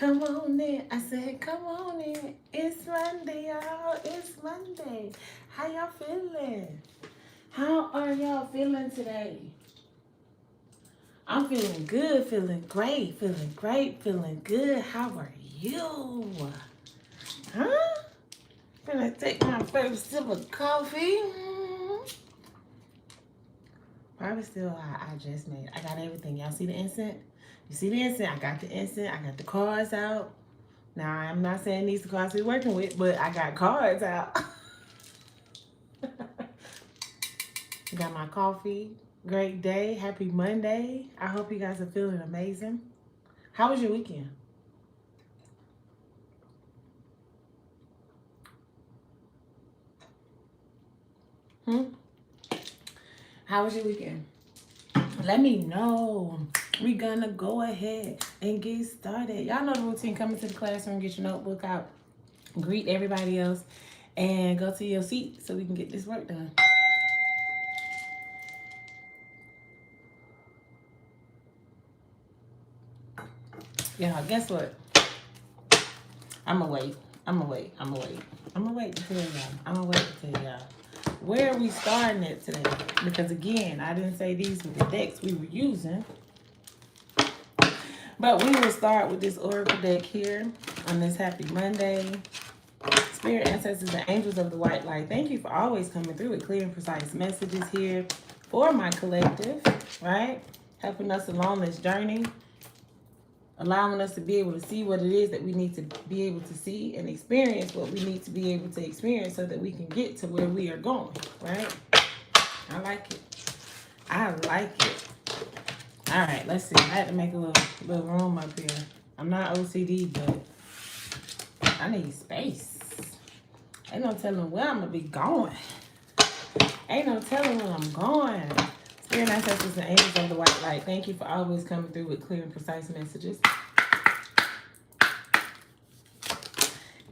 Come on in. I said, come on in. It's Monday, y'all. It's Monday. How y'all feeling? How are y'all feeling today? I'm feeling good, feeling great, feeling good. How are you? Huh? Gonna take my first sip of coffee. Probably still hot. I just made it. I got everything. Y'all see the incense? You see the incense? I got the incense. I got the cards out. Now, I'm not saying these are the cards we're working with, but I got cards out. Got my coffee. Great day. Happy Monday. I hope you guys are feeling amazing. How was your weekend? How was your weekend? Let me know. We're gonna go ahead and get started. Y'all know the routine. Come into the classroom, get your notebook out, greet everybody else, and go to your seat so we can get this work done. Y'all, guess what? I'ma wait to tell y'all. Where are we starting at today? Because again, I didn't say these were the decks we were using. But we will start with this Oracle deck here on this happy Monday. Spirit, ancestors, and angels of the white light, thank you for always coming through with clear and precise messages here for my collective, right? Helping us along this journey. Allowing us to be able to see what it is that we need to be able to see and experience what we need to be able to experience so that we can get to where we are going, right? I like it. All right, let's see. I had to make a little room up here. I'm not OCD, but I need space. Ain't no telling where I'm going to be going. Ain't no telling where I'm going. Spirit, ancestors, and angels of the white light, thank you for always coming through with clear and precise messages.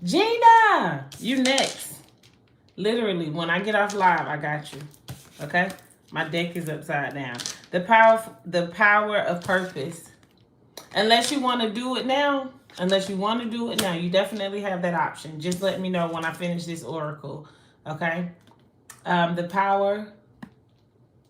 Gina, you next. Literally, when I get off live, I got you. Okay? My deck is upside down. The power of purpose. Unless you want to do it now, you definitely have that option. Just let me know when I finish this oracle. Okay? The power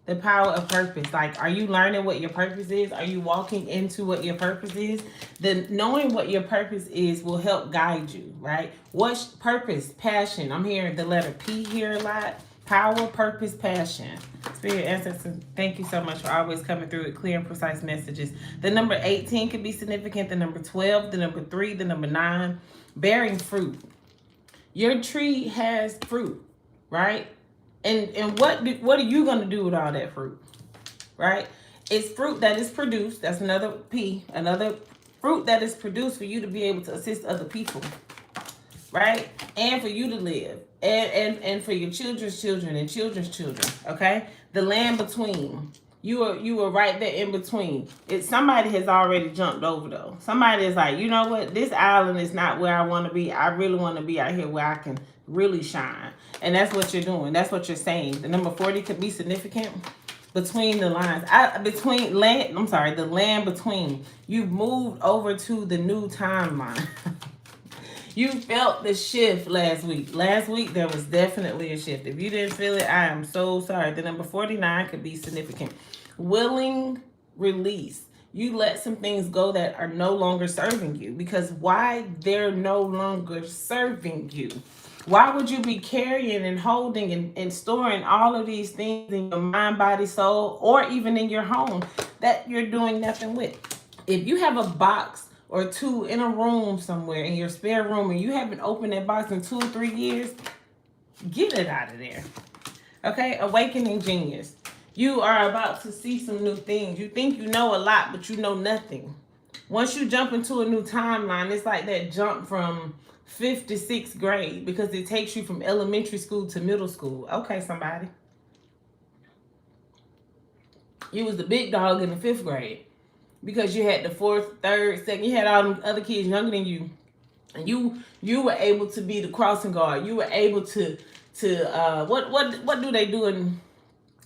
of purpose. Like, are you learning what your purpose is? Are you walking into what your purpose is? Then knowing what your purpose is will help guide you, right? What's purpose? Passion. I'm hearing the letter P here a lot. Power, purpose, passion. Spirit, ancestors, thank you so much for always coming through with clear and precise messages. The number 18 could be significant. The number 12, the number 3, the number 9. Bearing fruit. Your tree has fruit, right? And what are you going to do with all that fruit, right? It's fruit that is produced. That's another P. Another fruit that is produced for you to be able to assist other people, right? And for you to live. And for your children's children and children's children, okay? The land between. You were right there in between. Somebody has already jumped over, though. Somebody is like, you know what? This island is not where I want to be. I really want to be out here where I can really shine. And that's what you're doing. That's what you're saying. The number 40 could be significant. Between the lines. The land between. You've moved over to the new timeline. You felt the shift last week. Last week, there was definitely a shift. If you didn't feel it, I am so sorry. The number 49 could be significant. Willing release. You let some things go that are no longer serving you. Because why they're no longer serving you? Why would you be carrying and holding and storing all of these things in your mind, body, soul, or even in your home that you're doing nothing with? If you have a box or two in a room somewhere, in your spare room, and you haven't opened that box in 2 or 3 years, get it out of there. Okay? Awakening genius. You are about to see some new things. You think you know a lot, but you know nothing. Once you jump into a new timeline, it's like that jump from 5th to 6th grade, because it takes you from elementary school to middle school. Okay, somebody. You was the big dog in the 5th grade. Because you had the 4th, 3rd, 2nd, you had all them other kids younger than you, and you were able to be the crossing guard. You were able to what do they do in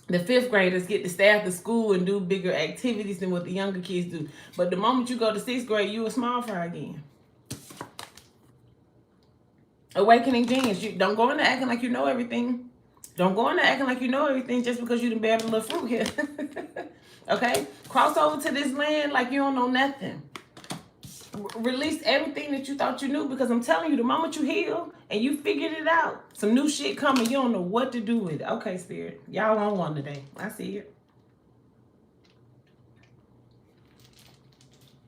the 5th graders? Get the staff to school and do bigger activities than what the younger kids do. But the moment you go to 6th grade, you a small fry again. Awakening genius. You don't go into acting like you know everything. Don't go into acting like you know everything just because you done bear a little fruit here. Okay? Cross over to this land like you don't know nothing. Release everything that you thought you knew, because I'm telling you, the moment you heal and you figured it out, some new shit coming, you don't know what to do with it. Okay, Spirit. Y'all on one today. I see it.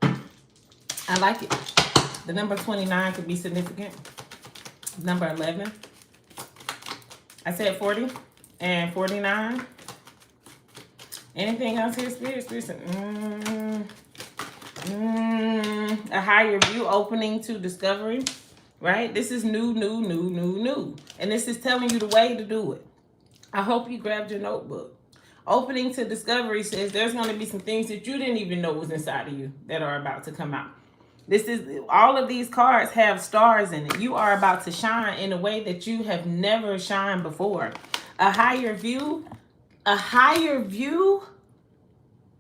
I like it. The number 29 could be significant. Number 11. I said 40 and 49. Anything else here, Spirit? Spirit said, a higher view, opening to discovery, right? This is new. And this is telling you the way to do it. I hope you grabbed your notebook. Opening to discovery says there's going to be some things that you didn't even know was inside of you that are about to come out. This is, all of these cards have stars in it. You are about to shine in a way that you have never shined before. A higher view, a higher view.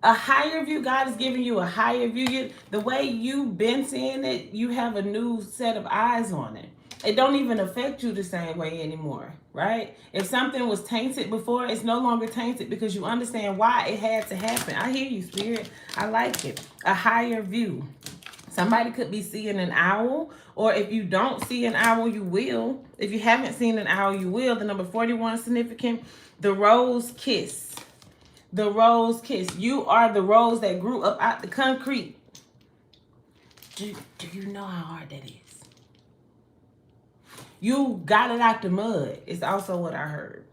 A higher view. God is giving you a higher view. The way you've been seeing it, you have a new set of eyes on it. It don't even affect you the same way anymore, right? If something was tainted before, it's no longer tainted because you understand why it had to happen. I hear you, Spirit. I like it. A higher view. Somebody could be seeing an owl, or if you don't see an owl, you will. If you haven't seen an owl, you will. The number 41 is significant. The rose kiss. The rose kiss. You are the rose that grew up out the concrete. Do you know how hard that is? You got it out the mud. It's also what I heard.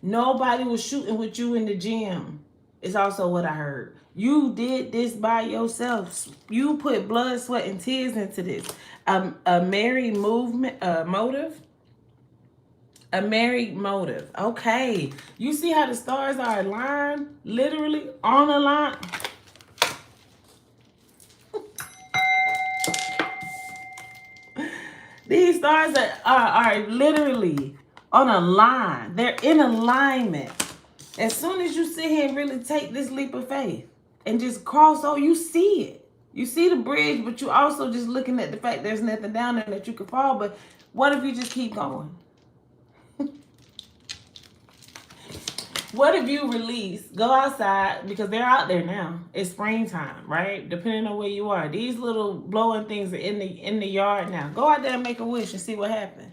Nobody was shooting with you in the gym. It's also what I heard. You did this by yourself. You put blood, sweat, and tears into this. A married motive. A married motive. Okay. You see how the stars are aligned? Literally on a line. These stars are literally on a line. They're in alignment. As soon as you sit here and really take this leap of faith and just cross over, you see it. You see the bridge, but you also just looking at the fact there's nothing down there that you could fall. But what if you just keep going? What if you release, go outside, because they're out there now. It's springtime, right? Depending on where you are. These little blowing things are in the yard now. Go out there and make a wish and see what happens.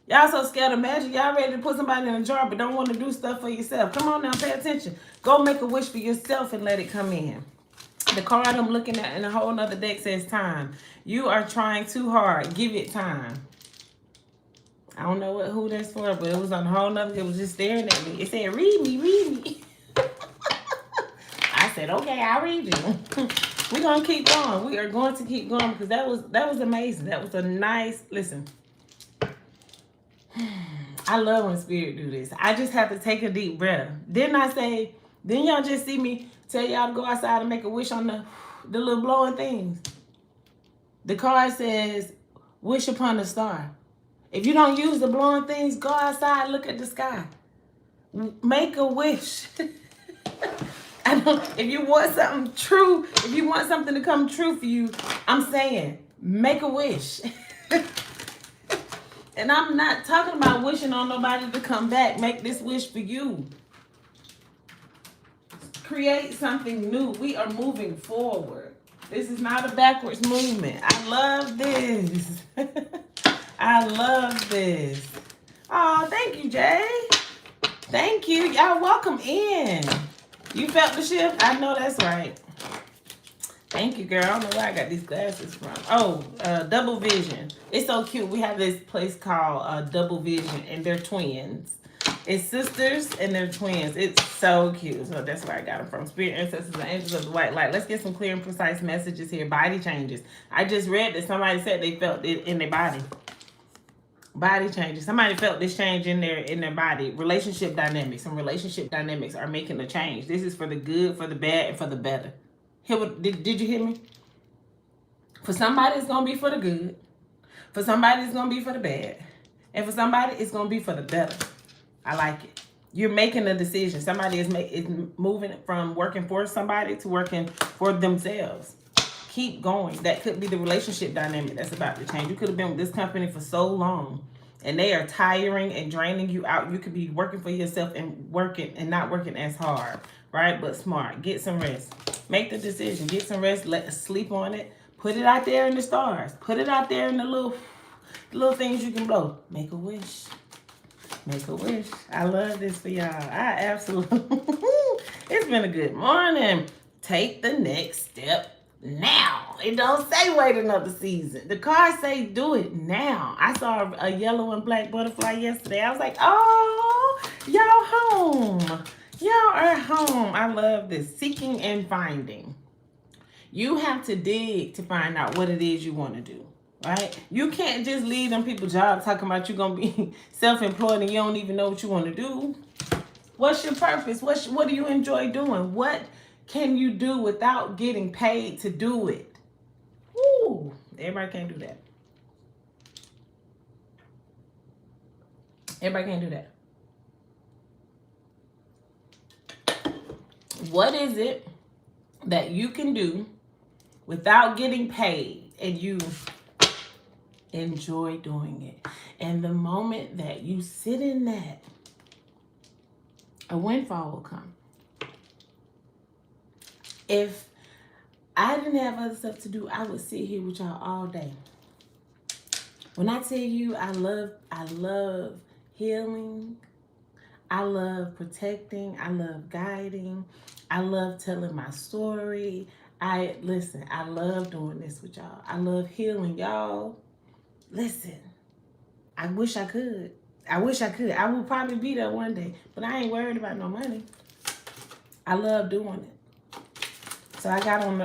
Y'all so scared of magic. Y'all ready to put somebody in a jar but don't want to do stuff for yourself. Come on now, pay attention. Go make a wish for yourself and let it come in. The card I'm looking at in a whole nother deck says time. You are trying too hard. Give it time. I don't know who that's for, but it was on a whole nother. It was just staring at me. It said, read me. I said, okay, I'll read you. We're going to keep going. We are going to keep going because that was amazing. That was a nice, listen. I love when Spirit do this. I just have to take a deep breath. Didn't y'all just see me tell y'all to go outside and make a wish on the little blowing things? The card says, wish upon a star. If you don't use the blowing things, go outside, look at the sky. Make a wish. If you want something true, if you want something to come true for you, I'm saying, make a wish. And I'm not talking about wishing on nobody to come back. Make this wish for you. Create something new. We are moving forward. This is not a backwards movement. I love this. I love this. Oh, thank you, Jay. Thank you. Y'all welcome in. You felt the shift? I know that's right. Thank you, girl. I don't know where I got these glasses from. Oh, Double Vision. It's so cute. We have this place called Double Vision, and they're twins. It's sisters, and they're twins. It's so cute. So that's where I got them from. Spirit, ancestors, and angels of the white light. Let's get some clear and precise messages here. Body changes. I just read that somebody said they felt it in their body. Body changes. Somebody felt this change in their body. Relationship dynamics. Some relationship dynamics are making a change. This is for the good, for the bad, and for the better. Did you hear me? For somebody, it's going to be for the good. For somebody, it's going to be for the bad. And for somebody, it's going to be for the better. I like it. You're making a decision. Somebody is moving from working for somebody to working for themselves. Keep going. That could be the relationship dynamic that's about to change. You could have been with this company for so long, and they are tiring and draining you out. You could be working for yourself and not working as hard, right? But smart. Get some rest. Make the decision. Get some rest. Sleep on it. Put it out there in the stars. Put it out there in the little things you can blow. Make a wish. Make a wish. I love this for y'all. I absolutely. It's been a good morning. Take the next step now. It don't say wait another season. The cards say do it now. I saw a yellow and black butterfly yesterday. I was like, oh, y'all home. Y'all are home. I love this. Seeking and finding. You have to dig to find out what it is you want to do. Right? You can't just leave them people jobs talking about you're going to be self-employed and you don't even know what you want to do. What's your purpose? What do you enjoy doing? What can you do without getting paid to do it? Woo! Everybody can't do that. Everybody can't do that. What is it that you can do without getting paid and you enjoy doing it? And the moment that you sit in that, a windfall will come. If I didn't have other stuff to do, I would sit here with y'all all day. When I tell you I love healing, I love protecting, I love guiding, I love telling my story. I love doing this with y'all. I love healing y'all. Listen, I wish I could. I will probably be there one day, but I ain't worried about no money. I love doing it. So I got on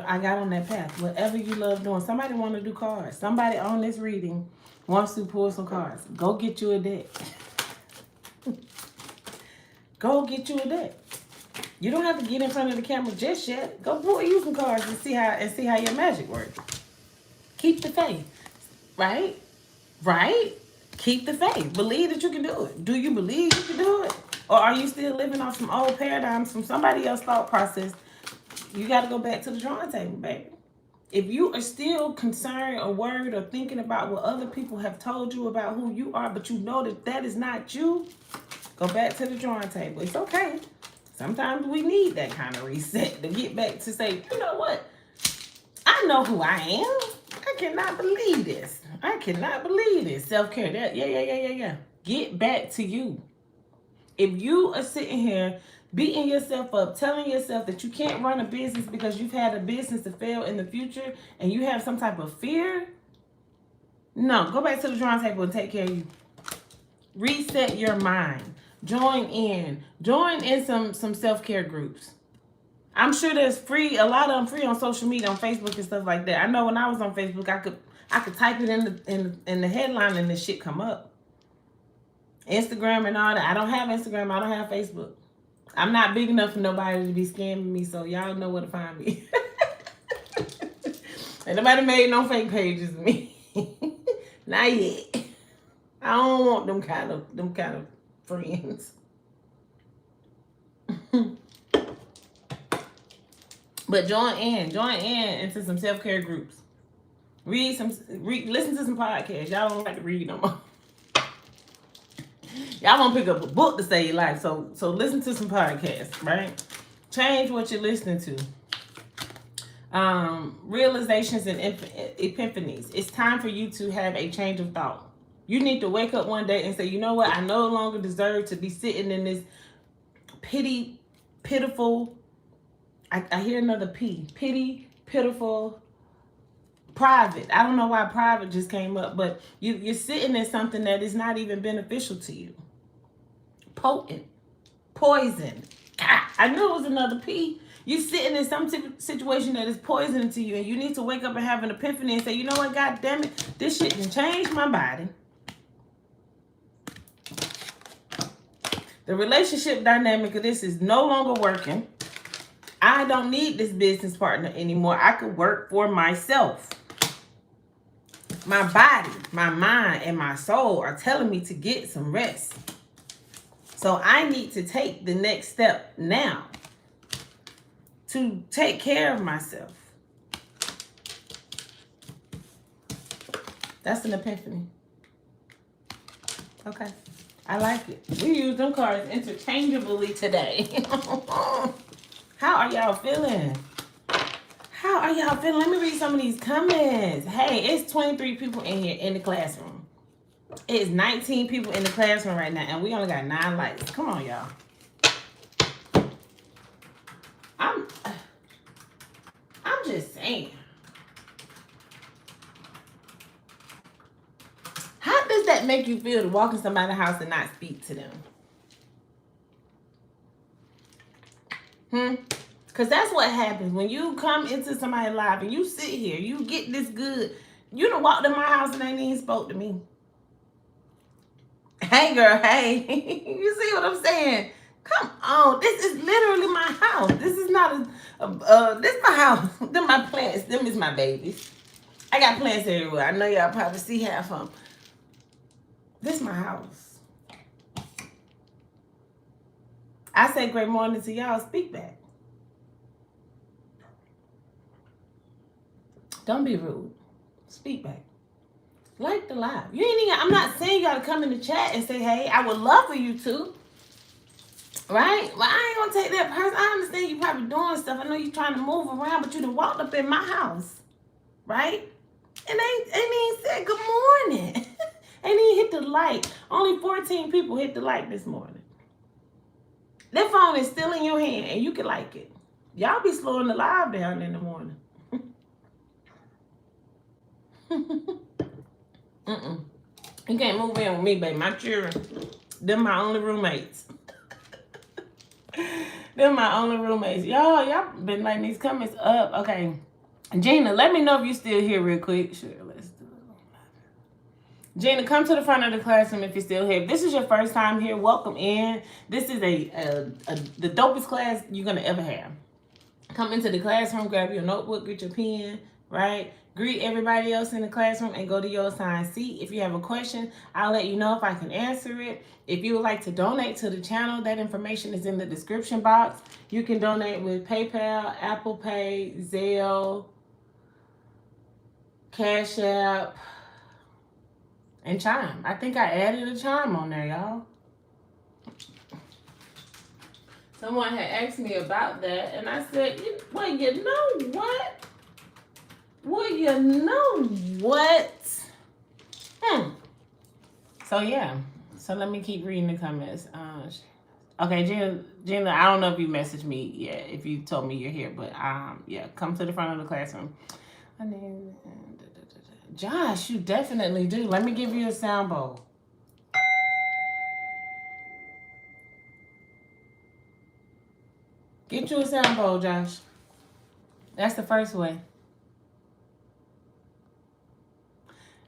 that path. Whatever you love doing. Somebody want to do cards. Somebody on this reading wants to pull some cards. Go get you a deck. Go get you a deck. You don't have to get in front of the camera just yet. Go pull you some cards and see how your magic works. Keep the faith. Right? Keep the faith. Believe that you can do it. Do you believe you can do it? Or are you still living off some old paradigms from somebody else's thought process? You got to go back to the drawing table, baby. If you are still concerned or worried or thinking about what other people have told you about who you are, but you know that is not you, go back to the drawing table. It's okay. Sometimes we need that kind of reset to get back to say, you know what? I know who I am. I cannot believe this. Self-care. Yeah. Get back to you. If you are sitting here beating yourself up, telling yourself that you can't run a business because you've had a business to fail in the future and you have some type of fear, no, go back to the drawing table and take care of you. Reset your mind. Join in some self-care groups. I'm sure there's a lot of them free on social media, on Facebook and stuff like that. I know when I was on Facebook, I could type it in the headline and this shit come up. Instagram and all that. I don't have Instagram. I don't have Facebook. I'm not big enough for nobody to be scamming me, so y'all know where to find me. Ain't nobody made no fake pages of me. Not yet. I don't want them kind of friends. But join in into some self-care groups. Listen to some podcasts. Y'all don't like to read no more. Y'all want to pick up a book to save your life. So listen to some podcasts, right? Change what you're listening to. Realizations and epiphanies. It's time for you to have a change of thought. You need to wake up one day and say, you know what? I no longer deserve to be sitting in this pitiful, I hear another P. Pitiful, private. I don't know why private just came up, but you're sitting in something that is not even beneficial to you. Potent. Poison. God, I knew it was another P. You're sitting in some situation that is poison to you, and you need to wake up and have an epiphany and say, you know what, God damn it, this shit can change my body. The relationship dynamic of this is no longer working. I don't need this business partner anymore. I could work for myself. My body, my mind, and my soul are telling me to get some rest. So I need to take the next step now to take care of myself. That's an epiphany. Okay. I like it. We use them cards interchangeably today. How are y'all feeling? How are y'all feeling? Let me read some of these comments. Hey, it's 23 people in here in the classroom. It is 19 people in the classroom right now, and we only got 9 likes. Come on, y'all. I'm just saying. How does that make you feel to walk in somebody's house and not speak to them? Because that's what happens when you come into somebody's life and you sit here, you get this good. You done walked in my house and ain't even spoke to me. Hey, girl, hey. You see what I'm saying? Come on. This is literally my house. This is not this is my house. Them my plants. Them is my babies. I got plants everywhere. I know y'all probably see half of them. This is my house. I say great morning to y'all. Speak back. Don't be rude. Speak back. Like the live. You ain't even, I'm not saying you gotta come in the chat and say, hey, I would love for you to. Right? Well, I ain't gonna take that person. I understand you probably doing stuff. I know you trying to move around, but you done walked up in my house. Right? And ain't even said good morning. Ain't even hit the like. Only 14 people hit the like this morning. That phone is still in your hand and you can like it. Y'all be slowing the live down in the morning. You can't move in with me, baby. My children, they're my only roommates. They're my only roommates. Y'all been letting these comments up. Okay. Gina, let me know if you still here real quick. Sure, let's do it. Gina, come to the front of the classroom if you're still here. If this is your first time here, welcome in. This is the dopest class you're going to ever have. Come into the classroom, grab your notebook, get your pen, right? Greet everybody else in the classroom and go to your assigned seat. If you have a question, I'll let you know if I can answer it. If you would like to donate to the channel, that information is in the description box. You can donate with PayPal, Apple Pay, Zelle, Cash App, and Chime. I think I added a Chime on there, y'all. Someone had asked me about that, and I said, well, you know what? Well, you know what? So, yeah. So, let me keep reading the comments. Okay, Gina, I don't know if you messaged me yet, if you told me you're here, but, yeah, come to the front of the classroom. Josh, you definitely do. Let me give you a sound bowl. Get you a sound bowl, Josh. That's the first way.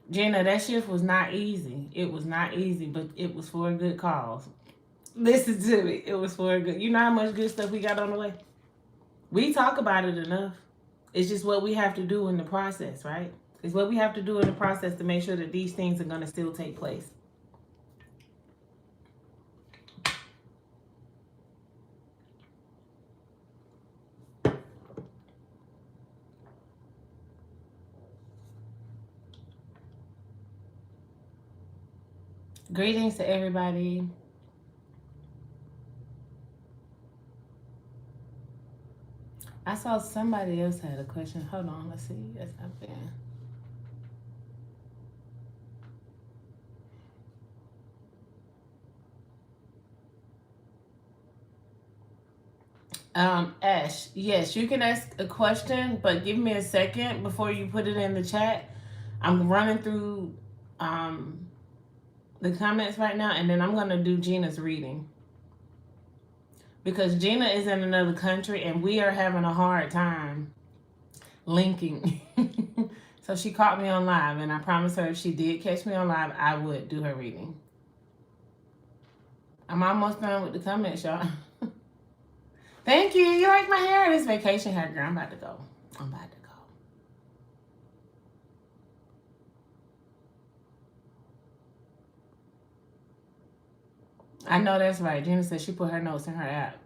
Gina, that shift was not easy. It was not easy, but it was for a good cause. Listen to me. It was for a good... You know how much good stuff we got on the way? We talk about it enough. It's just what we have to do in the process, right? It's what we have to do in the process to make sure that these things are going to still take place. Greetings to everybody. I saw somebody else had a question. Hold on, let's see. That's not fair. Ash, yes, you can ask a question, but give me a second before you put it in the chat. I'm running through the comments right now, and then I'm going to do Gina's reading. Because Gina is in another country, and we are having a hard time linking. So she caught me on live, and I promised her if she did catch me on live, I would do her reading. I'm almost done with the comments, y'all. Thank you. You like my hair? This vacation hair, girl. I'm about to go. I know that's right. Gina said she put her notes in her app.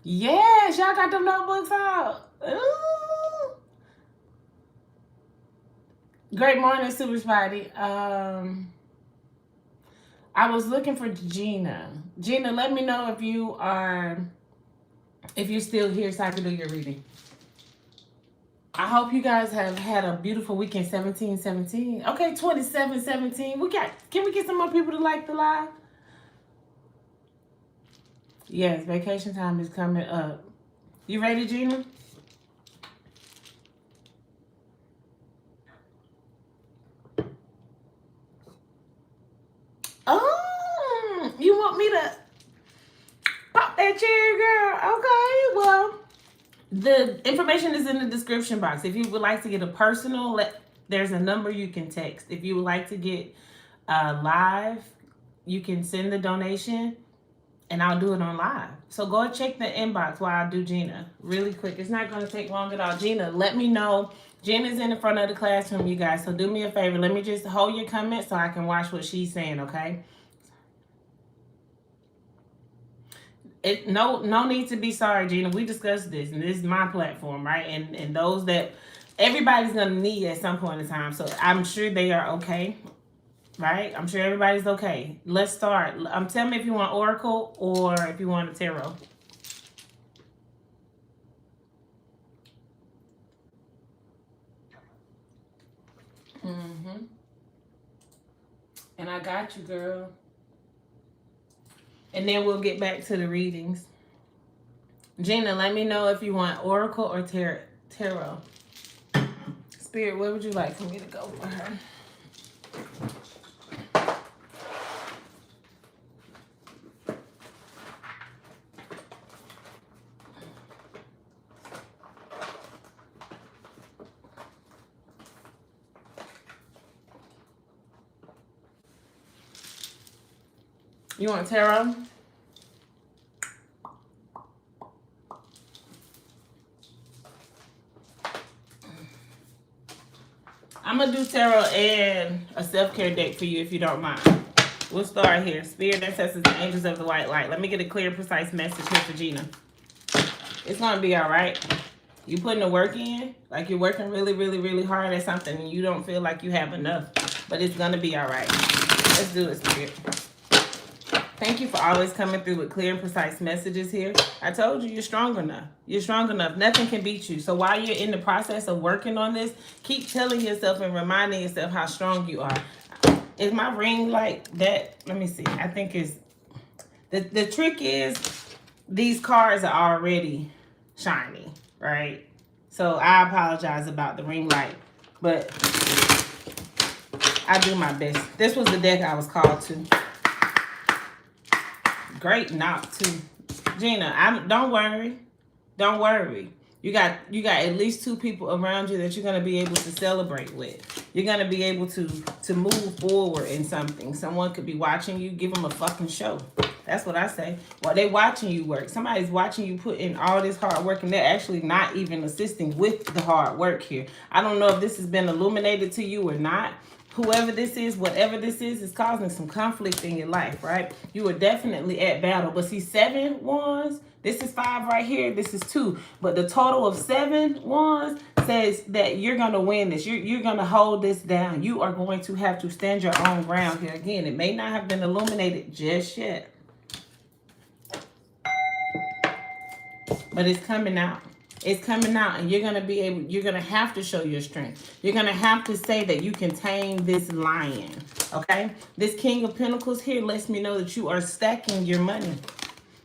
Yes, y'all got them notebooks out. Ooh. Great morning, Super Spotty. I was looking for Gina. Gina, let me know if you're still here so I can do your reading. I hope you guys have had a beautiful weekend. 17-17. Okay, 27-17. Can we get some more people to like the live? Yes, vacation time is coming up. You ready, Gina? Oh, you want me to pop that chair, girl? Okay, well, the information is in the description box. If you would like to get a personal, there's a number you can text. If you would like to get live, you can send the donation and I'll do it on live. So go and check the inbox while I do Gina really quick. It's not going to take long at all. Gina, let me know. Gina's in the front of the classroom, you guys. So do me a favor. Let me just hold your comment so I can watch what she's saying, okay? No need to be sorry, Gina. We discussed this, and this is my platform, right? And those that everybody's gonna need at some point in time. So I'm sure they are okay, right? I'm sure everybody's okay. Let's start. Tell me if you want Oracle or if you want a tarot. And I got you, girl. And then we'll get back to the readings. Gina, let me know if you want Oracle or tarot. Spirit, where would you like for me to go for her? You want tarot? I'm going to do tarot and a self-care deck for you if you don't mind. We'll start here. Spirit, ancestors, and angels of the white light. Let me get a clear, precise message here for Gina. It's going to be all right. You putting the work in, like you're working really, really, really hard at something and you don't feel like you have enough. But it's going to be all right. Let's do it, Spirit. Thank you for always coming through with clear and precise messages here. I told you, you're strong enough. You're strong enough. Nothing can beat you. So while you're in the process of working on this, keep telling yourself and reminding yourself how strong you are. Is my ring like that? Let me see. I think it's... The trick is these cards are already shiny, right? So I apologize about the ring light, but I do my best. This was the deck I was called to. Great knock too. Gina, don't worry. Don't worry. You got at least 2 people around you that you're going to be able to celebrate with. You're going to be able to move forward in something. Someone could be watching you. Give them a fucking show. That's what I say. Well, they watching you work. Somebody's watching you put in all this hard work and they're actually not even assisting with the hard work here. I don't know if this has been illuminated to you or not. Whoever this is, whatever this is causing some conflict in your life, right? You are definitely at battle. But see, 7 wands, this is 5 right here, this is 2. But the total of 7 wands says that you're going to win this. You're going to hold this down. You are going to have to stand your own ground here. Again, it may not have been illuminated just yet, but it's coming out. It's coming out, and you're going to have to show your strength. You're going to have to say that you can tame this lion, okay? This King of Pentacles here lets me know that you are stacking your money.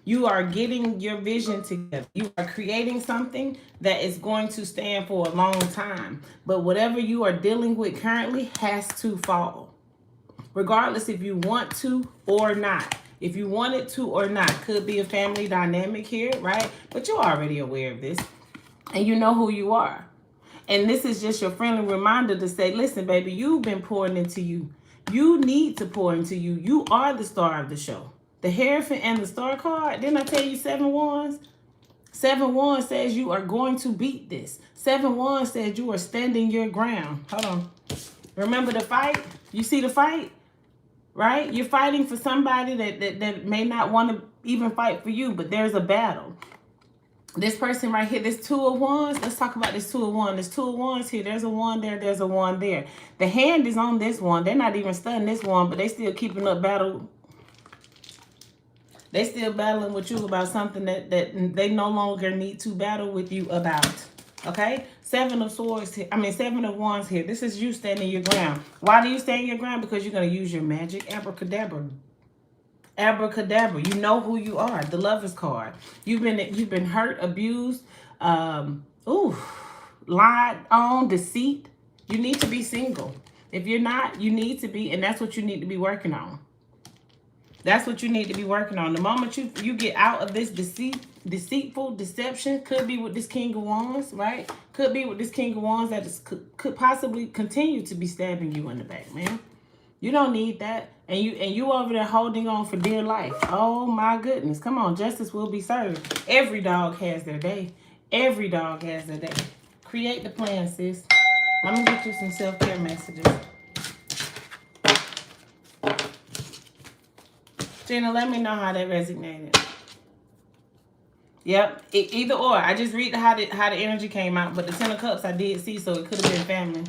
You are getting your vision together. You are creating something that is going to stand for a long time. But whatever you are dealing with currently has to fall, regardless if you want to or not. If you want it to or not, could be a family dynamic here, right? But you're already aware of this. And you know who you are. And this is just your friendly reminder to say, listen, baby, you've been pouring into you. You need to pour into you. You are the star of the show. The Hierophant and the Star card. Didn't I tell you 7 wands? 7 wands says you are going to beat this. 7 wands says you are standing your ground. Hold on. Remember the fight? You see the fight? Right? You're fighting for somebody that may not want to even fight for you, but there's a battle. This person right here, this 2 of Wands, let's talk about this 2 of Wands. This 2 of Wands here, there's a 1 there, there's a 1 there. The hand is on this one. They're not even studying this one, but they still keeping up battle. They still battling with you about something that they no longer need to battle with you about. Okay? 7 of Swords here. I mean, 7 of Wands here. This is you standing your ground. Why do you stand your ground? Because you're going to use your magic abracadabra. Abracadabra. You know who you are. The Lover's card. You've been hurt, abused, lied on, deceit. You need to be single. If you're not, you need to be, and that's what you need to be working on. That's what you need to be working on. The moment you get out of this deceitful deception, could be with this King of Wands, right? Could be with this King of Wands that could possibly continue to be stabbing you in the back, man. You don't need that. And you over there holding on for dear life. Oh my goodness. Come on, justice will be served. Every dog has their day. Every dog has their day. Create the plan, sis. I'm gonna get you some self-care messages. Gina, let me know how that resonated. Yep, either or. I just read how the energy came out, but the 10 of Cups I did see, so it could have been family.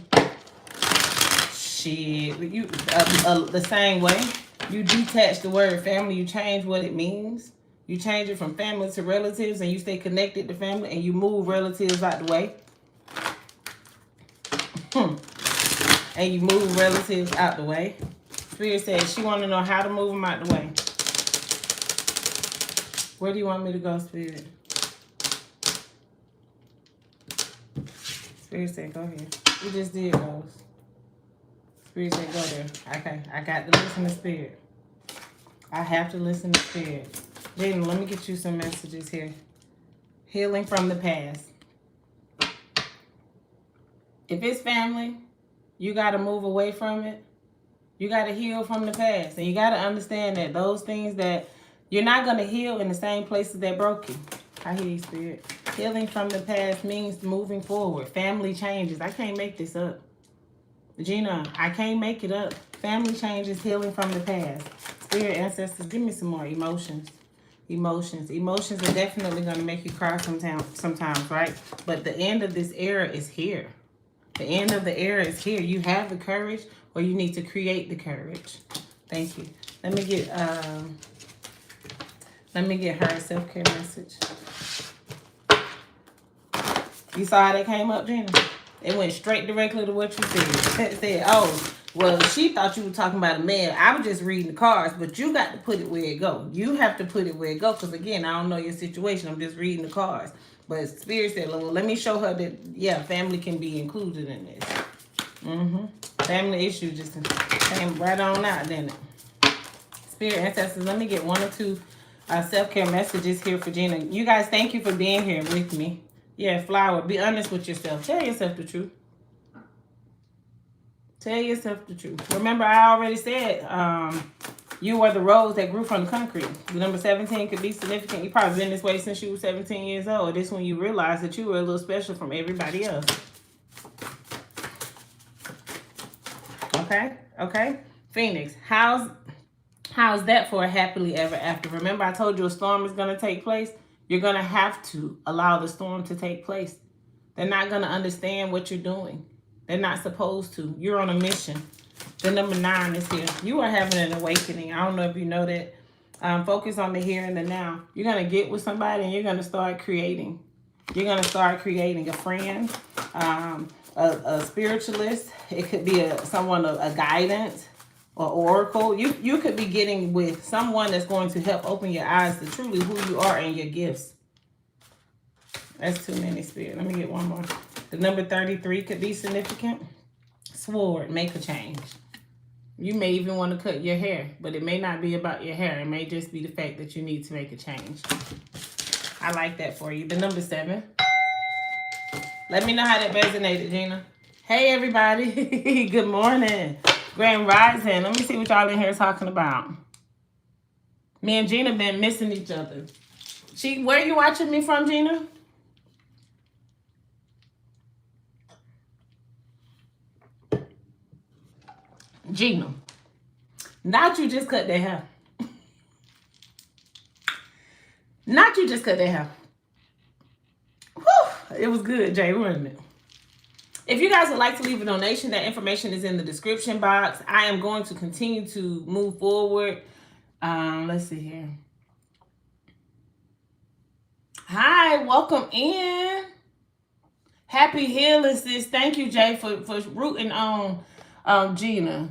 Shit, you the same way. You detach the word family, you change what it means. You change it from family to relatives, and you stay connected to family, and you move relatives out the way. And you move relatives out the way. Spirit says she want to know how to move them out the way. Where do you want me to go, Spirit? Spirit said, go ahead. You just did those. Spirit said, go there. Okay, I got to listen to Spirit. I have to listen to Spirit. Gina, let me get you some messages here. Healing from the past. If it's family, you got to move away from it. You got to heal from the past. And you got to understand that those things that you're not going to heal in the same places that broke you. I hear you, Spirit. Healing from the past means moving forward. Family changes. I can't make this up. Gina, I can't make it up. Family changes, healing from the past. Spirit, ancestors, give me some more emotions. Emotions. Emotions are definitely going to make you cry sometimes, right? But the end of this era is here. The end of the era is here. You have the courage, or you need to create the courage. Thank you. Let me get her a self-care message. You saw how that came up, Gina? It went straight directly to what you said. It said, oh, well, she thought you were talking about a man. I was just reading the cards, but you got to put it where it go. You have to put it where it go, because, again, I don't know your situation. I'm just reading the cards. But Spirit said, well, let me show her that, yeah, family can be included in this. Family issues just came right on out, didn't it? Spirit, ancestors, let me get 1 or 2 self-care messages here for Gina. You guys, thank you for being here with me. Yeah, Flower, be honest with yourself. Tell yourself the truth. Tell yourself the truth. Remember, I already said you were the rose that grew from the concrete. The number 17 could be significant. You've probably been this way since you were 17 years old. This when you realized that you were a little special from everybody else. Okay? Okay? Phoenix, how's that for a happily ever after? Remember, I told you a storm is going to take place. You're going to have to allow the storm to take place. They're not going to understand what you're doing. They're not supposed to. You're on a mission. The number 9 is here. You are having an awakening. I don't know if you know that. Focus on the here and the now. You're going to get with somebody and you're going to start creating. You're going to start creating a friend, a spiritualist. It could be someone, a guidance or oracle. You could be getting with someone that's going to help open your eyes to truly who you are and your gifts. That's too many, Spirit. Let me get one more. The number 33 could be significant. Sword, make a change. You may even want to cut your hair, but it may not be about your hair. It may just be the fact that you need to make a change. I like that for you. The number 7. Let me know how that resonated, Gina. Hey, everybody. Good morning. Grand Rising. Let me see what y'all in here talking about. Me and Gina been missing each other. Where are you watching me from, Gina? Gina, not you just cut that hair. Not you just cut that hair. It was good, Jay, wasn't it? If you guys would like to leave a donation, that information is in the description box. I am going to continue to move forward. Let's see here. Hi, welcome in. Happy healing, sis. Thank you, Jay, for rooting on Gina.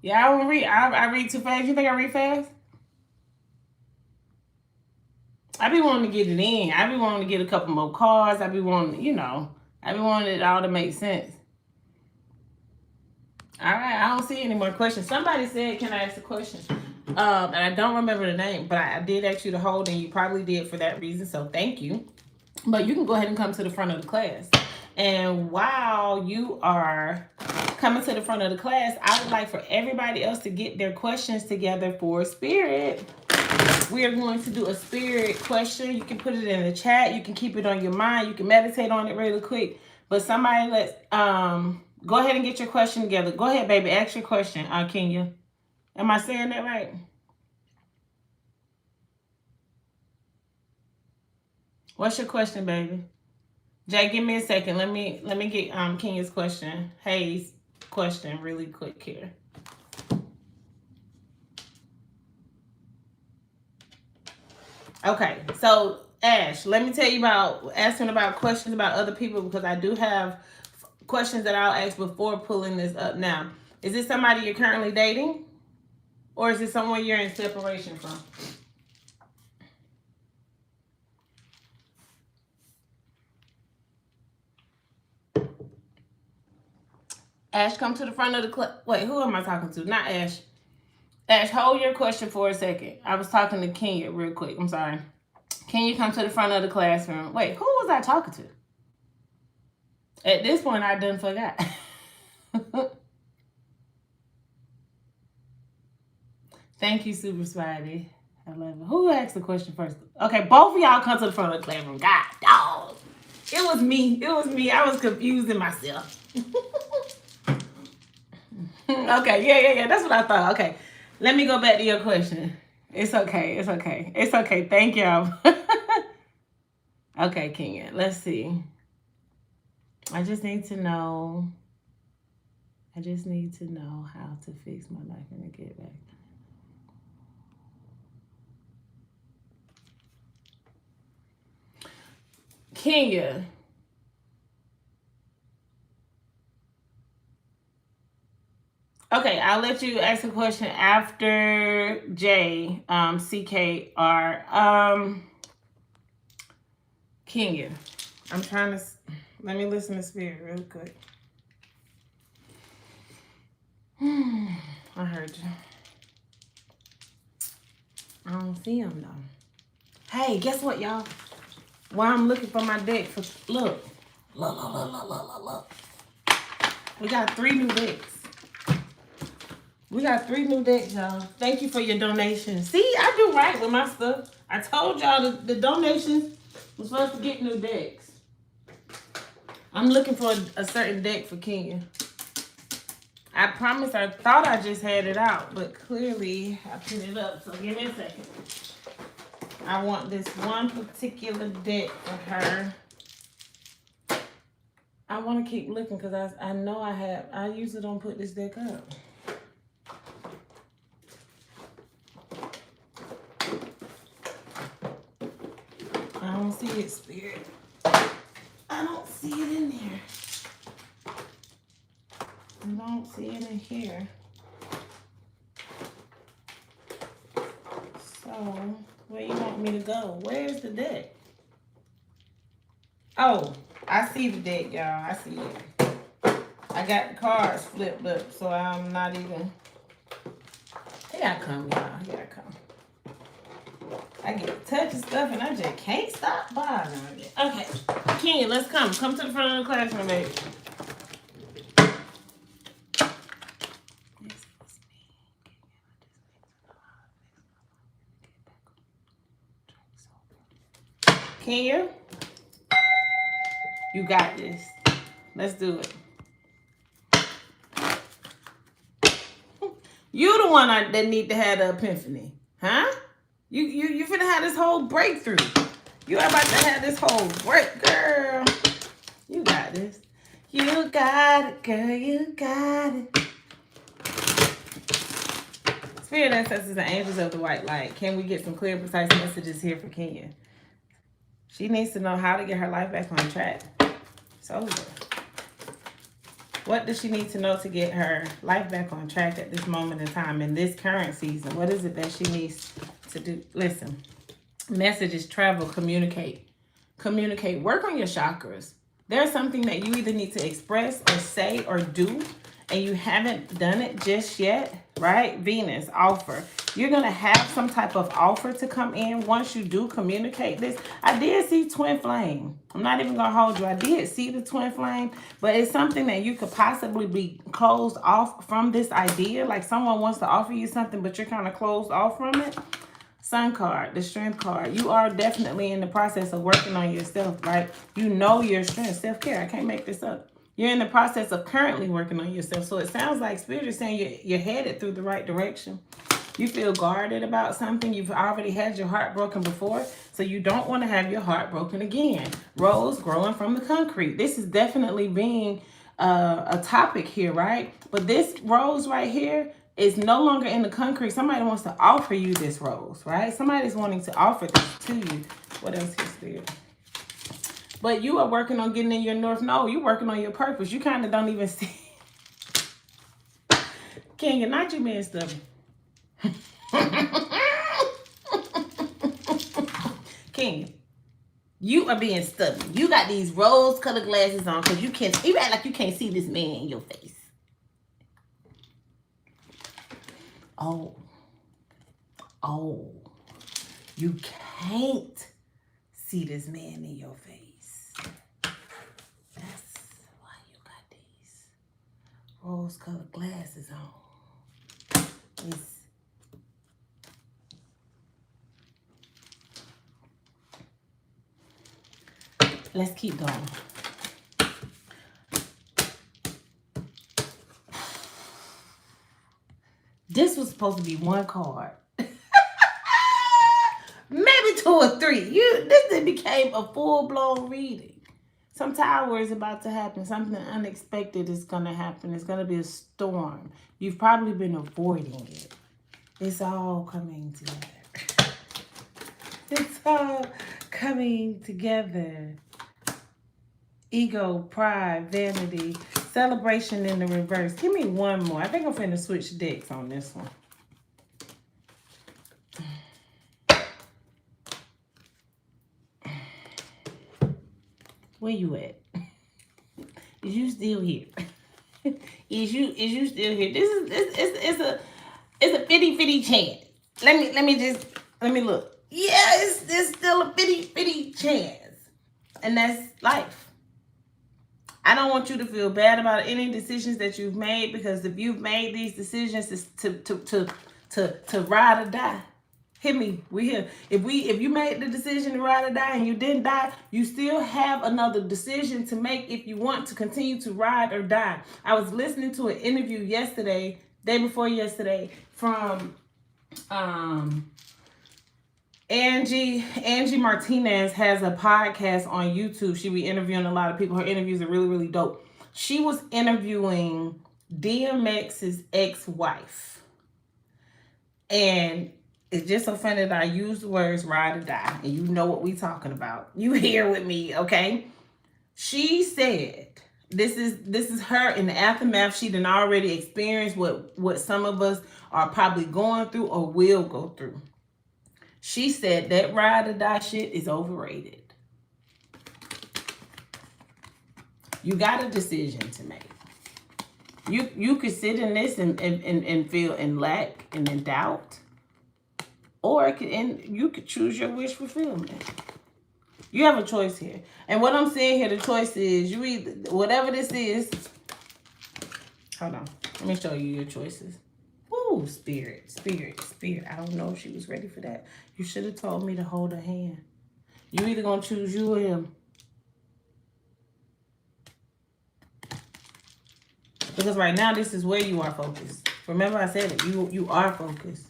Yeah, I don't read. I read too fast. You think I read fast? I be wanting to get it in. I be wanting to get a couple more cards. I be wanting, I be wanting it all to make sense. All right, I don't see any more questions. Somebody said, can I ask a question? And I don't remember the name, but I did ask you to hold, and you probably did for that reason, so thank you. But you can go ahead and come to the front of the class. And while you are coming to the front of the class, I would like for everybody else to get their questions together for Spirit. We are going to do a Spirit question. You can put it in the chat. You can keep it on your mind. You can meditate on it really quick. But somebody let's go ahead and get your question together. Go ahead, baby. Ask your question, Kenya. Am I saying that right? What's your question, baby? Jay, give me a second. Let me get Kenya's question. Hayes' question really quick here. Okay, so Ash, let me tell you about asking about questions about other people, because I do have questions that I'll ask before pulling this up. Now, is this somebody you're currently dating, or is it someone you're in separation from? Ash, come to the front of the class. Wait, who am I talking to? Not Ash. Ash, hold your question for a second. I was talking to Kenya real quick. I'm sorry. Can you come to the front of the classroom? Wait, who was I talking to? At this point, I done forgot. Thank you, Super Spidey. I love it. Who asked the question first? Okay, both of y'all come to the front of the classroom. God, dog. It was me. It was me. I was confusing myself. Okay, yeah. That's what I thought. Okay, let me go back to your question. It's okay. It's okay. It's okay. Thank y'all. Okay, Kenya. Let's see. I just need to know how to fix my life and get back. Kenya. Okay, I'll let you ask a question after J, CKR. Kenya, I'm trying to, let me listen to Spirit real quick. I heard you. I don't see him though. Hey, guess what, y'all? While I'm looking for my deck, look. We got 3 new decks. We got 3 new decks, y'all. Thank you for your donations. See, I do right with my stuff. I told y'all the donations was supposed to get new decks. I'm looking for a certain deck for Kenya. I promise I thought I just had it out, but clearly I put it up. So give me a second. I want this one particular deck for her. I want to keep looking because I know I usually don't put this deck up. I don't see it, Spirit. I don't see it in here. I don't see it in here. So, where you want me to go? Where's the deck? Oh, I see the deck, y'all. I see it. I got the cards flipped up, so I'm not even... Here I come, y'all. Here I come. I get to touching stuff and I just can't stop bothering it. Okay, Kenya, let's come. Come to the front of the classroom, baby. Kenya, you got this. Let's do it. You the one that need to have the epiphany, huh? You finna have this whole breakthrough. You are about to have this whole break, girl. You got this. You got it, girl. You got it. Spirit ancestors and angels of the white light. Can we get some clear, precise messages here for Kenya? She needs to know how to get her life back on track. It's over. What does she need to know to get her life back on track at this moment in time, in this current season? What is it that she needs to do? Listen, messages, travel, communicate. Communicate. Work on your chakras. There's something that you either need to express or say or do, and you haven't done it just yet, right? Venus, offer. You're going to have some type of offer to come in once you do communicate this. I did see twin flame. I'm not even going to hold you. I did see the twin flame, but it's something that you could possibly be closed off from this idea. Like someone wants to offer you something, but you're kind of closed off from it. Sun card, the strength card. You are definitely in the process of working on yourself, right? You know your strength, self-care. I can't make this up. You're in the process of currently working on yourself. So it sounds like Spirit is saying you're headed through the right direction. You feel guarded about something. You've already had your heart broken before, so you don't want to have your heart broken again. Rose growing from the concrete. This is definitely being a topic here, right? But this rose right here is no longer in the concrete. Somebody wants to offer you this rose, right? Somebody's wanting to offer this to you. What else here, Spirit? But you are working on getting in your North Node. You're working on your purpose. You kind of don't even see. Kenya, not you being stubborn. Kenya, you are being stubborn. You got these rose-colored glasses on because you act like you can't see this man in your face. Oh, you can't see this man in your face. That's why you got these rose-colored glasses on. Let's keep going. This was supposed to be one card. Maybe 2 or 3. This became a full-blown reading. Some tower is about to happen. Something unexpected is going to happen. It's going to be a storm. You've probably been avoiding it. It's all coming together. It's all coming together. Ego, pride, vanity, celebration in the reverse. Give me one more. I think I'm finna switch decks on this one. Where you at? Is you still here? Is you still here? It's a 50-50 chance. Let me look. Yeah, it's still a 50-50 chance. And that's life. I don't want you to feel bad about any decisions that you've made, because if you've made these decisions, it's to ride or die. Hear me, we here. If you made the decision to ride or die and you didn't die, you still have another decision to make if you want to continue to ride or die. I was listening to an interview yesterday, day before yesterday, from Angie Martinez has a podcast on YouTube. She be interviewing a lot of people. Her interviews are really, really dope. She was interviewing DMX's ex-wife. And it's just so funny that I use the words ride or die. And you know what we talking about. You here with me, okay? She said, this is her in the aftermath. She done already experienced what some of us are probably going through or will go through. She said that ride or die shit is overrated. You got a decision to make. You could sit in this and feel in lack and in doubt. Or you could choose your wish fulfillment. You have a choice here. And what I'm saying here, the choice is you either, whatever this is. Hold on. Let me show you your choices. Ooh, spirit. I don't know if she was ready for that. You should have told me to hold her hand. You either gonna choose you or him. Because right now, this is where you are focused. Remember I said it. You are focused.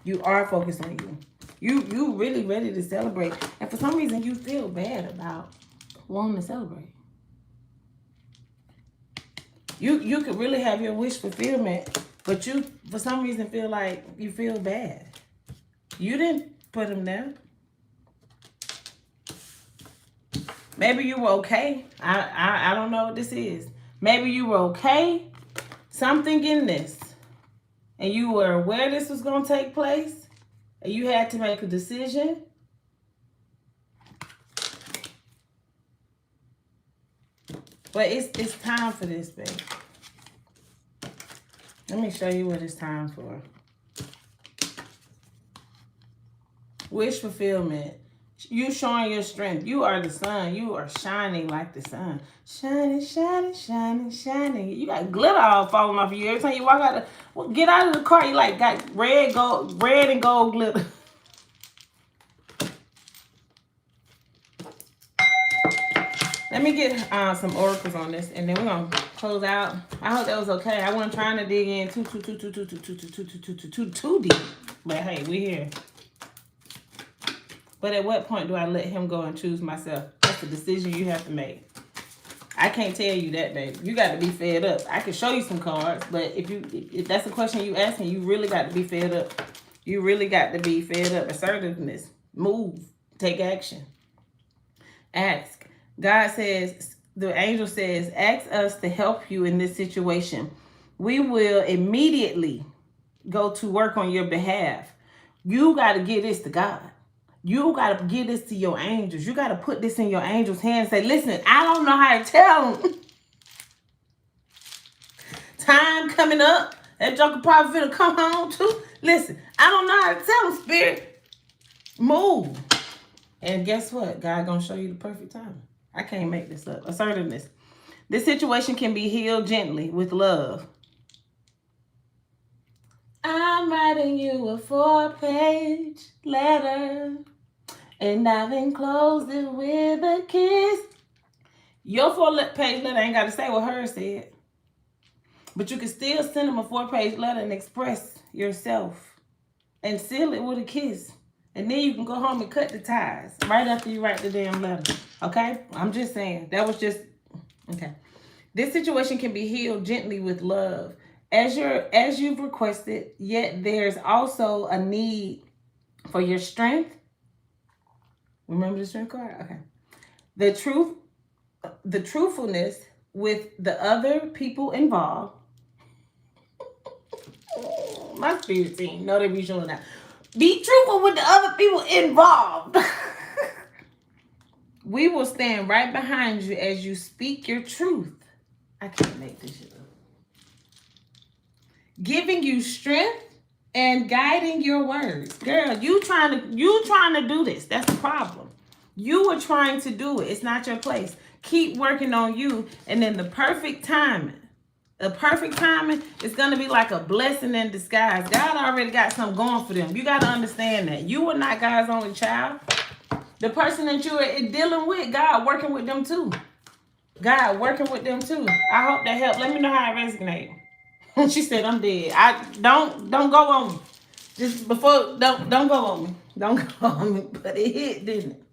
You are focused on you. You really ready to celebrate. And for some reason, you feel bad about wanting to celebrate. You could really have your wish fulfillment, but you, for some reason, feel like you feel bad. You didn't put him there. Maybe you were okay. I don't know what this is. Maybe you were okay. Something in this. And you were aware this was going to take place. And you had to make a decision. But it's time for this, babe. Let me show you what it's time for. Wish fulfillment. You showing your strength. You are the sun. You are shining like the sun. Shining, shining, shining, shining. You got glitter all falling off you. Every time you walk out, get out of the car, you like got red and gold glitter. Let me get some oracles on this, and then we're gonna close out. I hope that was okay. I wasn't trying to dig in too deep, but hey, we here. But at what point do I let him go and choose myself? That's a decision you have to make. I can't tell you that, baby. You got to be fed up. I can show you some cards, but if that's a question you ask me, you really got to be fed up. You really got to be fed up. Assertiveness. Move. Take action. Ask. God says, the angel says, ask us to help you in this situation. We will immediately go to work on your behalf. You got to give this to God. You got to give this to your angels. You got to put this in your angels' hands. Say, listen, I don't know how to tell them. Time coming up. That joker probably finna come home too. Listen, I don't know how to tell them, Spirit. Move. And guess what? God gonna show you the perfect time. I can't make this up. Assertiveness. This situation can be healed gently with love. I'm writing you a 4-page letter, and I've enclosed it with a kiss. Your 4-page letter ain't got to say what hers said, but you can still send them a 4-page letter and express yourself and seal it with a kiss. And then you can go home and cut the ties right after you write the damn letter. Okay? I'm just saying. That was just... Okay. This situation can be healed gently with love. As you've requested, yet there's also a need for your strength. Remember the strength card? Okay. The truthfulness with the other people involved. My spirit team know they be showing that. Be truthful with the other people involved. We will stand right behind you as you speak your truth. I can't make this shit up. Giving you strength and guiding your words. Girl, you trying to do this. That's the problem. You were trying to do it. It's not your place. Keep working on you. And then the perfect timing. The perfect timing is going to be like a blessing in disguise. God already got something going for them. You got to understand that. You are not God's only child. The person that you are dealing with, God working with them too. God working with them too. I hope that helped. Let me know how it resonates. She said, I'm dead. Don't go on me. Just before, don't go on me. Don't go on me. But it hit, didn't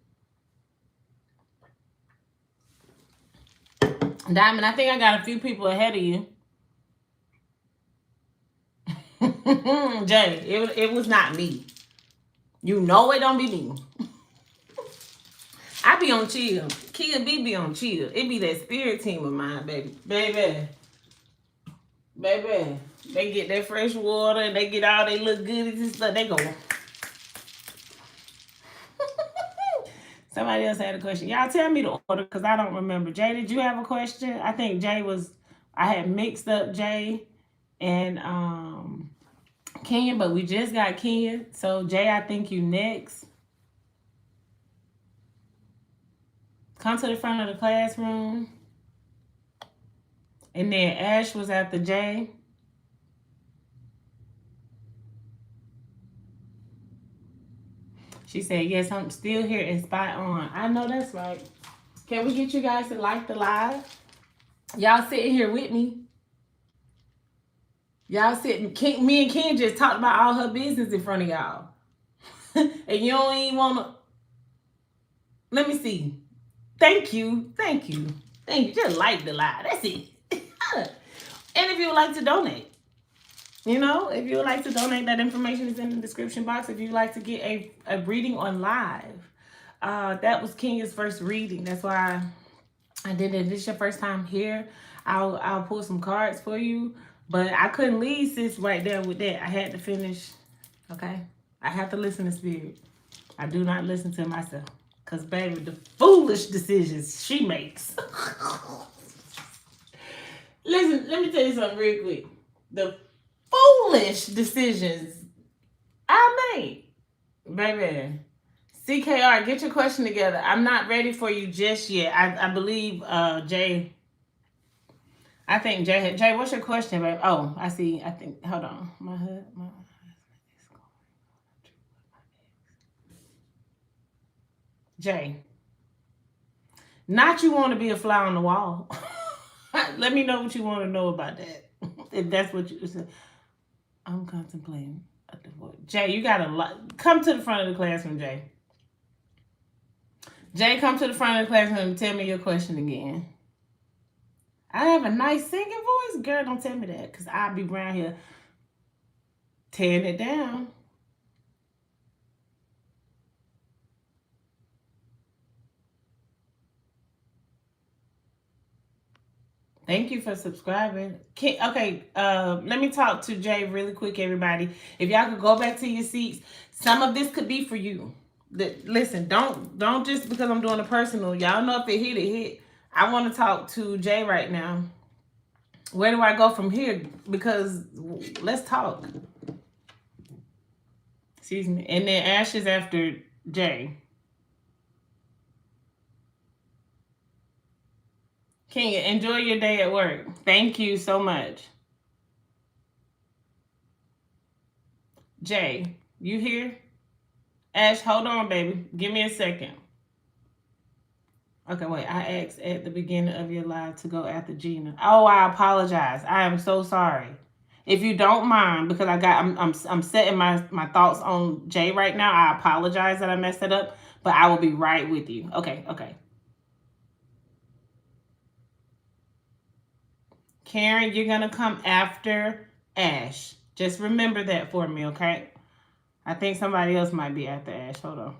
it? Diamond, I think I got a few people ahead of you. Jay, it was not me. You know it don't be me. I be on chill. KiaBee be on chill. It be that spirit team of mine, baby. Baby. They get that fresh water and they get all they little goodies and stuff. They go. Somebody else had a question. Y'all tell me the order because I don't remember. Jay, did you have a question? I think Jay was... I had mixed up Jay and Kenya, but we just got Kenya. So, Jay, I think you next. Come to the front of the classroom. And then Ash was after Jay. She said, yes, I'm still here and spot on. I know that's right. Can we get you guys to like the live? Y'all sitting here with me. Y'all sitting, me and Ken just talked about all her business in front of y'all. and you don't even want to. Let me see. Thank you. Thank you. Thank you. Just like the lie. That's it. And if you would like to donate, you know, if you would like to donate, that information is in the description box. If you'd like to get a reading on live, that was Kenya's first reading. That's why I did it. If this is your first time here, I'll pull some cards for you. But I couldn't leave sis right there with that. I had to finish. Okay? I have to listen to spirit. I do not listen to myself. Because, baby, the foolish decisions she makes. Listen, let me tell you something real quick. The foolish decisions I made. Baby. CKR, get your question together. I'm not ready for you just yet. I believe Jay. I think Jay, what's your question, babe? Oh, I see. I think, hold on. My husband is going on a trip with my ex. Jay, not you want to be a fly on the wall. Let me know what you want to know about that. If that's what you said. I'm contemplating a divorce. Jay, you got a lot. Come to the front of the classroom, Jay. Jay, come to the front of the classroom and tell me your question again. I have a nice singing voice? Girl, don't tell me that, because I'll be around here tearing it down. Thank you for subscribing. Okay, let me talk to Jay really quick, everybody. If y'all could go back to your seats, some of this could be for you. Listen, don't just because I'm doing a personal. Y'all know if it hit, it hit. I want to talk to Jay right now. Where do I go from here? Because let's talk. Excuse me. And then Ashes after Jay. Kenya, enjoy your day at work. Thank you so much. Jay, you here? Ash, hold on, baby. Give me a second. Okay, wait. I asked at the beginning of your live to go after Gina. Oh, I apologize. I am so sorry. If you don't mind, because I'm setting my thoughts on Jay right now. I apologize that I messed it up, but I will be right with you. Okay. Karen, you're gonna come after Ash. Just remember that for me, okay? I think somebody else might be after Ash. Hold on.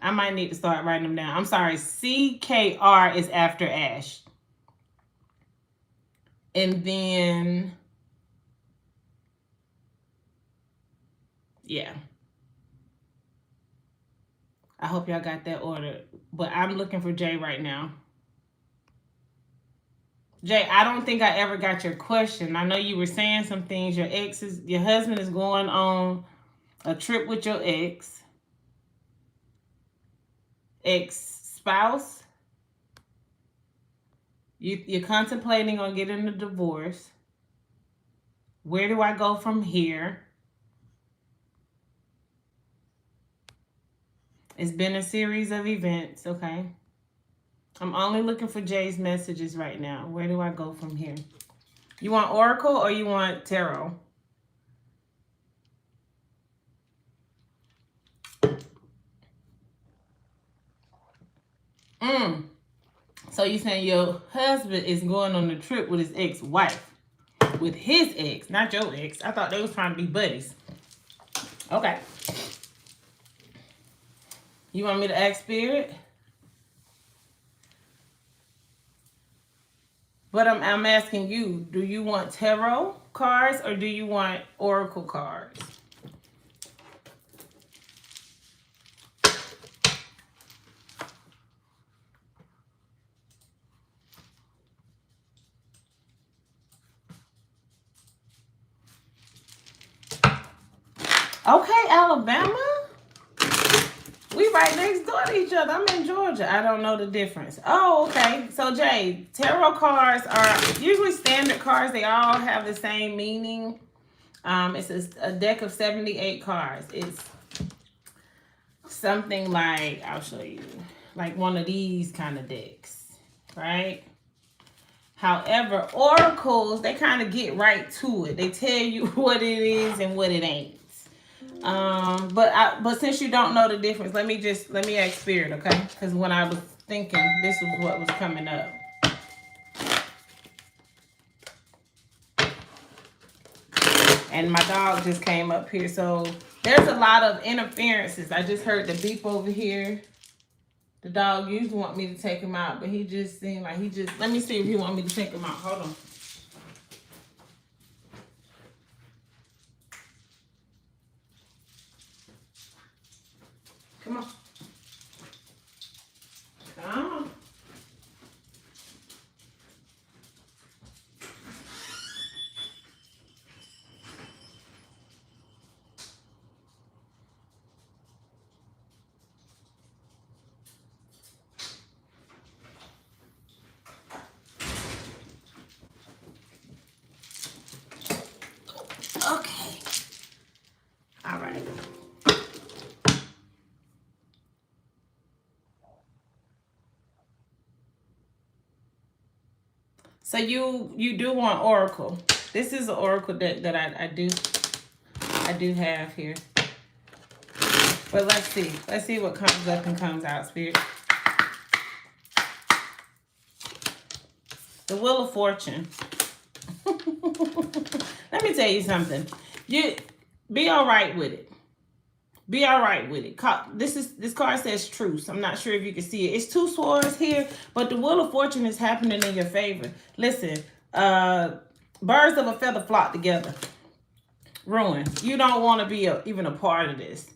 I might need to start writing them down. I'm sorry. CKR is after Ash. And then, yeah. I hope y'all got that order. But I'm looking for Jay right now. Jay, I don't think I ever got your question. I know you were saying some things. Your husband is going on a trip with your ex-spouse. You're contemplating on getting a divorce. Where do I go from here? It's been a series of events, okay? I'm only looking for Jay's messages right now. Where do I go from here? You want Oracle or you want Tarot? So you're saying your husband is going on a trip with his ex-wife. With his ex, not your ex. I thought they was trying to be buddies. Okay. You want me to ask Spirit? But I'm asking you, do you want tarot cards or do you want oracle cards? Okay, Alabama. We right next door to each other. I'm in Georgia. I don't know the difference. Oh, okay. So, Jay, tarot cards are usually standard cards. They all have the same meaning. It's a deck of 78 cards. It's something like, I'll show you, like one of these kind of decks, right? However, oracles, they kind of get right to it. They tell you what it is and what it ain't. But since you don't know the difference, let me ask Spirit, okay? Because when I was thinking, this was what was coming up. And my dog just came up here, so there's a lot of interferences. I just heard the beep over here. The dog usually want me to take him out, but he just seemed like let me see if he want me to take him out. Hold on. Come on. Come on. Okay. All right. So you do want Oracle. This is an Oracle deck that I do have here. But let's see. Let's see what comes up and comes out, Spirit. The Wheel of Fortune. Let me tell you something. You be all right with it. Be all right with it. This card says truce. I'm not sure if you can see it. It's 2 swords here, but the Wheel of Fortune is happening in your favor. Listen, birds of a feather flock together. Ruin. You don't want to be even a part of this.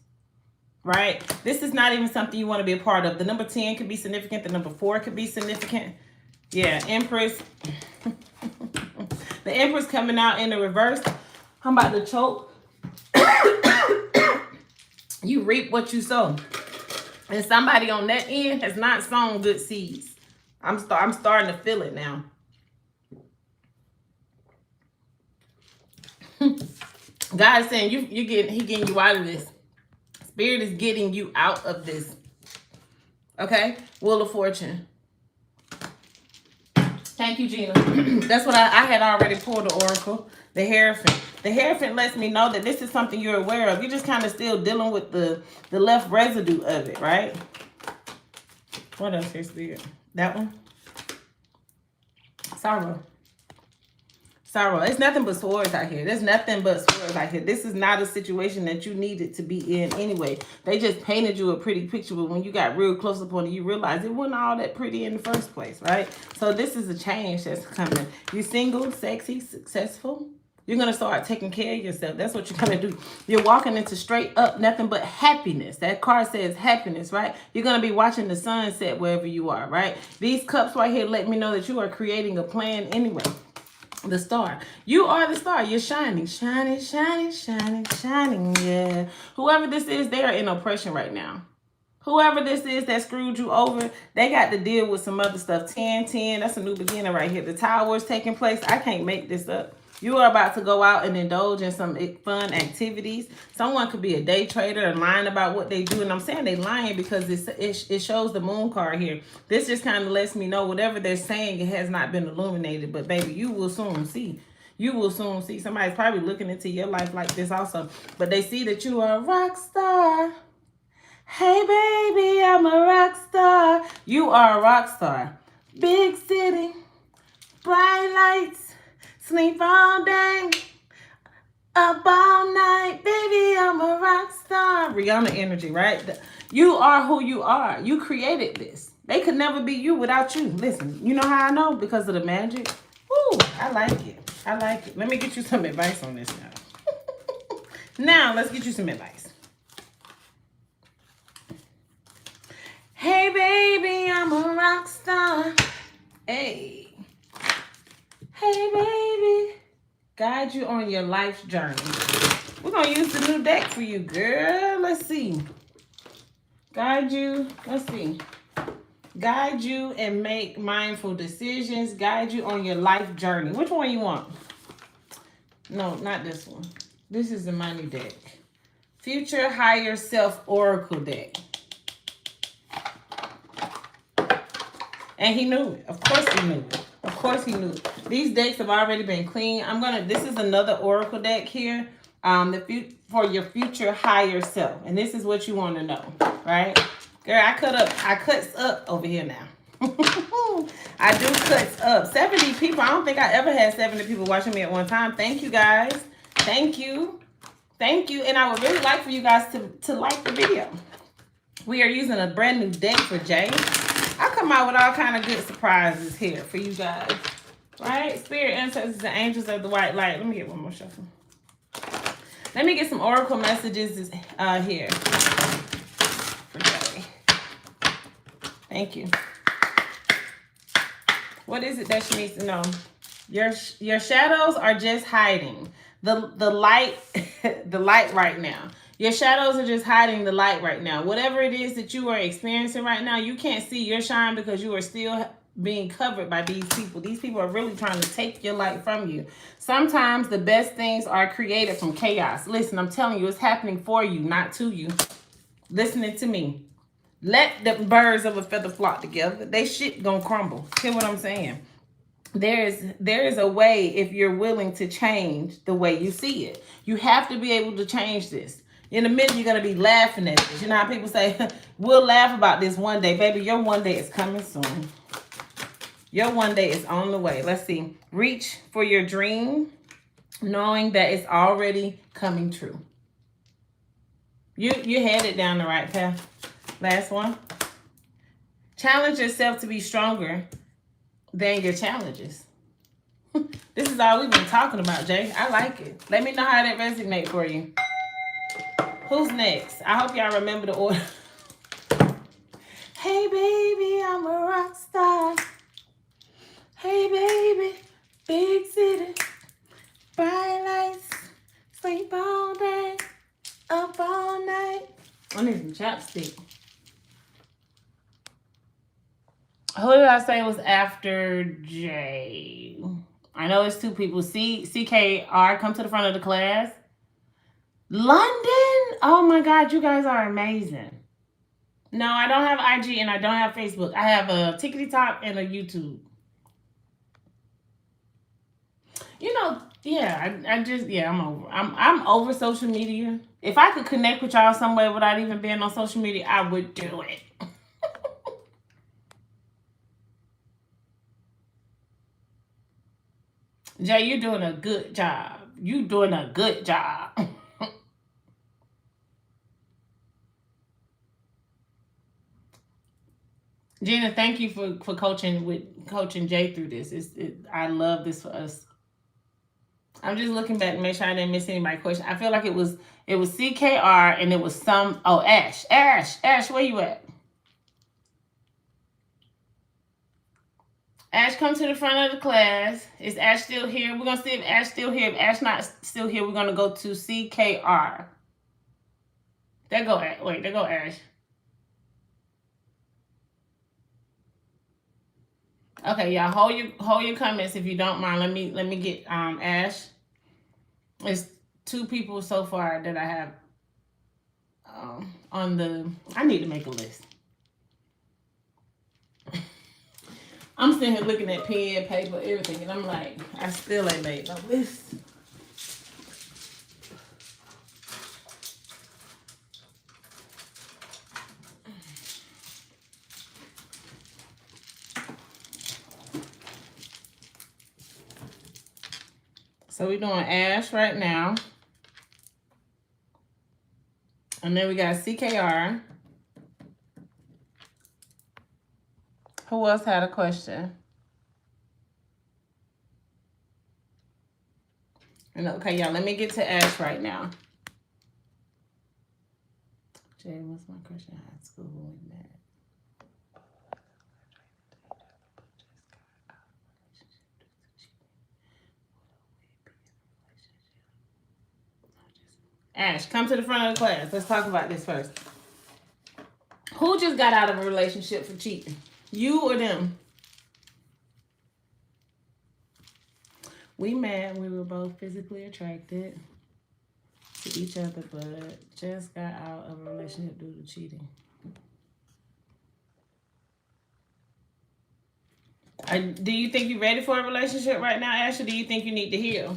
Right? This is not even something you want to be a part of. The number 10 could be significant. The number 4 could be significant. Yeah, Empress. The Empress coming out in the reverse. I'm about to choke. You reap what you sow. And somebody on that end has not sown good seeds. I'm starting to feel it now. God is saying he getting you out of this. Spirit is getting you out of this. Okay? Wheel of Fortune. Thank you, Gina. That's what I had already pulled the Oracle. The Hierophant. The Hierophant lets me know that this is something you're aware of. You're just kind of still dealing with the left residue of it, right? What else here, Spirit? That one? Sorrow. Sorrow. It's nothing but swords out here. There's nothing but swords out here. This is not a situation that you needed to be in anyway. They just painted you a pretty picture, but when you got real close upon it, you realize it wasn't all that pretty in the first place, right? So this is a change that's coming. You're single, sexy, successful. You're going to start taking care of yourself. That's what you're going to do. You're walking into straight up nothing but happiness. That card says happiness, right? You're going to be watching the sunset wherever you are, right? These cups right here let me know that you are creating a plan anyway. The star. You are the star. You're shining, shining, shining, shining, shining. Yeah. Whoever this is, they are in oppression right now. Whoever this is that screwed you over, they got to deal with some other stuff. 10-10. That's a new beginning right here. The tower is taking place. I can't make this up. You are about to go out and indulge in some fun activities. Someone could be a day trader and lying about what they do. And I'm saying they lying because it shows the moon card here. This just kind of lets me know whatever they're saying, it has not been illuminated. But baby, you will soon see. You will soon see. Somebody's probably looking into your life like this also. But they see that you are a rock star. Hey, baby, I'm a rock star. You are a rock star. Big city, bright lights. Sleep all day, up all night, baby, I'm a rock star. Rihanna energy, right? You are who you are. You created this. They could never be you without you. Listen, you know how I know? Because of the magic. Ooh, I like it. I like it. Let me get you some advice on this now. Now, let's get you some advice. Hey, baby, I'm a rock star. Hey. Hey, baby. Guide you on your life's journey. We're going to use the new deck for you, girl. Let's see. Guide you. Let's see. Guide you and make mindful decisions. Guide you on your life journey. Which one you want? No, not this one. This is the money deck. Future Higher Self Oracle deck. And he knew it. Of course he knew it. Of course he knew it. These decks have already been cleaned. This is another Oracle deck here. for your future higher self. And this is what you want to know, right? Girl, I cuts up over here now. I do cuts up. 70 people. I don't think I ever had 70 people watching me at one time. Thank you guys. Thank you. Thank you. And I would really like for you guys to like the video. We are using a brand new deck for Jay. I come out with all kind of good surprises here for you guys. Right? Spirit, ancestors, and angels of the white light. Let me get one more shuffle. Let me get some oracle messages here for Jay. Thank you. What is it that she needs to know? Your shadows are just hiding the light, the light right now. Your shadows are just hiding the light right now. Whatever it is that you are experiencing right now, you can't see your shine because you are still being covered by these people. These people are really trying to take your light from you. Sometimes the best things are created from chaos. Listen, I'm telling you, it's happening for you, not to you. Listening to me. Let the birds of a feather flock together. They shit gonna crumble. Hear what I'm saying? There is a way if you're willing to change the way you see it. You have to be able to change this. In a minute, you're going to be laughing at this. You know how people say, we'll laugh about this one day. Baby, your one day is coming soon. Your one day is on the way. Let's see. Reach for your dream, knowing that it's already coming true. You headed down the right path. Last one. Challenge yourself to be stronger than your challenges. This is all we've been talking about, Jay. I like it. Let me know how that resonates for you. Who's next? I hope y'all remember the order. Hey, baby, I'm a rock star. Hey, baby, big city, bright lights, sleep all day, up all night. I need some chapstick. Who did I say was after J? I know it's two people. CKR, come to the front of the class. London? Oh my God, you guys are amazing. No, I don't have IG and I don't have Facebook. I have a TikTok and a YouTube. You know, yeah, I'm over social media. If I could connect with y'all some way without even being on social media, I would do it. Jay, you're doing a good job. You're doing a good job. Gina, thank you for coaching Jay through this. I love this for us. I'm just looking back to make sure I didn't miss anybody's question. I feel like it was CKR and it was some Ash. Ash, where you at? Ash, come to the front of the class. Is Ash still here? We're gonna see if Ash still here. If Ash not still here, we're gonna go to CKR. There go Ash. Okay, y'all hold your comments if you don't mind. Let me get Ash. It's two people so far that I have on the. I need to make a list. I'm sitting here looking at pen, paper, everything, and I'm like, I still ain't made no list. So we're doing Ash right now. And then we got CKR. Who else had a question? And okay, y'all, let me get to Ash right now. Jay, what's my crush in high school when we met? Ash, come to the front of the class. Let's talk about this first. Who just got out of a relationship for cheating? You or them? We met. We were both physically attracted to each other, but just got out of a relationship due to cheating. Do you think you're ready for a relationship right now, Ash, or do you think you need to heal?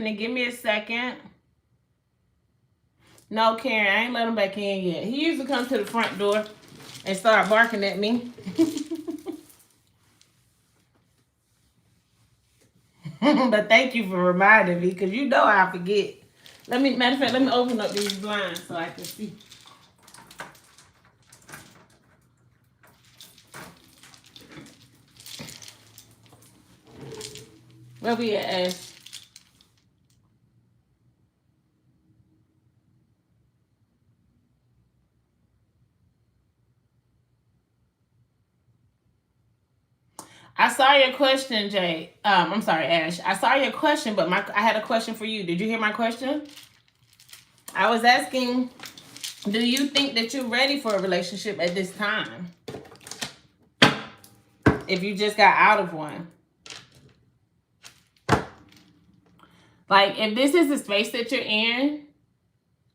Stephanie. Give me a second. No, Karen, I ain't let him back in yet. He used to come to the front door and start barking at me. But thank you for reminding me, because you know I forget. Matter of fact, let me open up these blinds so I can see. Where we at, Ash? I saw your question, Jay. I'm sorry, Ash. I saw your question, but I had a question for you. Did you hear my question? I was asking, do you think that you're ready for a relationship at this time? If you just got out of one. Like, if this is the space that you're in,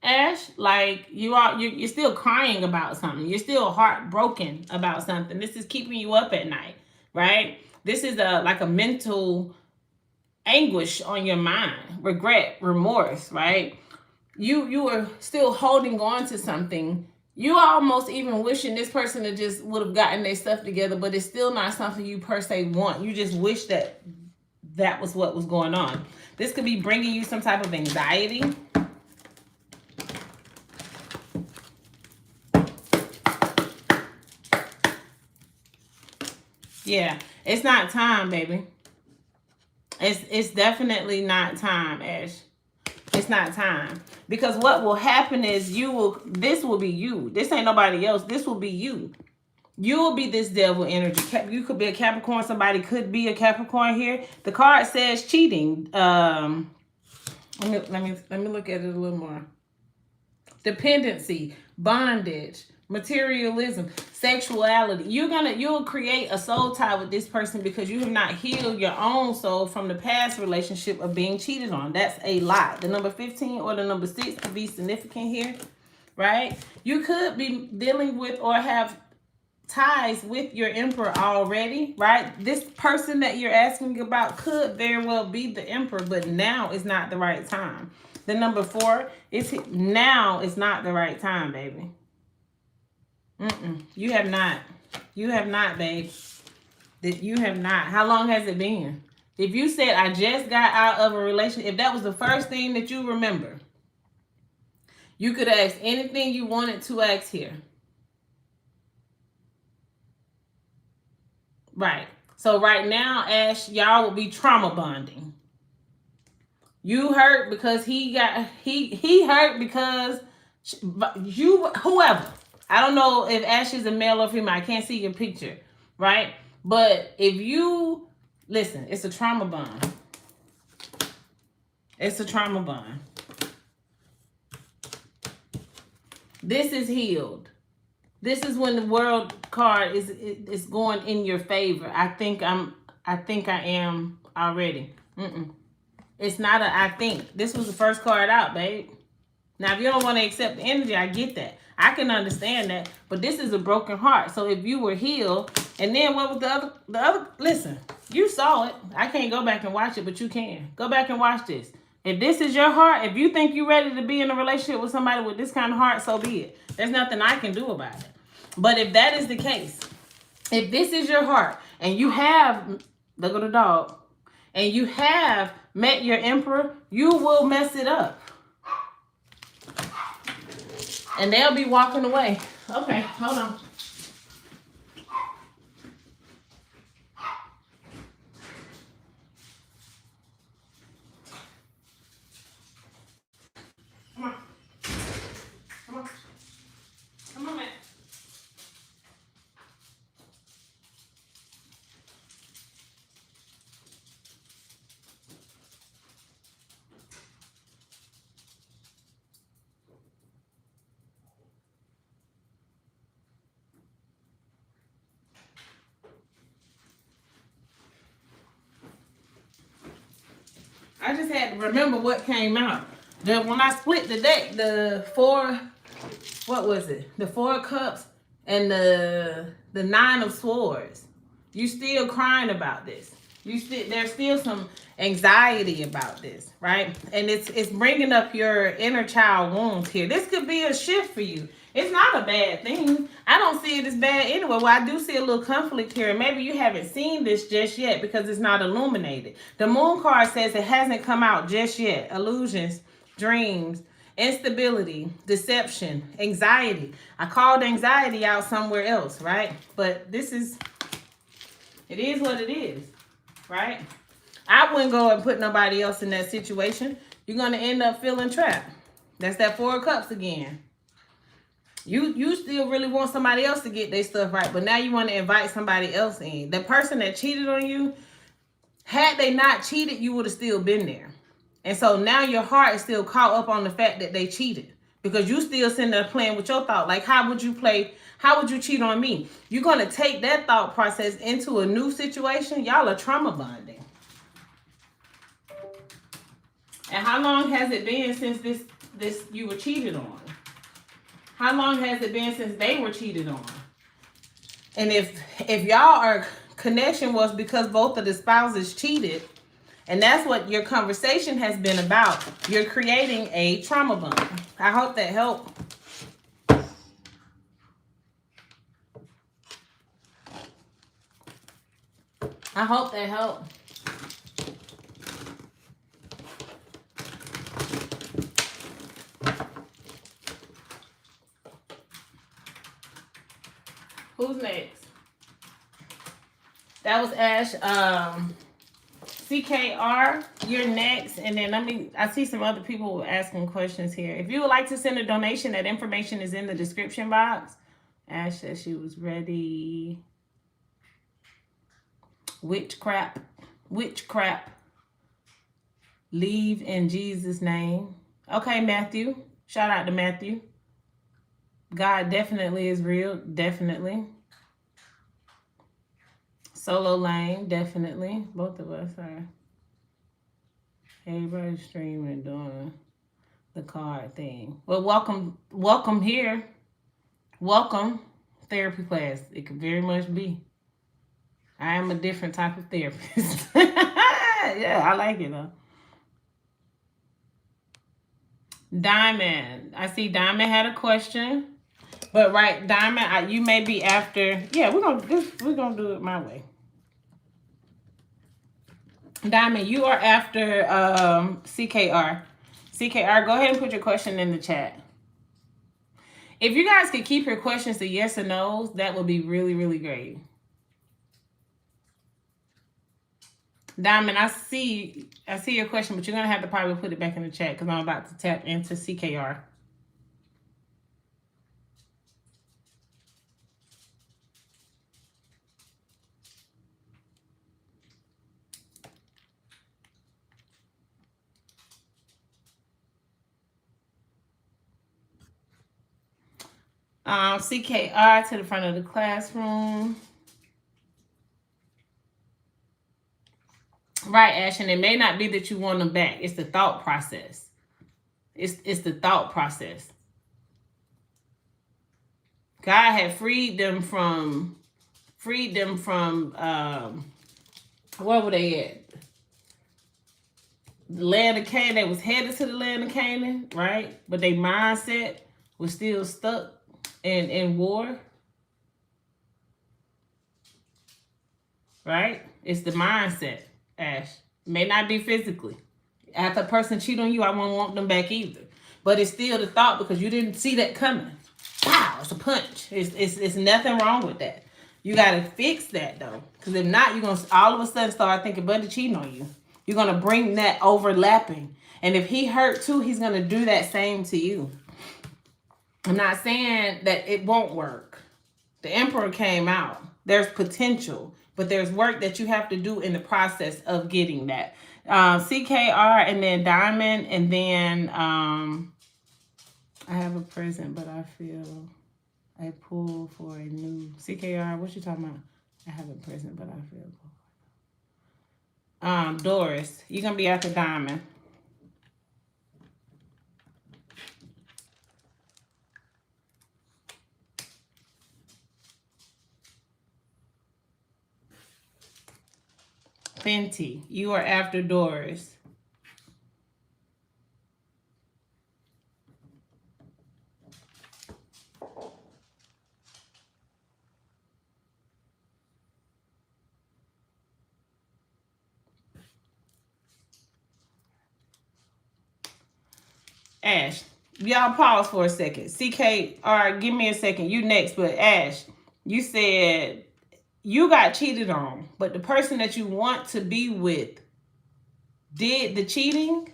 Ash, like you're still crying about something. You're still heartbroken about something. This is keeping you up at night, right? This is like a mental anguish on your mind, regret, remorse, right? You are still holding on to something. You almost even wishing this person just would have gotten their stuff together, but it's still not something you per se want. You just wish that was what was going on. This could be bringing you some type of anxiety. Yeah, it's not time, baby. It's definitely not time, Ash. It's not time. Because what will happen is this will be you. This ain't nobody else. This will be you. You will be this devil energy. You could be a Capricorn. Somebody could be a Capricorn here. The card says cheating. Let me look at it a little more. Dependency, bondage, materialism, sexuality. You'll create a soul tie with this person because you have not healed your own soul from the past relationship of being cheated on. That's a lot. The number 15 or the number 6 could be significant here, right? You could be dealing with or have ties with your emperor already, right? This person that you're asking about could very well be the emperor, but now is not the right time. The number 4 is now is not the right time, baby. You have not. You have not, babe. You have not. How long has it been? If you said, I just got out of a relationship, if that was the first thing that you remember, you could ask anything you wanted to ask here. Right. So right now, Ash, y'all will be trauma bonding. You hurt because he hurt because whoever. I don't know if Ash is a male or female. I can't see your picture, right? But if you listen, it's a trauma bond. It's a trauma bond. This is healed. This is when the world card is going in your favor. I think I am already. It's not I think. This was the first card out, babe. Now, if you don't want to accept the energy, I get that. I can understand that. But this is a broken heart. So if you were healed, and then what was the other? Listen, you saw it. I can't go back and watch it, but you can. Go back and watch this. If this is your heart, if you think you're ready to be in a relationship with somebody with this kind of heart, so be it. There's nothing I can do about it. But if that is the case, if this is your heart, and you have, look at the dog, and you have met your emperor, you will mess it up. And they'll be walking away. Okay, hold on. Come on. Come on. Come on, man. I just had to remember what came out. When I split the deck, the 4, what was it? The 4 of Cups and the 9 of Swords. You still crying about this. There's still some anxiety about this, right? And it's bringing up your inner child wounds here. This could be a shift for you. It's not a bad thing. I don't see it as bad anyway. Well, I do see a little conflict here. Maybe you haven't seen this just yet because it's not illuminated. The moon card says it hasn't come out just yet. Illusions, dreams, instability, deception, anxiety. I called anxiety out somewhere else, right? But it is what it is, right? I wouldn't go and put nobody else in that situation. You're going to end up feeling trapped. That's that 4 of Cups again. You still really want somebody else to get their stuff right, but now you want to invite somebody else in. The person that cheated on you, had they not cheated, you would have still been there. And so now your heart is still caught up on the fact that they cheated. Because you still sitting there playing with your thought. Like, how would you cheat on me? You're going to take that thought process into a new situation. Y'all are trauma bonding. And how long has it been since this you were cheated on? How long has it been since they were cheated on? And if y'all are connection was because both of the spouses cheated, and that's what your conversation has been about, you're creating a trauma bond. I hope that helped. I hope that helped. Who's next? That was Ash. CKR, you're next. And then I see some other people asking questions here. If you would like to send a donation, that information is in the description box. Ash said she was ready. Witchcraft. Leave in Jesus' name. Okay, Matthew. Shout out to Matthew. God definitely is real. Definitely. Solo Lane. Definitely. Both of us are. Everybody's streaming, doing the card thing. Well, welcome here. Welcome. Therapy class. It could very much be. I am a different type of therapist. Yeah, I like it though. Diamond. I see Diamond had a question. But right, Diamond, you may be after. Yeah, we're gonna do it my way. Diamond, you are after CKR. CKR, go ahead and put your question in the chat. If you guys could keep your questions to yes or no's, that would be really, really great. Diamond, I see your question, but you're gonna have to probably put it back in the chat because I'm about to tap into CKR. CKR to the front of the classroom. Right, Ash, and it may not be that you want them back. It's the thought process. It's the thought process. God had freed them from where were they at? The land of Canaan. They was headed to the land of Canaan, right? But their mindset was still stuck in war. Right? It's the mindset, Ash. May not be physically. After a person cheat on you, I won't want them back either. But it's still the thought because you didn't see that coming. Wow, it's a punch. It's nothing wrong with that. You got to fix that, though. Because if not, you're going to all of a sudden start thinking Buddy cheating on you. You're going to bring that overlapping. And if he hurt too, he's going to do that same to you. I'm not saying that it won't work. The Emperor came out. There's potential. But there's work that you have to do in the process of getting that. CKR and then Diamond. And then I have a present, but I feel I pull for a new CKR. What you talking about? I have a present, but I feel Doris, you're gonna be after Diamond. Fenty. You are after Doris. Ash, y'all pause for a second. CK, all right, give me a second. You next, but Ash, you said you got cheated on, but the person that you want to be with did the cheating?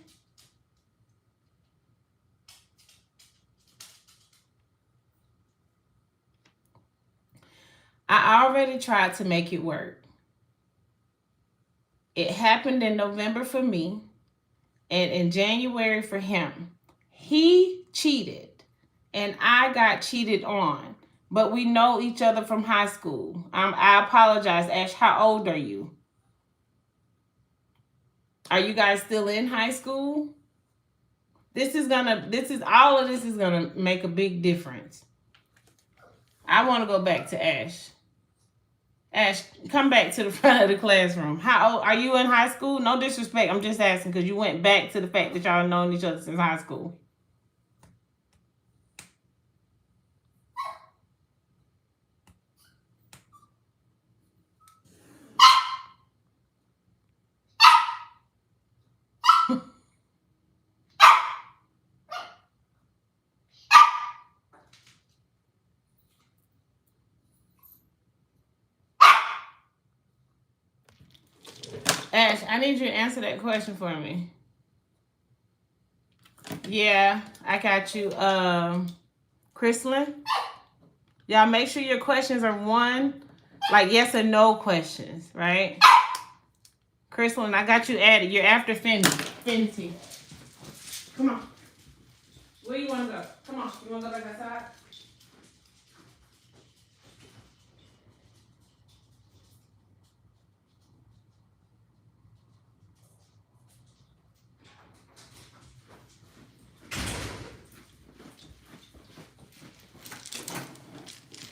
I already tried to make it work. It happened in November for me and in January for him. He cheated and I got cheated on, but we know each other from high school. I apologize, Ash. How old are you? Are you guys still in high school? All of this is gonna make a big difference. I want to go back to Ash. Ash, come back to the front of the classroom. How old are you in high school? No disrespect. I'm just asking because you went back to the fact that y'all known each other since high school. Ash, I need you to answer that question for me. Yeah, I got you. Kristen, y'all make sure your questions are like yes or no questions, right? Kristen, I got you added. You're after Fenty. Come on. Where you want to go? Come on. You want to go back outside?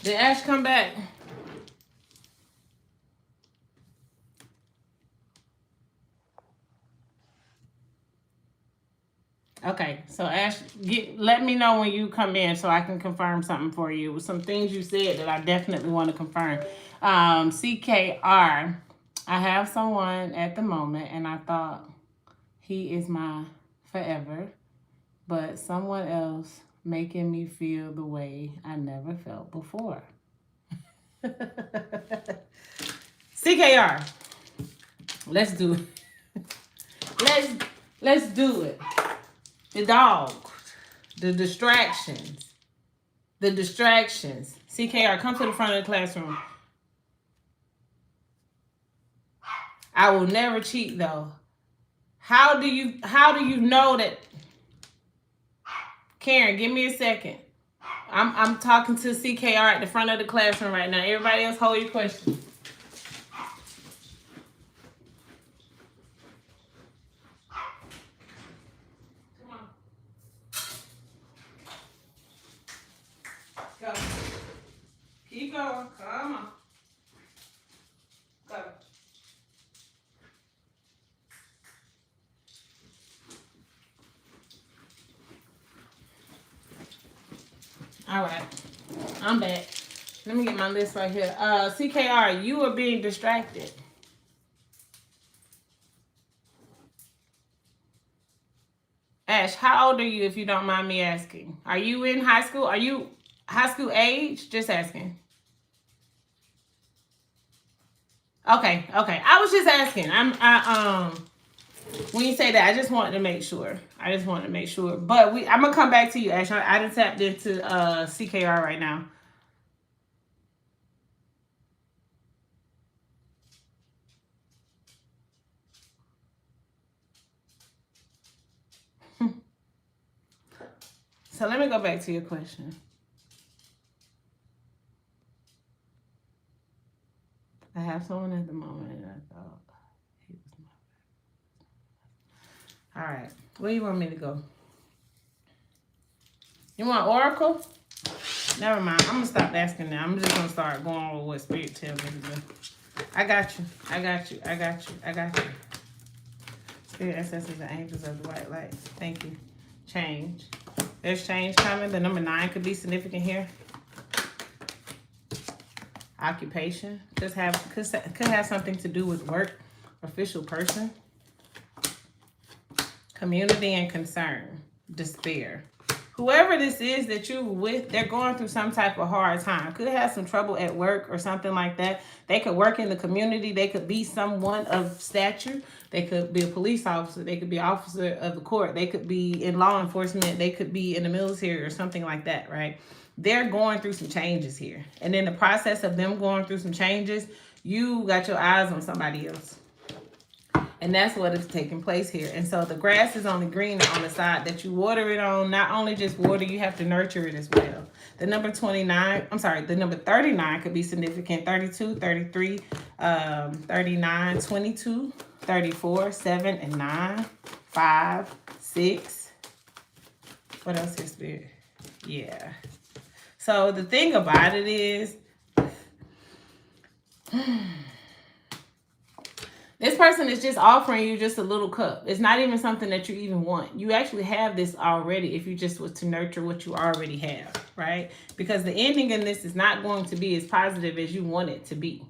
Did Ash come back? Okay, so Ash, let me know when you come in so I can confirm something for you. Some things you said that I definitely want to confirm. CKR, I have someone at the moment, and I thought he is my forever, but someone else making me feel the way I never felt before. CKR, let's do it. Let's do it. The dog, the distractions. CKR, come to the front of the classroom. I will never cheat though. How do you know that? Karen, give me a second. I'm talking to CKR at the front of the classroom right now. Everybody else hold your question. Come on. Go. Keep going. Come on. Go. All right. I'm back. Let me get my list right here. CKR, you are being distracted. Ash, how old are you if you don't mind me asking? Are you in high school? Are you high school age? Just asking. Okay. I was just asking. When you say that, I just wanted to make sure. But I'm gonna come back to you, Ash. I just tapped into CKR right now. So let me go back to your question. I have someone at the moment, and I thought he was my. All right, where you want me to go? You want Oracle? Never mind. I'm gonna stop asking now. I'm just gonna start going with what Spirit tells me to do. I got you. I got you. I got you. I got you. Spirit, ancestors, and angels of the white light. Thank you. Change. There's change coming. The number 9 could be significant here. Occupation. Could have something to do with work. Official person. Community and concern. Despair. Whoever this is that you're with, they're going through some type of hard time. Could have some trouble at work or something like that. They could work in the community. They could be someone of stature. They could be a police officer. They could be an officer of the court. They could be in law enforcement. They could be in the military or something like that, right? They're going through some changes here. And in the process of them going through some changes, you got your eyes on somebody else. And that's what is taking place here. And so the grass is only greener on the side that you water it on. Not only just water, you have to nurture it as well. The number 39 could be significant. 32, 33, 39, 22, 34, 7, and 9, 5, 6. What else is Spirit? Yeah. So the thing about it is, this person is just offering you just a little cup. It's not even something that you even want. You actually have this already if you just was to nurture what you already have, right? Because the ending in this is not going to be as positive as you want it to be.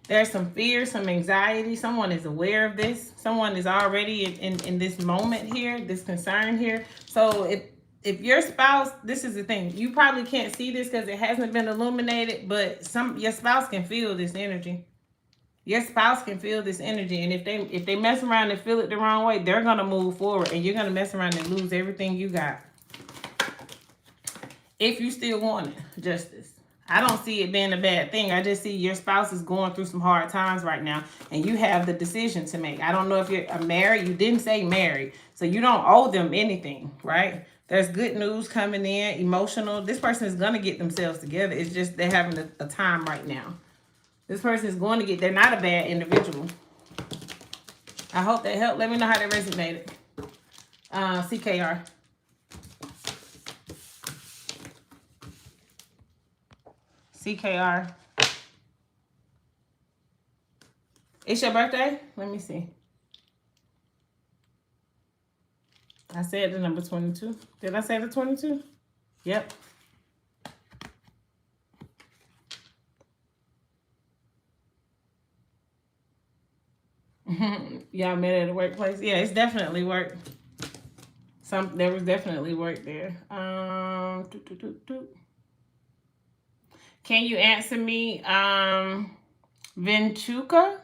There's some fear, some anxiety. Someone is aware of this. Someone is already in this moment here, this concern here. So if your spouse, this is the thing, you probably can't see this because it hasn't been illuminated, but your spouse can feel this energy. Your spouse can feel this energy, and if they mess around and feel it the wrong way, they're gonna move forward, and you're gonna mess around and lose everything you got. If you still want it, justice. I don't see it being a bad thing. I just see your spouse is going through some hard times right now, and you have the decision to make. I don't know if you're married. You didn't say married, so you don't owe them anything, right? There's good news coming in, emotional. This person is gonna get themselves together. It's just they're having a time right now. This person is going to get, they're not a bad individual. I hope that helped. Let me know how that resonated. CKR. CKR. It's your birthday? Let me see. I said the number 22. Did I say the 22? Yep. Y'all met at a workplace? Yeah, it's definitely work. There was definitely work there. Can you answer me? Ventuka?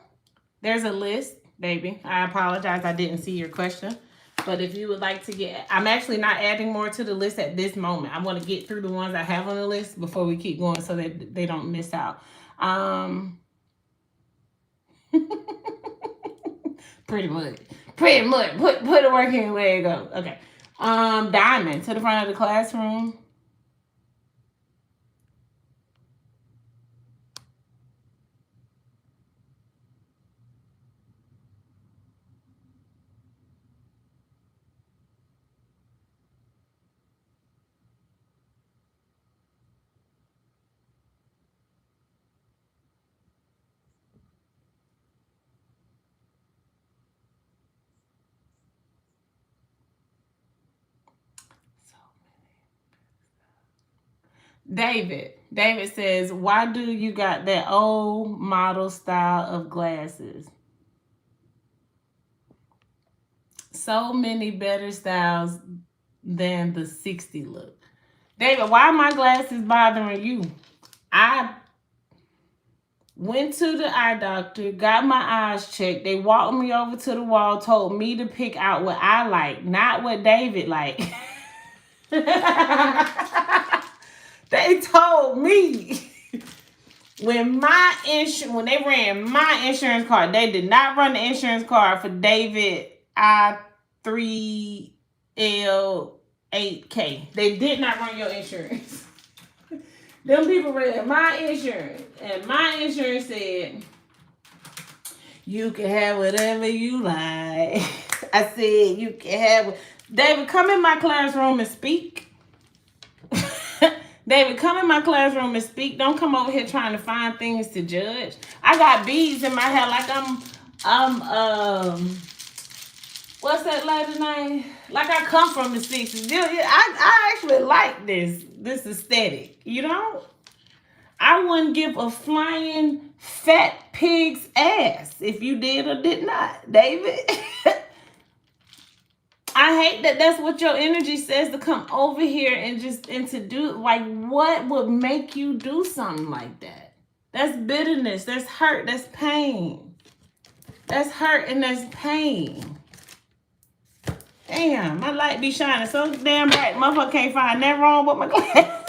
There's a list, baby. I apologize. I didn't see your question. But if you would like to get, I'm actually not adding more to the list at this moment. I want to get through the ones I have on the list before we keep going so that they don't miss out. Pretty much. Put the work in where it goes. Okay. Diamond to the front of the classroom. David says, why do you got that old model style of glasses? So many better styles than the 60 look. David, why are my glasses bothering you? I went to the eye doctor, got my eyes checked. They walked me over to the wall, told me to pick out what I like, not what David like. They told me when they ran my insurance card, they did not run the insurance card for David I3L8K. They did not run your insurance. Them people ran my insurance, and my insurance said, you can have whatever you like. I said, you can have. David, come in my classroom and speak. David, come in my classroom and speak. Don't come over here trying to find things to judge. I got beads in my hair like I'm what's that lady name? Like I come from the 60s. I actually like this aesthetic, you know? I wouldn't give a flying fat pig's ass if you did or did not, David. I hate that that's what your energy says, to come over here and to do, like, what would make you do something like that? That's bitterness, that's hurt, that's pain. That's hurt and that's pain. Damn, my light be shining so damn bright, motherfucker can't find nothing wrong with my glass.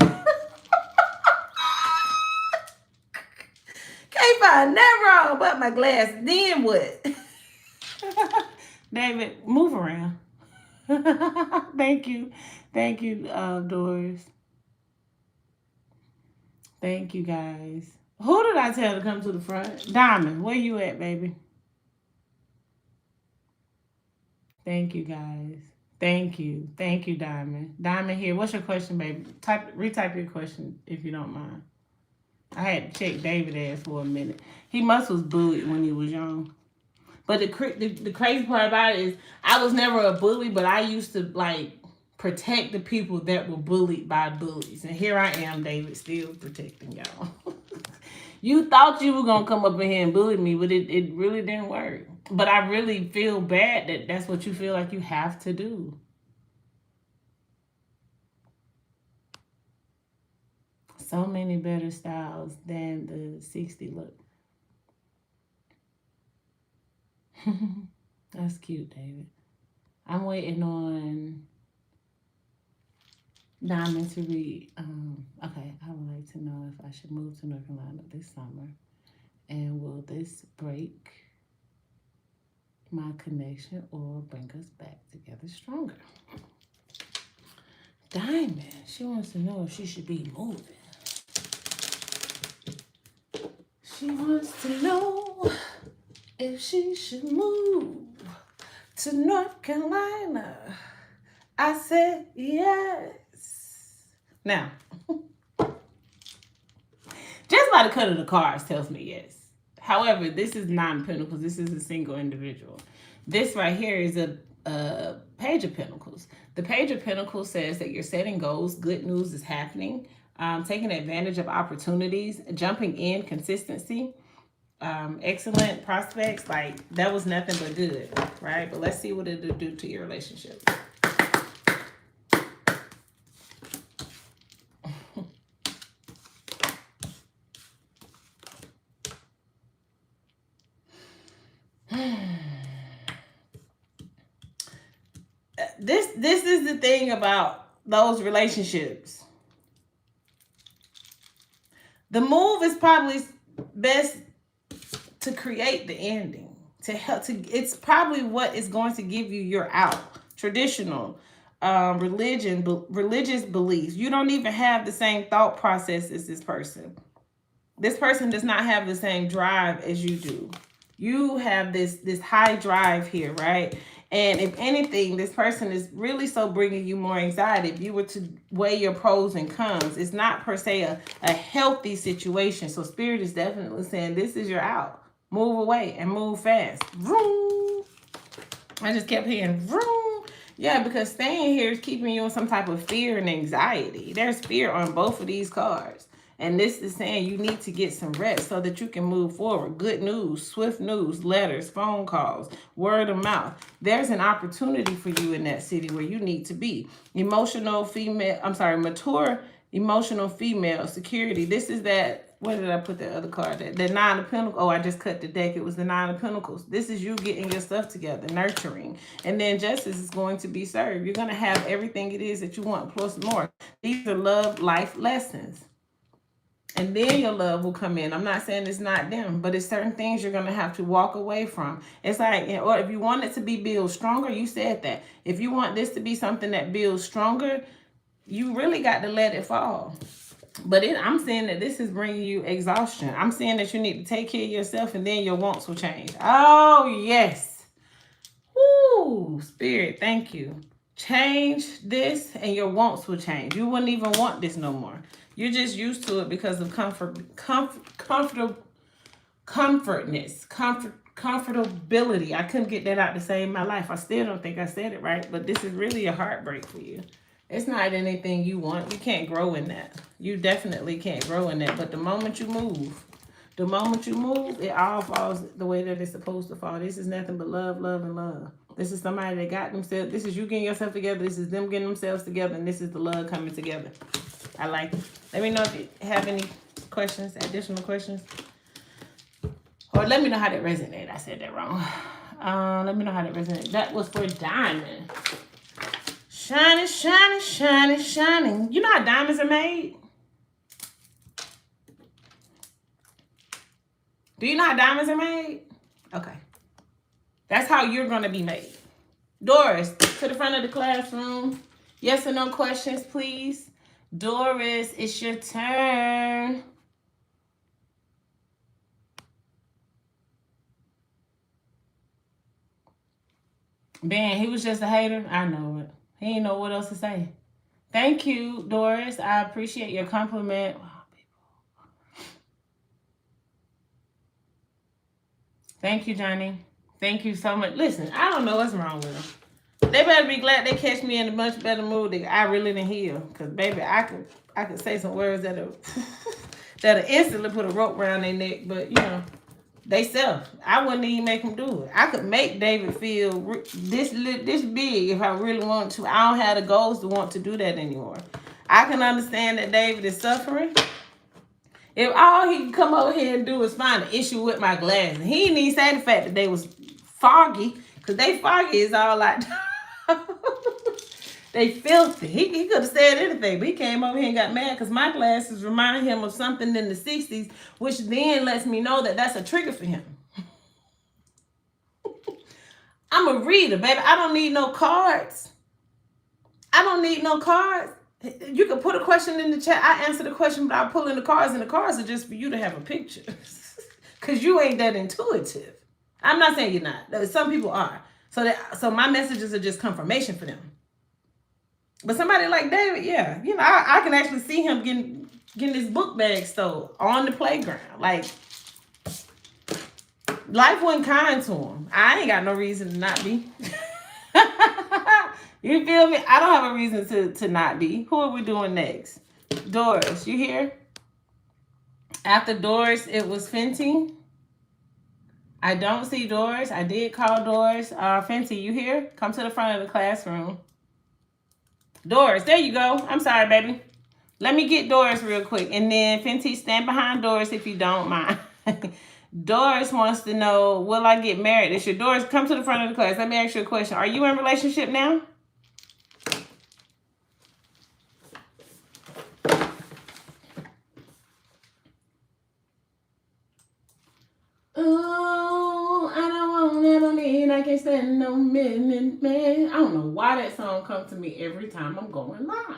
Can't find nothing wrong but my glass. Then what? David, move around. Thank you, Doris. Thank you, guys. Who did I tell to come to the front? Diamond, where you at, baby? Thank you, guys. Thank you, Diamond. Diamond here. What's your question, baby? Retype your question if you don't mind. I had to check David ass for a minute. He must was bullied when he was young. But the crazy part about it is I was never a bully, but I used to, like, protect the people that were bullied by bullies. And here I am, David, still protecting y'all. You thought you were going to come up in here and bully me, but it really didn't work. But I really feel bad that that's what you feel like you have to do. So many better styles than the 60 look. That's cute, David. I'm waiting on Diamond to read. Okay, I would like to know if I should move to North Carolina this summer. And will this break my connection or bring us back together stronger? Diamond, she wants to know if she should be moving. She wants to know if she should move to North Carolina. I said yes. Now, just by the cut of the cards tells me yes. However, this is Nine of Pentacles. This is a single individual. This right here is a Page of Pentacles. The Page of Pentacles says that you're setting goals. Good news is happening. Taking advantage of opportunities. Jumping in. Consistency. Excellent prospects. Like, that was nothing but good, right? But let's see what it'll do to your relationship. This is the thing about those relationships. The move is probably best to create the ending, to help. It's probably what is going to give you your out. Traditional, religious beliefs. You don't even have the same thought process as this person. This person does not have the same drive as you do. You have this high drive here, right? And if anything, this person is really so bringing you more anxiety. If you were to weigh your pros and cons, it's not per se a healthy situation. So Spirit is definitely saying this is your out. Move away and move fast. Vroom. I just kept hearing vroom. Yeah, because staying here is keeping you in some type of fear and anxiety. There's fear on both of these cards. And this is saying you need to get some rest so that you can move forward. Good news, swift news, letters, phone calls, word of mouth. There's an opportunity for you in that city where you need to be. Mature emotional female security. This is that, where did I put the other card? The Nine of Pentacles. Oh, I just cut the deck. It was the Nine of Pentacles. This is you getting your stuff together, nurturing. And then justice is going to be served. You're going to have everything it is that you want, plus more. These are love life lessons. And then your love will come in. I'm not saying it's not them, but it's certain things you're going to have to walk away from. It's like, or if you want it to be built stronger, you said that. If you want this to be something that builds stronger, you really got to let it fall. But I'm saying that this is bringing you exhaustion. I'm saying that you need to take care of yourself and then your wants will change. Oh, yes. Woo, Spirit, thank you. change this and your wants will change. You wouldn't even want this no more. You're just used to it because of comfortability. I couldn't get that out to save my life. I still don't think I said it right, but this is really a heartbreak for you. It's not anything you want. You can't grow in that. You definitely can't grow in that. But the moment you move, it all falls the way that it's supposed to fall. This is nothing but love, love, and love. This is somebody that got themselves. This is you getting yourself together. This is them getting themselves together. And this is the love coming together. I like it. Let me know if you have any questions, additional questions. Or let me know how that resonated. I said that wrong. Let me know how that resonated. That was for diamond. Shining, shining, shining, shining. You know how diamonds are made? Do you know how diamonds are made? Okay. That's how you're going to be made. Doris, to the front of the classroom. Yes or no questions, please. Doris, it's your turn. Man, he was just a hater. I know it. He didn't know what else to say. Thank you, Doris. I appreciate your compliment. Wow, thank you, Johnny. Thank you so much. Listen, I don't know what's wrong with them. They better be glad they catch me in a much better mood than I really didn't heal. Because, baby, I could say some words that'll instantly put a rope around their neck. But, you know, they self. I wouldn't even make them do it. I could make David feel this big if I really want to. I don't have the goals to want to do that anymore. I can understand that David is suffering. If all he can come over here and do is find an issue with my glasses, he didn't even say the fact that they was foggy, because they foggy is all like they filthy. He could have said anything, but he came over here and got mad because my glasses remind him of something in the 60s, which then lets me know that that's a trigger for him. I'm a reader, baby. I don't need no cards. You can put a question in the chat. I answer the question without pulling the cards, and the cards are just for you to have a picture. Because you ain't that intuitive. I'm not saying you're not. Some people are. So my messages are just confirmation for them. But somebody like David, yeah. You know, I can actually see him getting his book bag stole on the playground. Like, life wasn't kind to him. I ain't got no reason to not be. You feel me? I don't have a reason to not be. Who are we doing next? Doris, you here? After Doris, it was Fenty. I don't see Doris. I did call Doris. Fenty, you here? Come to the front of the classroom. Doris, there you go. I'm sorry, baby. Let me get Doris real quick. And then Fenty, stand behind Doris if you don't mind. Doris wants to know, will I get married this year? Doris, come to the front of the class. Let me ask you a question. Are you in a relationship now? Oh, I don't want, I don't need, I can't stand no minute, man. I don't know why that song comes to me every time I'm going live.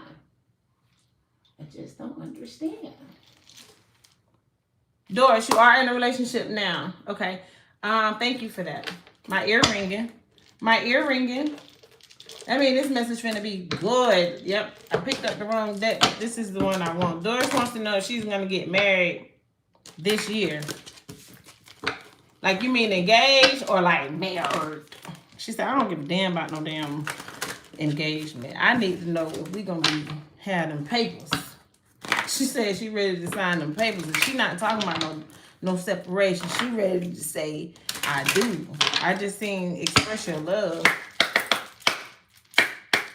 I just don't understand. Doris, you are in a relationship now. Okay. Thank you for that. My ear ringing. I mean, this message finna be good. Yep. I picked up the wrong deck. This is the one I want. Doris wants to know if she's gonna get married this year. Like, you mean engaged or like married? She said, I don't give a damn about no damn engagement. I need to know if we gonna be having them papers. She said she ready to sign them papers. And she not talking about no separation. She ready to say, I do. I just seen express your love.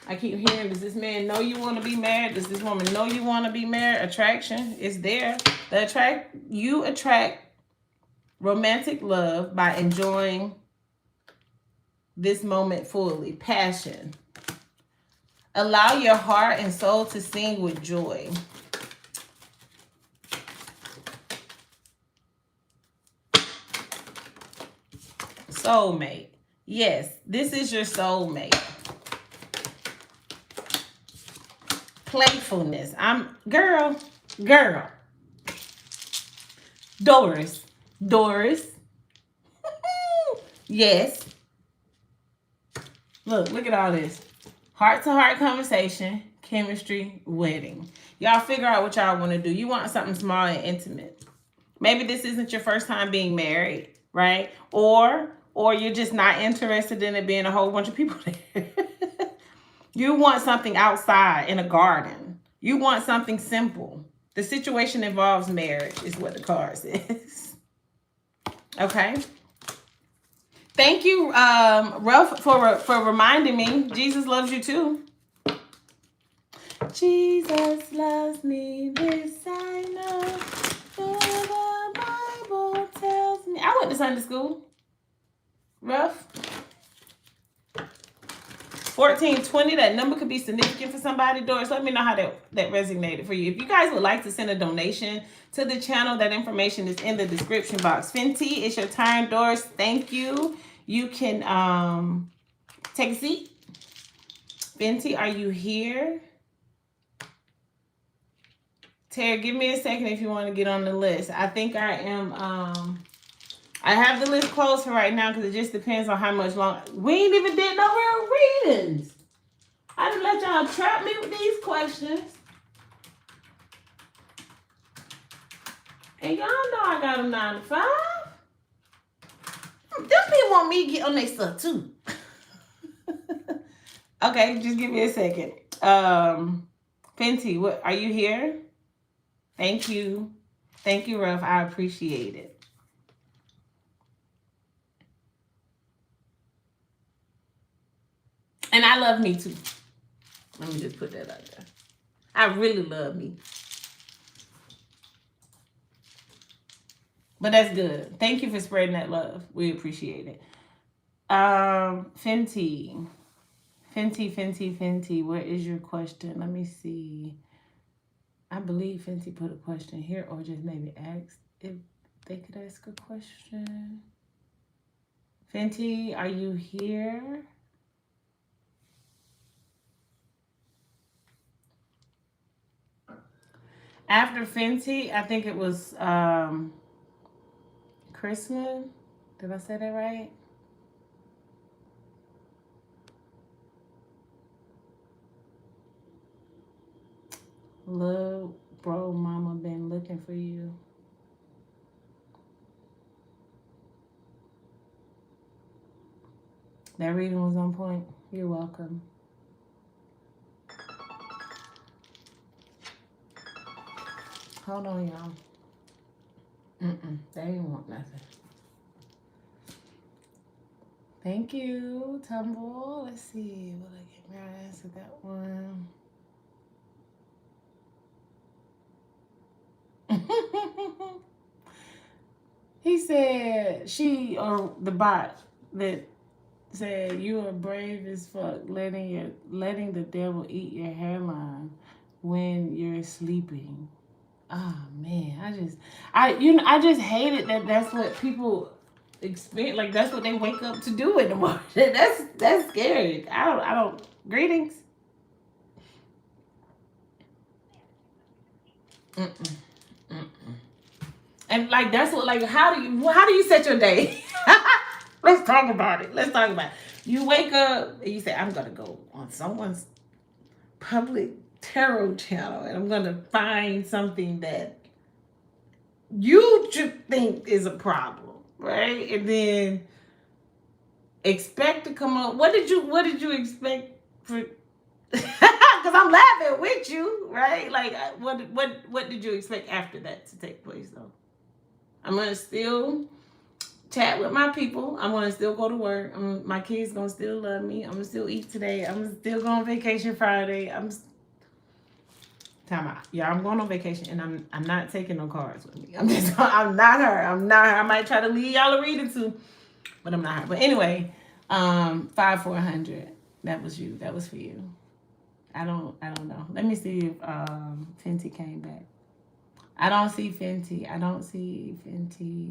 I keep hearing, does this man know you want to be married? Does this woman know you want to be married? Attraction is there. You attract romantic love by enjoying this moment fully. Passion. Allow your heart and soul to sing with joy. Soulmate. Yes, this is your soulmate. Playfulness. Girl. Doris. Yes. Look at all this. Heart-to-heart conversation, chemistry, wedding. Y'all figure out what y'all want to do. You want something small and intimate. Maybe this isn't your first time being married, right? Or you're just not interested in it being a whole bunch of people there. You want something outside in a garden. You want something simple. The situation involves marriage is what the card says. Okay. Thank you, Ruff, for reminding me. Jesus loves you too. Jesus loves me, this I know. The Bible tells me. I went to Sunday school. Ruff. 1420, that number could be significant for somebody. Doris, let me know how that resonated for you. If you guys would like to send a donation to the channel, that information is in the description box. Fenty, it's your turn. Doris, thank you. You can take a seat. Fenty, are you here? Tara, give me a second if you want to get on the list. I think I am, I have the list closed for right now because it just depends on how much long. We ain't even did no real readings. I didn't let y'all trap me with these questions. And y'all know I got them 9 to 5. Them people want me to get on their stuff too. Okay, just give me a second. Fenty, what are you here? Thank you. Thank you, Ruff. I appreciate it. And I love me too. Let me just put that out there. I really love me. But that's good. Thank you for spreading that love. We appreciate it. Fenty, what is your question? Let me see. I believe Fenty put a question here, or just maybe asked if they could ask a question. Fenty, are you here? After Fenty, I think it was Kristen. Did I say that right? Love, bro, mama been looking for you. That reading was on point. You're welcome. Hold on, y'all. They didn't want nothing. Thank you, Tumble. Let's see. Will I get my answer that one? He said or the bot that said you are brave as fuck letting the devil eat your hairline when you're sleeping. Oh man, I just hate it that that's what people experience. Like that's what they wake up to do in the morning. That's scary. I don't. Greetings. And like that's what like how do you set your day? Let's talk about it. You wake up and you say, I'm gonna go on someone's public tarot channel and I'm gonna find something that you think is a problem, right? And then expect to come up. What did you expect for? Because I'm laughing with you, right? Like what did you expect after that to take place though? I'm gonna still chat with my people. I'm gonna still go to work. My kids gonna still love me. I'm gonna still eat today. I'm still going on vacation Friday. Time out. Yeah, I'm going on vacation and I'm not taking no cards with me. I'm not her. I might try to leave y'all a reading too, but I'm not her. But anyway, 5-400. That was you. That was for you. I don't know. Let me see if Fenty came back. I don't see Fenty.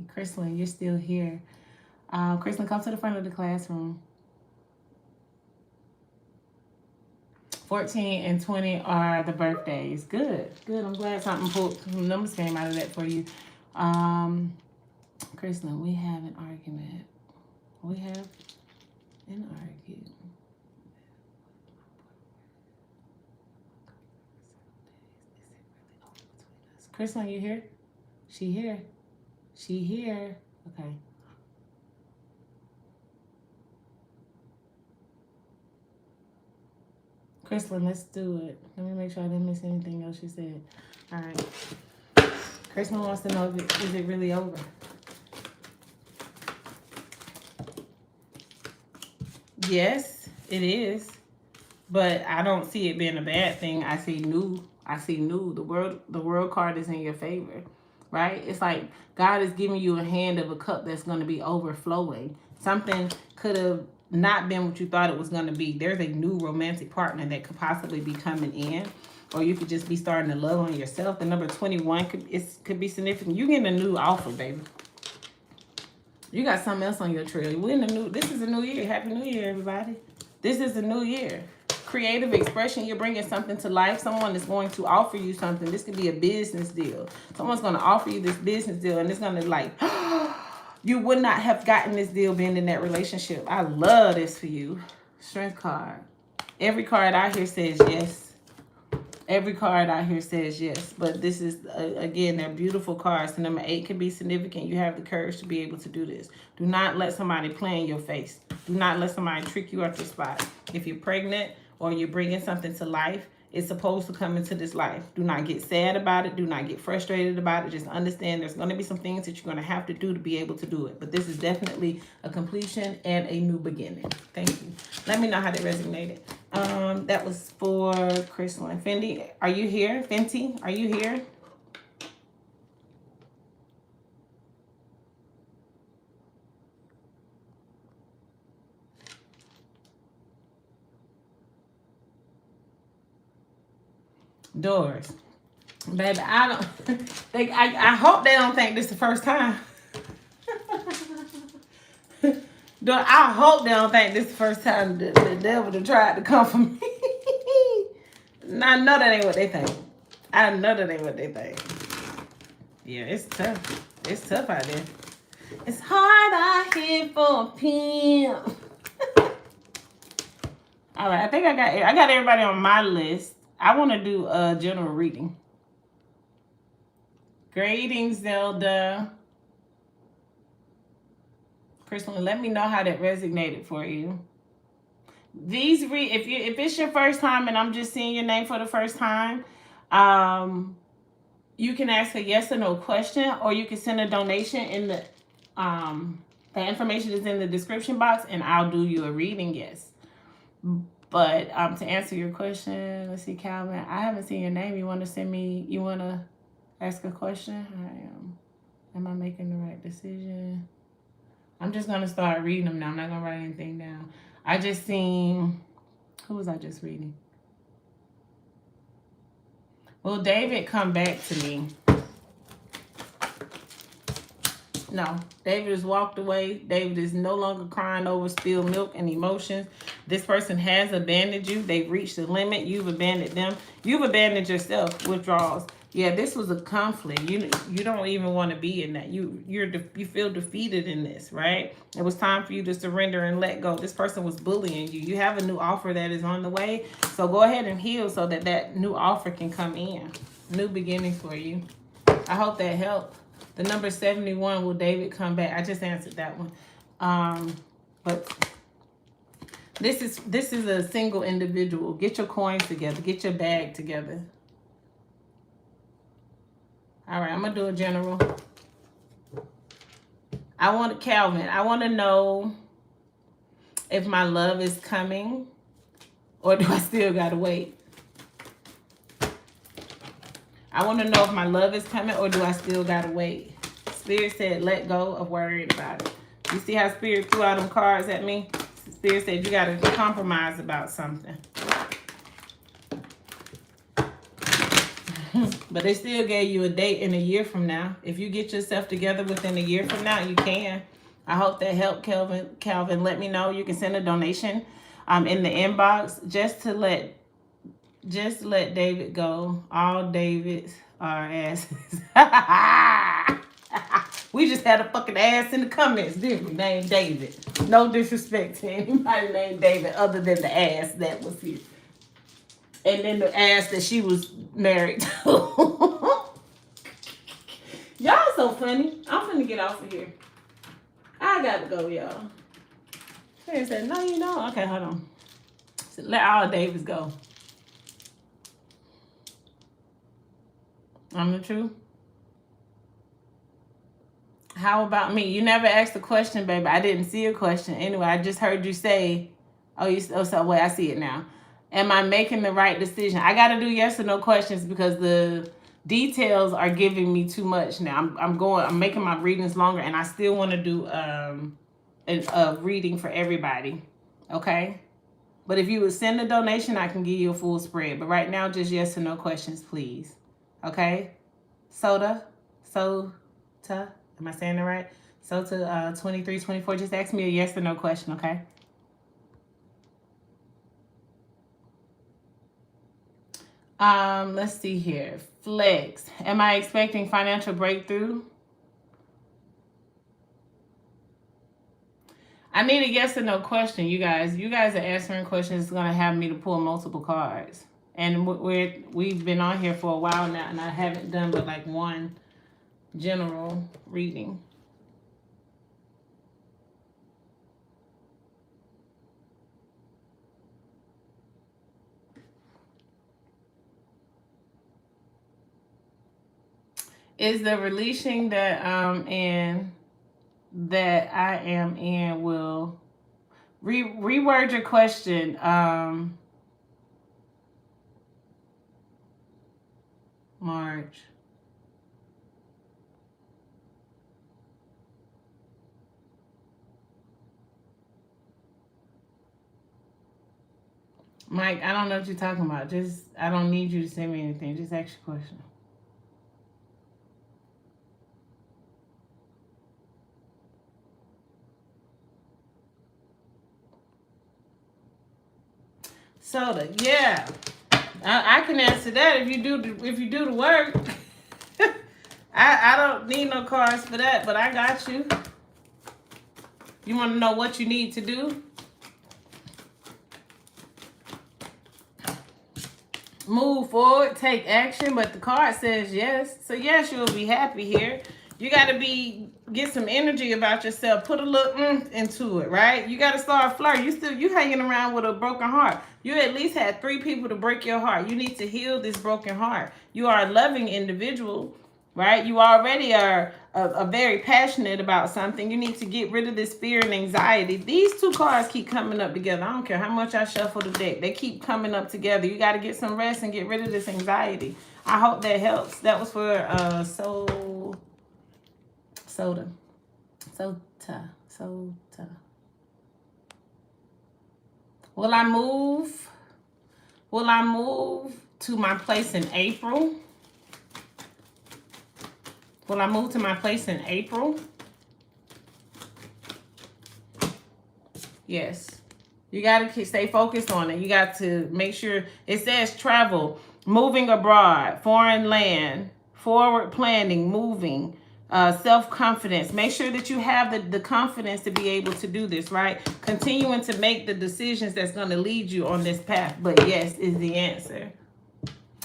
Kristen, you're still here. Kristen, come to the front of the classroom. 14 and 20 are the birthdays. Good. I'm glad some numbers came out of that for you. Kristen, we have an argument. Kristen, you here? She here. She here. Okay. Kristen, let's do it. Let me make sure I didn't miss anything else you said. All right. Kristen wants to know, is it really over? Yes, it is. But I don't see it being a bad thing. I see new. I see new. The world card is in your favor, right? It's like God is giving you a hand of a cup that's going to be overflowing. Something could have not been what you thought it was going to be. There's a new romantic partner that could possibly be coming in, or you could just be starting to love on yourself. The number 21 could be significant. You getting a new offer, baby. You got something else on your trail. We're in the new. This is a new year. Happy New Year, everybody. This is a new year. Creative expression. You're bringing something to life. Someone is going to offer you something. This could be a business deal. Someone's going to offer you this business deal, and it's going to like, you would not have gotten this deal being in that relationship. I love this for you. Strength card. Every card out here says yes. Every card out here says yes, but this is, again, they're beautiful cards. The number 8 can be significant. You have the courage to be able to do this. Do not let somebody play in your face. Do not let somebody trick you off your spot. If you're pregnant or you're bringing something to life, it's supposed to come into this life. Do not get sad about it. Do not get frustrated about it. Just understand there's going to be some things that you're going to have to do to be able to do it. But this is definitely a completion and a new beginning. Thank you. Let me know how that resonated. That was for Kristen. Fendi, are you here? Fenty, are you here? Doris. Baby, I don't think I hope they don't think this is the first time. I hope they don't think this is the first time the devil tried to come for me. I know that ain't what they think. I know that ain't what they think. Yeah, it's tough. It's tough out there. It's hard out here for a pimp. All right, I think I got everybody on my list. I want to do a general reading. Greetings, Zelda. Kristen, let me know how that resonated for you. These if it's your first time and I'm just seeing your name for the first time, you can ask a yes or no question, or you can send a donation in the information is in the description box, and I'll do you a reading. Yes. But to answer your question, let's see, Calvin, I haven't seen your name. You want to send me? You want to ask a question? Am I making the right decision? I'm just gonna start reading them now. I'm not gonna write anything down. I just seen, who was I just reading? Will David come back to me? No, David has walked away. David is no longer crying over spilled milk and emotions. This person has abandoned you. They've reached the limit. You've abandoned them. You've abandoned yourself. Withdrawals. Yeah, this was a conflict. You don't even want to be in that. You feel defeated in this, right? It was time for you to surrender and let go. This person was bullying you. You have a new offer that is on the way. So go ahead and heal so that that new offer can come in. New beginnings for you. I hope that helped. The number 71, will David come back? I just answered that one. But this is a single individual. Get your coins together. Get your bag together. All right, I'm going to do a general. Calvin, I want to know if my love is coming, or do I still got to wait? I want to know if my love is coming, or do I still got to wait? Spirit said, let go of worrying about it. You see how Spirit threw out them cards at me? Spirit said, you got to compromise about something. But they still gave you a date in a year from now. If you get yourself together within a year from now, you can. I hope that helped, Calvin. Calvin, let me know. You can send a donation in the inbox just let David go. All Davids are asses. We just had a fucking ass in the comments, didn't we? Named David. No disrespect to anybody named David other than the ass that was here. And then the ass that she was married to. so funny. I'm finna get off of here. I got to go, y'all. Spirit said, no, you don't. Okay, hold on. So let all Davis go. I'm the truth. How about me? You never asked a question, baby. I didn't see a question. Anyway, I just heard you say, so wait, I see it now. Am I making the right decision? I got to do yes or no questions because the details are giving me too much now. I'm making my readings longer, and I still want to do a reading for everybody. Okay? But if you would send a donation, I can give you a full spread. But right now, just yes or no questions, please. Okay? Sota. Am I saying it right? Sota 2324. Just ask me a yes or no question, okay? Let's see here. Flex. Am I expecting financial breakthrough? I need a yes or no question, you guys. You guys are answering questions. It's gonna have me to pull multiple cards. And we've been on here for a while now, and I haven't done but like one general reading. Is the releasing that I am in will reword your question. March. Mike, I don't know what you're talking about. I don't need you to send me anything. Just ask your question. Soda, yeah. I can answer that if you do the work. I don't need no cards for that, but I got you. You want to know what you need to do? Move forward, take action, but the card says yes. So yes, you'll be happy here. You got to get some energy about yourself. Put a little into it, right? You got to start flirting. You hanging around with a broken heart. You at least had 3 people to break your heart. You need to heal this broken heart. You are a loving individual, right? You already are a very passionate about something. You need to get rid of this fear and anxiety. These 2 cards keep coming up together. I don't care how much I shuffle the deck. They keep coming up together. You got to get some rest and get rid of this anxiety. I hope that helps. That was for Sota. Will I move? Will I move to my place in April? Will I move to my place in April? Yes. You got to stay focused on it. You got to make sure. It says travel, moving abroad, foreign land, forward planning, moving. Self-confidence. Make sure that you have the confidence to be able to do this, right? Continuing to make the decisions that's going to lead you on this path. But yes is the answer.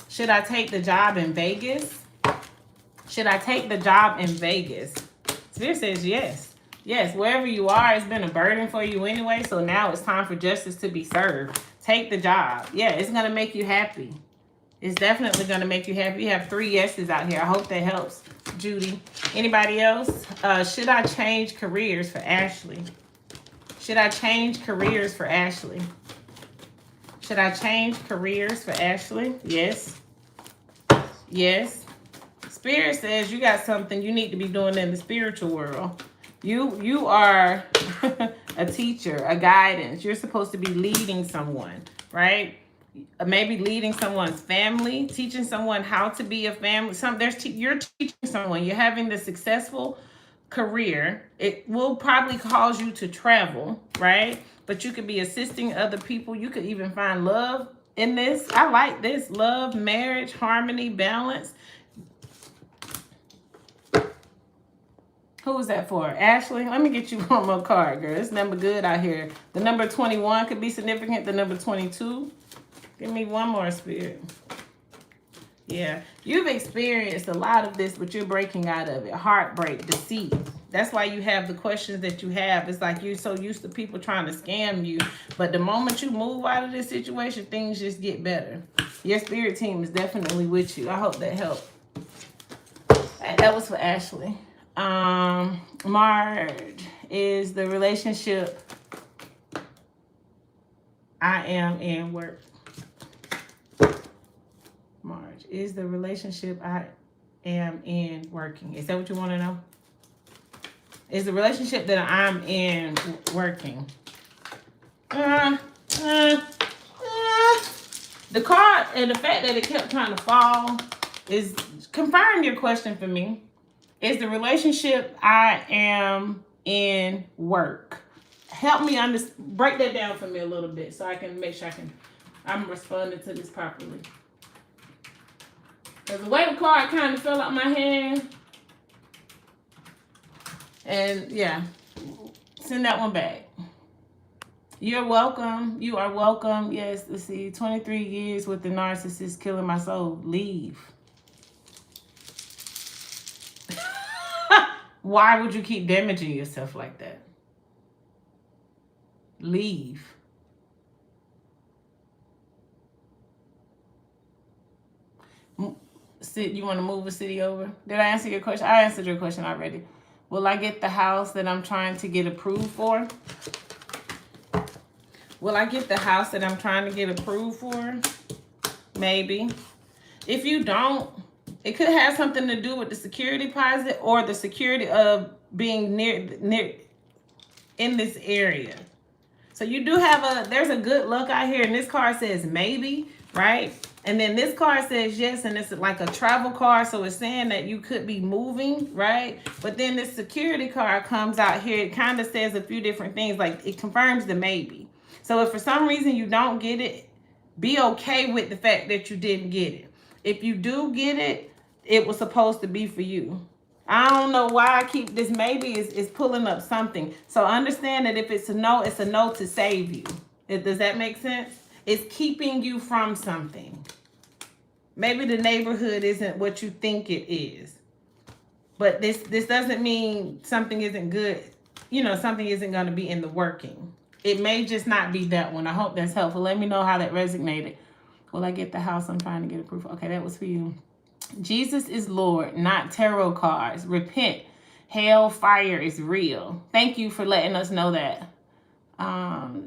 Should I take the job in Vegas? Should I take the job in Vegas? Spirit says yes. Yes, wherever you are, it's been a burden for you anyway. So now it's time for justice to be served. Take the job. Yeah, it's going to make you happy. It's definitely going to make you happy. You have 3 yeses out here. I hope that helps, Judy. Anybody else? Should I change careers for Ashley? Should I change careers for Ashley? Should I change careers for Ashley? Yes. Yes. Spirit says you got something you need to be doing in the spiritual world. You are a teacher, a guidance. You're supposed to be leading someone, right? Maybe leading someone's family, teaching someone how to be a family. You're teaching someone. You're having the successful career. It will probably cause you to travel, right? But you could be assisting other people. You could even find love in this. I like this. Love, marriage, harmony, balance. Who was that for? Ashley? Let me get you one more card, girl. This number good out here. The number 21 could be significant. The number 22. Give me one more, Spirit. Yeah, you've experienced a lot of this, but you're breaking out of it. Heartbreak, deceit. That's why you have the questions that you have. It's like you're so used to people trying to scam you. But the moment you move out of this situation, things just get better. Your spirit team is definitely with you. I hope that helped. That was for Ashley. Marge, is the relationship I am in work? Marge, is the relationship I am in working? Is that what you want to know? Is the relationship that I'm in working? The card and the fact that it kept trying to fall is confirm your question for me. Is the relationship I am in work? Help me break that down for me a little bit so I can make sure I'm responding to this properly. Because the way the card kind of fell out my hand, and yeah, send that one back. You're welcome. You are welcome. Yes, let's see. 23 years with the narcissist killing my soul. Leave. Why would you keep damaging yourself like that? Leave. You want to move a city over? Did I answer your question? I answered your question already. Will I get the house that I'm trying to get approved for? Will I get the house that I'm trying to get approved for? Maybe. If you don't, it could have something to do with the security deposit or the security of being near in this area. So you do have there's a good luck out here, and this card says maybe, right? And then this card says yes, and it's like a travel card, so it's saying that you could be moving, right? But then this security card comes out here. It kind of says a few different things, like it confirms the maybe. So if for some reason you don't get it, be okay with the fact that you didn't get it. If you do get it, it was supposed to be for you. I don't know why I keep this maybe is pulling up something. So understand that if it's a no to save you. Does that make sense? It's keeping you from something. Maybe the neighborhood isn't what you think it is. But this doesn't mean something isn't good. You know, something isn't going to be in the working. It may just not be that one. I hope that's helpful. Let me know how that resonated. Will I get the house I'm trying to get approved? Okay, that was for you. Jesus is Lord, not tarot cards. Repent. Hell, fire is real. Thank you for letting us know that.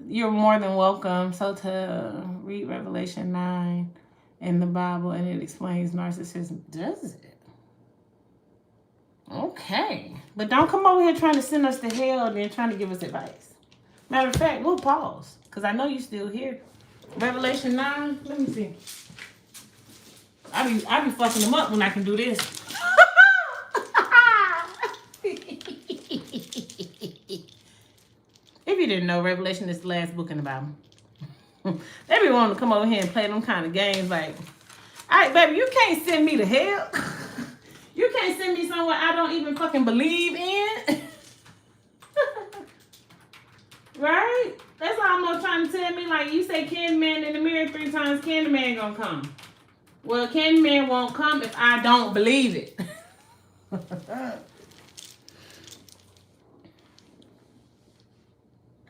You're more than welcome. So to read Revelation 9 in the Bible, and it explains narcissism. Does it? Okay. But don't come over here trying to send us to hell and then trying to give us advice. Matter of fact, we'll pause because I know you're still here. Revelation 9. Let me see. I be fucking them up when I can do this. If you didn't know, Revelation is the last book in the Bible. They be wanting to come over here and play them kind of games like, all right, baby, you can't send me to hell. You can't send me somewhere I don't even fucking believe in. Right? That's almost trying to tell me, like, you say Candyman in the mirror 3 times, Candyman gonna come. Well, Candyman won't come if I don't believe it.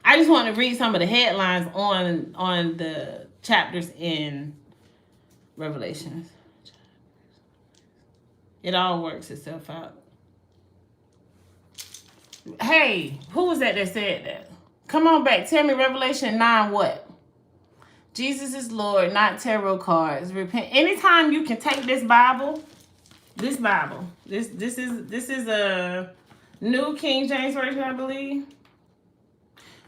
I just want to read some of the headlines on the chapters in Revelations. It all works itself out. Hey, who was that said that? Come on back. Tell me Revelation 9 what? Jesus is Lord, not tarot cards. Repent. Anytime you can take this Bible, this is a New King James Version, I believe.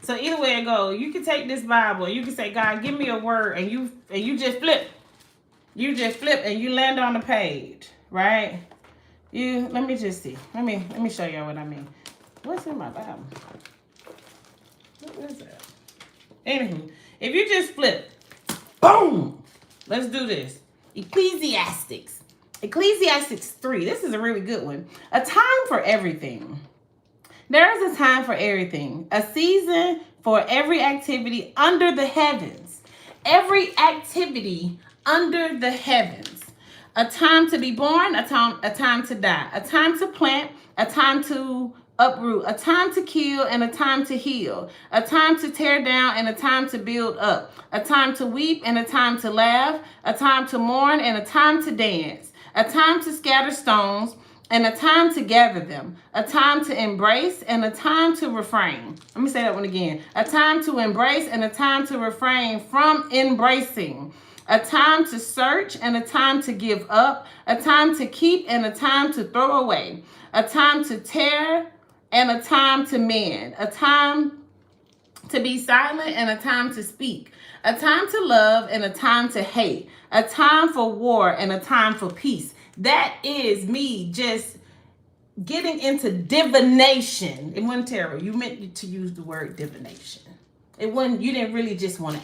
So either way it goes, you can take this Bible and you can say, God, give me a word, and you just flip. You just flip and you land on the page, right? Let me just see. Let me show y'all what I mean. What's in my Bible? What is that? Anywho, if you just flip, boom. Let's do this. Ecclesiastes 3. This is a really good one. A time for everything. There is a time for everything. A season for every activity under the heavens. Every activity under the heavens. A time to be born, a time to die. A time to plant, a time to uproot. A time to kill and a time to heal. A time to tear down and a time to build up. A time to weep and a time to laugh. A time to mourn and a time to dance. A time to scatter stones and a time to gather them. A time to embrace and a time to refrain. Let me say that one again. A time to embrace and a time to refrain from embracing. A time to search and a time to give up. A time to keep and a time to throw away. A time to tear and a time to mend. A time to be silent and a time to speak. A time to love and a time to hate. A time for war and a time for peace. That is me just getting into divination. It wasn't tarot. You meant to use the word divination. It wasn't, you didn't really just want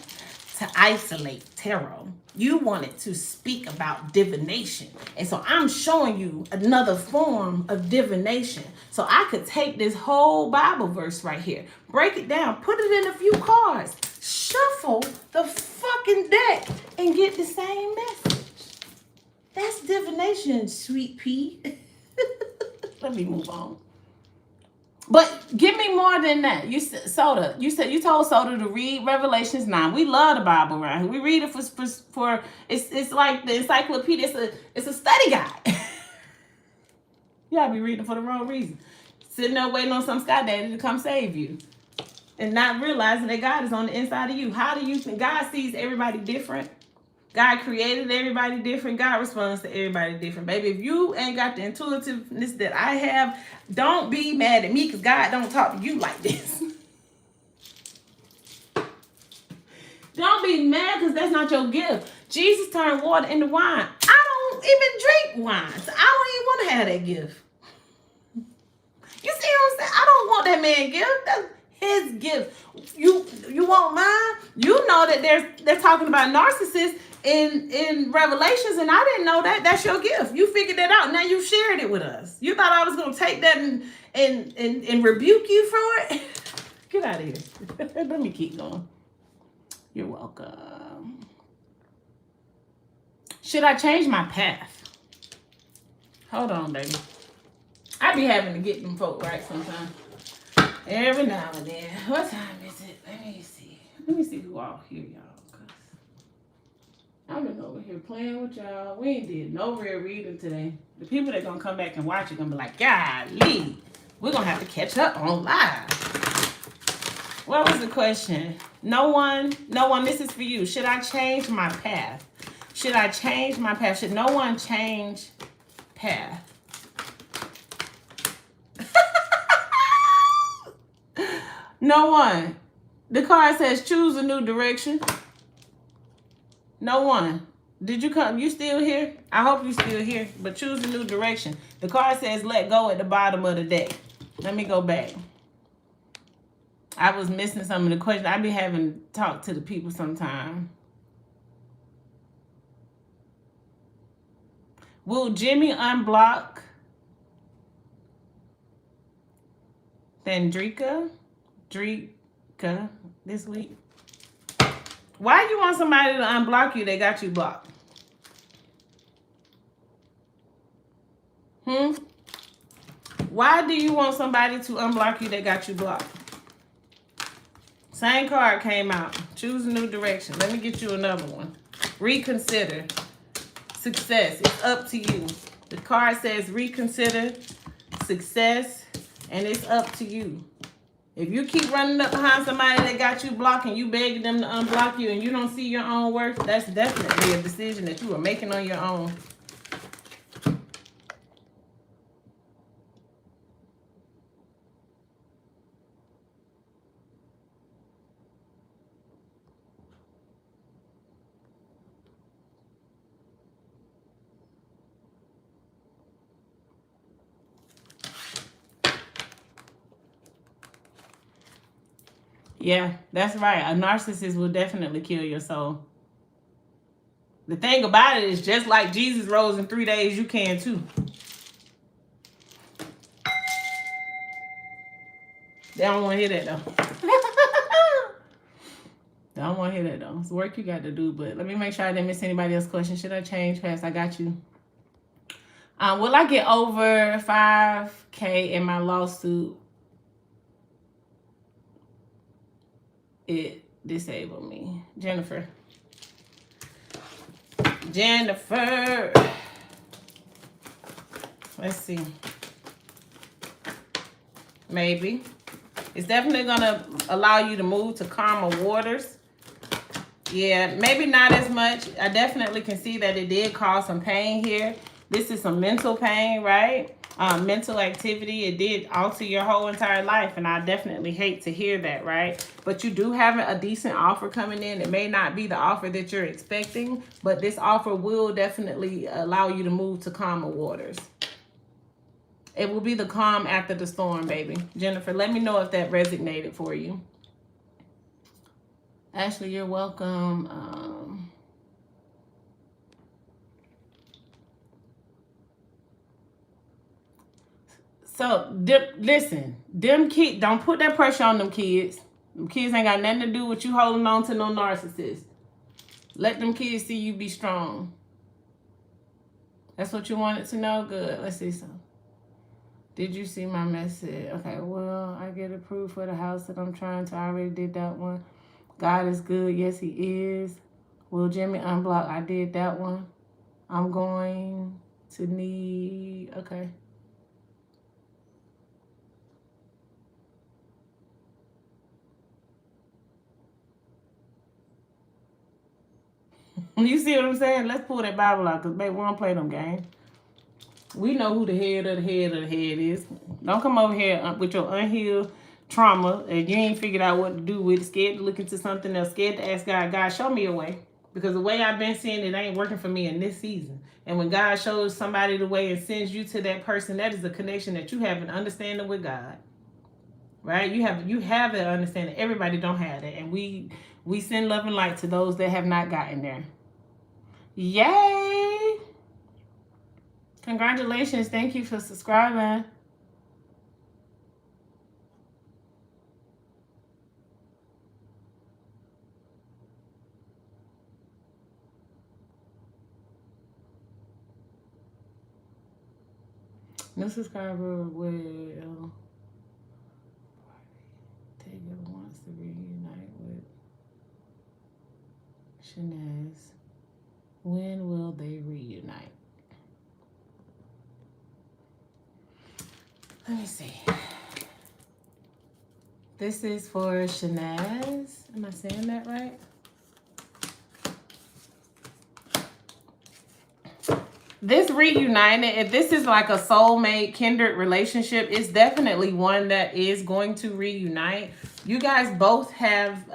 to isolate tarot. You wanted to speak about divination. And so I'm showing you another form of divination. So I could take this whole Bible verse right here, break it down, put it in a few cards, shuffle the fucking deck, and get the same message. That's divination, sweet pea. Let me move on. But give me more than that. You said Soda. You told Soda to read Revelations 9. We love the Bible around here. We read it for it's like the encyclopedia. It's a study guide. Y'all be reading for the wrong reason. Sitting there waiting on some sky daddy to come save you. And not realizing that God is on the inside of you. How do you think God sees everybody different? God created everybody different. God responds to everybody different. Baby, if you ain't got the intuitiveness that I have, don't be mad at me because God don't talk to you like this. Don't be mad because that's not your gift. Jesus turned water into wine. I don't even drink wine. So I don't even want to have that gift. You see what I'm saying? I don't want that man gift. That's his gift. You want mine? You know that they're talking about narcissists in Revelations, and I didn't know that. That's your gift. You figured that out. Now you shared it with us. You thought I was gonna take that and rebuke you for it? Get out of here. Let me keep going. You're welcome. Should I change my path? Hold on, baby. I be having to get them folk right sometimes. Every now and then. What time is it? Let me see. Let me see who all here, y'all. I've been over here playing with y'all. We ain't did no real reading today. The people that gonna come back and watch it gonna be like, golly, we're gonna have to catch up on live. What was the question? No one, this is for you. Should I change my path? Should I change my path? Should no one change path? No one. The card says choose a new direction. No one. Did you come? You still here? I hope you still here, but choose a new direction. The card says let go at the bottom of the deck. Let me go back. I was missing some of the questions. I be having to talk to the people sometime. Will Jimmy unblock Drika this week? Why do you want somebody to unblock you that got you blocked? Why do you want somebody to unblock you that got you blocked? Same card came out. Choose a new direction. Let me get you another one. Reconsider. Success. It's up to you. The card says reconsider, success, and it's up to you. If you keep running up behind somebody that got you blocked and you begging them to unblock you and you don't see your own worth, that's definitely a decision that you are making on your own. Yeah, that's right. A narcissist will definitely kill your soul. The thing about it is just like Jesus rose in 3 days, you can too. They don't want to hear that though. They don't want to hear that though. It's work you got to do, but let me make sure I didn't miss anybody else's question. Should I change past? I got you. Will I get over 5K in my lawsuit? It disabled me. Jennifer. Let's see. Maybe. It's definitely going to allow you to move to calmer waters. Yeah, maybe not as much. I definitely can see that it did cause some pain here. This is some mental pain, right? Mental activity. It did alter your whole entire life, and I definitely hate to hear that, right? But you do have a decent offer coming in. It may not be the offer that you're expecting, but this offer will definitely allow you to move to calmer waters. It will be the calm after the storm, baby. Jennifer, let me know if that resonated for you. Ashley, you're welcome. So, listen, them kids, don't put that pressure on them kids. Them kids ain't got nothing to do with you holding on to no narcissist. Let them kids see you be strong. That's what you wanted to know? Good. Let's see some. Did you see my message? Okay, well, I get approved for the house that I'm trying to. I already did that one. God is good. Yes, he is. Will Jimmy unblock? I did that one. I'm going to need... Okay. You see what I'm saying? Let's pull that Bible out, because, baby, we don't play them games. We know who the head of the head of the head is. Don't come over here with your unhealed trauma and you ain't figured out what to do with it. Scared to look into something else. Scared to ask God, God, show me a way. Because the way I've been seeing it ain't working for me in this season. And when God shows somebody the way and sends you to that person, that is a connection that you have an understanding with God. Right? You have that understanding. Everybody don't have that. And we send love and light to those that have not gotten there. Yay! Congratulations. Thank you for subscribing. New subscriber will Taylor wants to reunite with Shanaz. When will they reunite? Let me see. This is for Shanaz. Am I saying that right? This reuniting, if this is like a soulmate, kindred relationship, it's definitely one that is going to reunite. You guys both have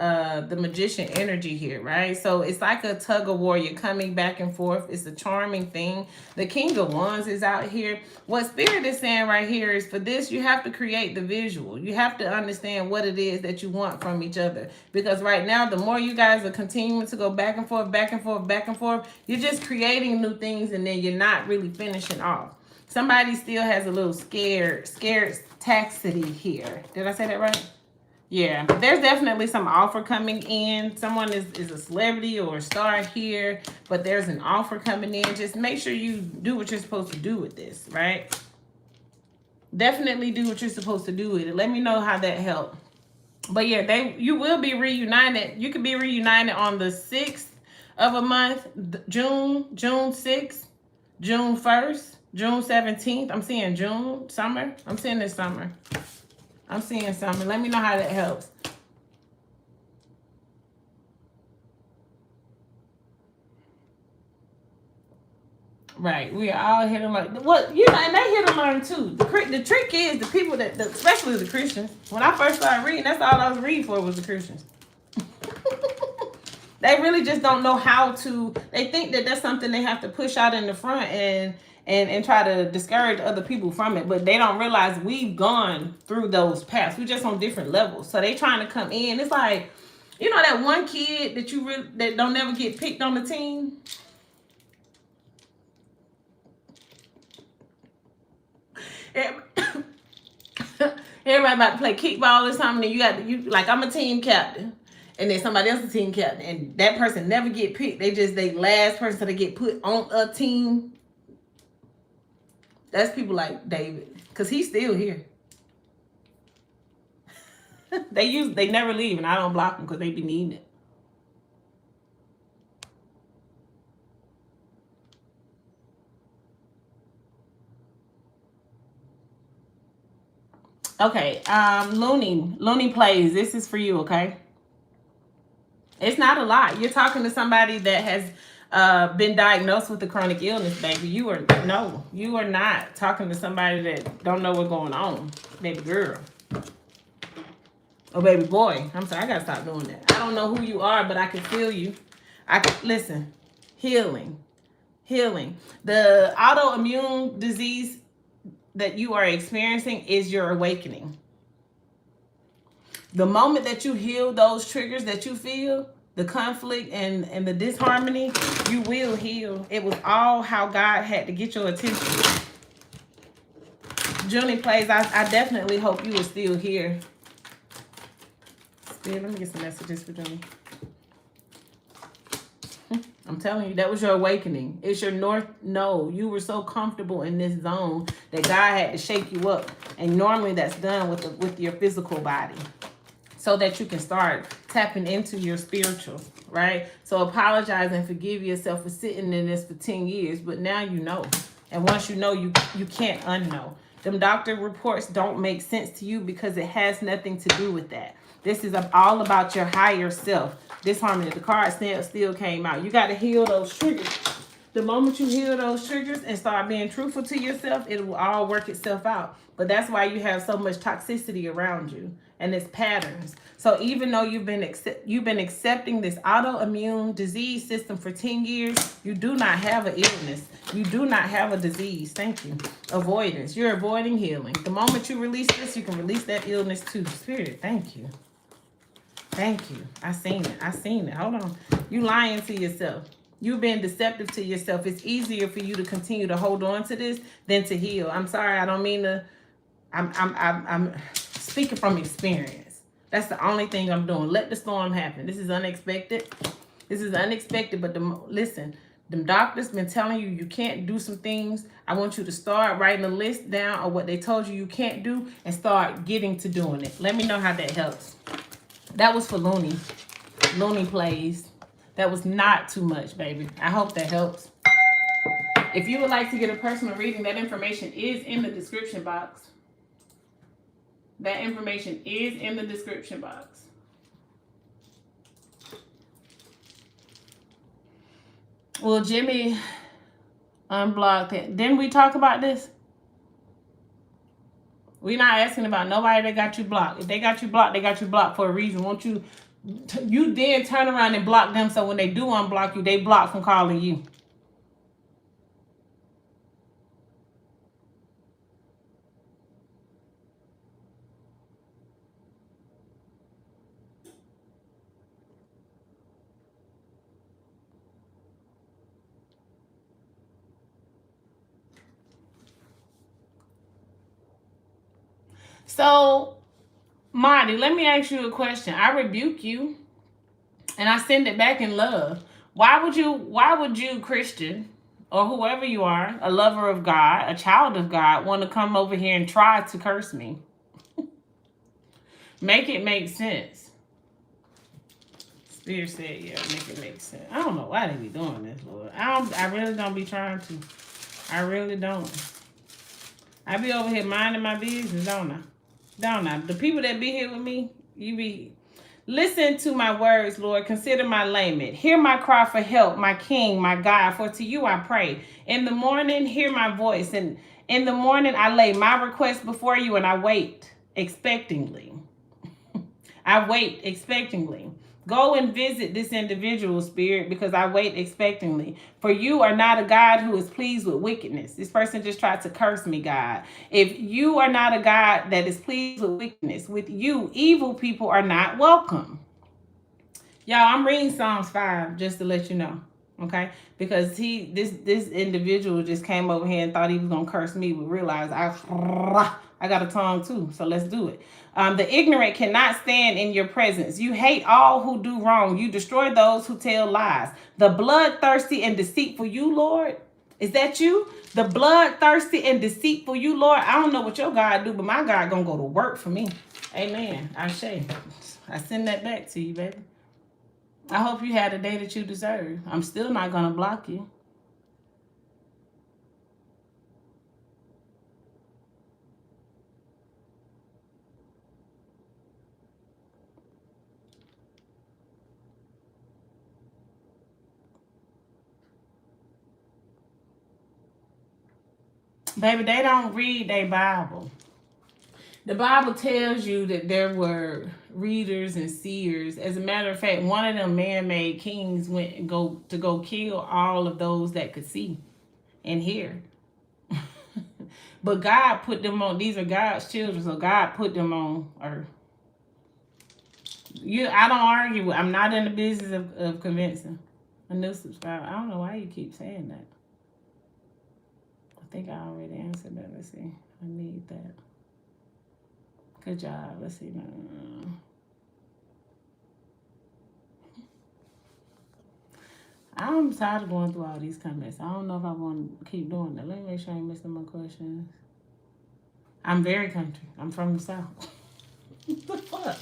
the magician energy here, right? So it's like a tug of war. You're coming back and forth. It's a charming thing. The King of Wands is out here. What Spirit is saying right here is for this, you have to create the visual. You have to understand what it is that you want from each other. Because right now, the more you guys are continuing to go back and forth, back and forth, back and forth, you're just creating new things and then you're not really finishing off. Somebody still has a little scared taxity here. Did I say that right? Yeah, there's definitely some offer coming in. Someone is a celebrity or a star here, but there's an offer coming in. Just make sure you do what you're supposed to do with this, right? Definitely do what you're supposed to do with it. Let me know how that helped. But yeah, you will be reunited. You could be reunited on the 6th of a month, June 6th, June 1st, June 17th. I'm seeing June, summer. I'm seeing this summer. I'm seeing something. Let me know how that helps. Right. We are all here to learn. Well, you know, and they here to learn too. The trick is the people especially the Christians. When I first started reading, that's all I was reading for was the Christians. They really just don't know how to. They think that that's something they have to push out in the front and try to discourage other people from it, but they don't realize we've gone through those paths. We're just on different levels. So they trying to come in. It's like, you know, that one kid that don't never get picked on the team. Everybody about to play kickball or something, and you like, I'm a team captain, and then somebody else is a team captain, and that person never get picked. They last person to get put on a team. That's people like David, because he's still here. They never leave, and I don't block them because they be needing it. Okay, Looney plays. This is for you, okay? It's not a lot. You're talking to somebody that has been diagnosed with a chronic illness, baby. You are not talking to somebody that don't know what's going on, baby girl. Oh, baby boy. I'm sorry, I gotta stop doing that. I don't know who you are, but I can feel you. Listen. Healing. The autoimmune disease that you are experiencing is your awakening. The moment that you heal those triggers that you feel, the conflict and the disharmony, you will heal. It was all how God had to get your attention. Junie plays, I definitely hope you are still here. Let me get some messages for Junie. I'm telling you, that was your awakening. It's your north node. You were so comfortable in this zone that God had to shake you up. And normally that's done with your physical body, so that you can start tapping into your spiritual, right? So apologize and forgive yourself for sitting in this for 10 years, but now you know. And once you know, you can't unknow. Them doctor reports don't make sense to you because it has nothing to do with that. This is all about your higher self. Disharmony. The card still came out. You got to heal those triggers. The moment you heal those triggers and start being truthful to yourself, it will all work itself out. But that's why you have so much toxicity around you, and it's patterns. So even though you've been accepting this autoimmune disease system for 10 years, you do not have an illness. You do not have a disease. Thank you. Avoidance. You're avoiding healing. The moment you release this, you can release that illness too. Spirit, thank you. Thank you. I seen it. Hold on. You lying to yourself. You've been deceptive to yourself. It's easier for you to continue to hold on to this than to heal. I'm sorry. I don't mean to. I'm speaking from experience. That's the only thing I'm doing. Let the storm happen. This is unexpected. But listen, them doctors been telling you can't do some things. I want you to start writing a list down of what they told you can't do and start getting to doing it. Let me know how that helps. That was for Looney. Looney plays. That was not too much, baby. I hope that helps. If you would like to get a personal reading, that information is in the description box. That information is in the description box. Well, Jimmy unblocked it. Didn't we talk about this? We're not asking about nobody that got you blocked. If they got you blocked, they got you blocked for a reason. Won't you then turn around and block them, so when they do unblock you, they block from calling you. So, Marty, let me ask you a question. I rebuke you, and I send it back in love. Why would you, Christian, or whoever you are, a lover of God, a child of God, want to come over here and try to curse me? Make it make sense. Spirit said, yeah, make it make sense. I don't know why they be doing this, Lord. I really don't be trying to. I really don't. I be over here minding my business, don't I? Don't I? The people that be here with me, listen to my words, Lord. Consider my lament. Hear my cry for help, my King, my God. For to you I pray. In the morning, hear my voice. And in the morning, I lay my request before you, and I wait expectantly. I wait expectantly. Go and visit this individual, Spirit, because I wait expectantly. For you are not a God who is pleased with wickedness. This person just tried to curse me, God. If you are not a God that is pleased with wickedness, with you, evil people are not welcome. Y'all, I'm reading Psalms 5 just to let you know, okay? Because this individual just came over here and thought he was going to curse me, but realized I got a tongue too, so let's do it. The ignorant cannot stand in your presence. You hate all who do wrong. You destroy those who tell lies. The bloodthirsty and deceitful, you, Lord, Is that you? The bloodthirsty and deceitful you, Lord. I don't know what your God do, but my God gonna go to work for me. Amen. I send that back to you, baby. I hope you had the day that you deserve. I'm still not gonna block you. Baby, they don't read their Bible. The Bible tells you that there were readers and seers. As a matter of fact, one of them man-made kings went and go kill all of those that could see and hear. But God put them on. These are God's children, so God put them on earth. I don't argue. I'm not in the business of convincing a new subscriber. I don't know why you keep saying that. I think I already answered that. Let's see. I need that. Good job. Let's see. No. I'm tired of going through all these comments. I don't know if I want to keep doing that. Let me make sure I ain't missing my questions. I'm very country. I'm from the South. What the fuck?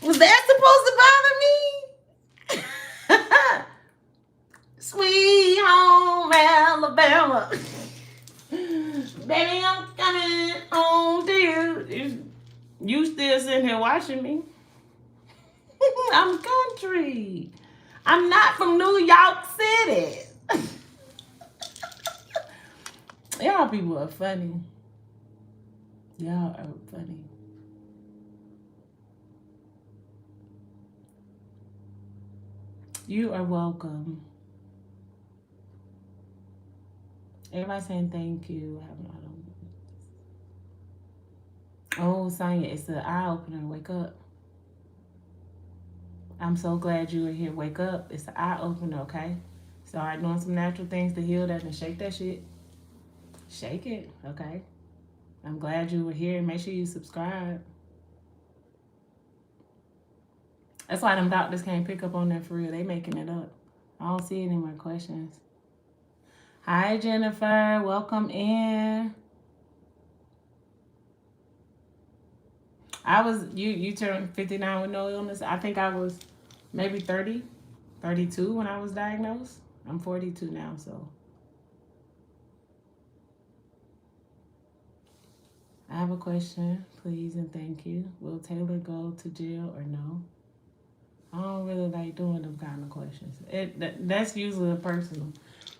Was that supposed to bother me? Sweet home Alabama. Baby, I'm coming home to you. You still sitting here watching me? I'm country. I'm not from New York City. Y'all people are funny. Y'all are funny. You are welcome. Everybody saying thank you. Oh, Sonya, it's an eye-opener. Wake up. I'm so glad you are here. Wake up. It's an eye-opener, okay? Start doing some natural things to heal that and shake that shit. Shake it, okay? I'm glad you were here. Make sure you subscribe. That's why them doctors can't pick up on that for real. They making it up. I don't see any more questions. Hi, Jennifer. Welcome in. You turned 59 with no illness. I think I was maybe 30, 32 when I was diagnosed. I'm 42 now, so. I have a question, please and thank you. Will Taylor go to jail or no? I don't really like doing them kind of questions. That's usually a personal.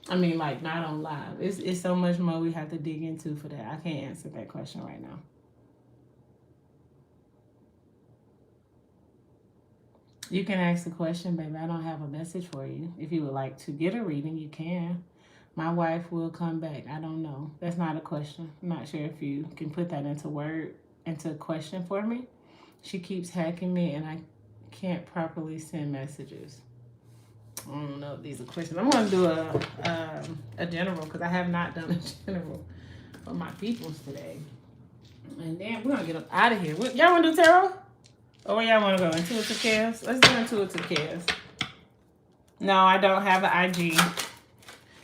I mean, like, not on live. It's so much more we have to dig into for that. I can't answer that question right now. You can ask the question, baby. I don't have a message for you. If you would like to get a reading, you can. My wife will come back. I don't know. That's not a question. I'm not sure if you can put that into a question for me. She keeps hacking me and I can't properly send messages. I don't know if these are questions. I'm going to do a general because I have not done a general for my peoples today. And then we're going to get up out of here. Y'all want to do tarot? Or where y'all want to go? Intuitive Chaos? Let's do Intuitive Chaos. No, I don't have an IG.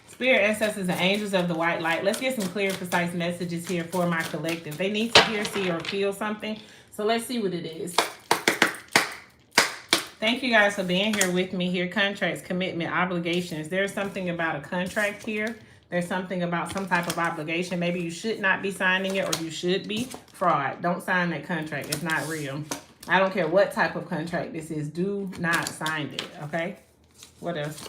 Spirit ancestors and angels of the white light. Let's get some clear, precise messages here for my collective. They need to hear, see, or feel something. So let's see what it is. Thank you guys for being here with me here. Contracts, commitment, obligations. There's something about a contract here. There's something about some type of obligation. Maybe you should not be signing it or you should be. Fraud. Don't sign that contract. It's not real. I don't care what type of contract this is. Do not sign it. Okay? What else?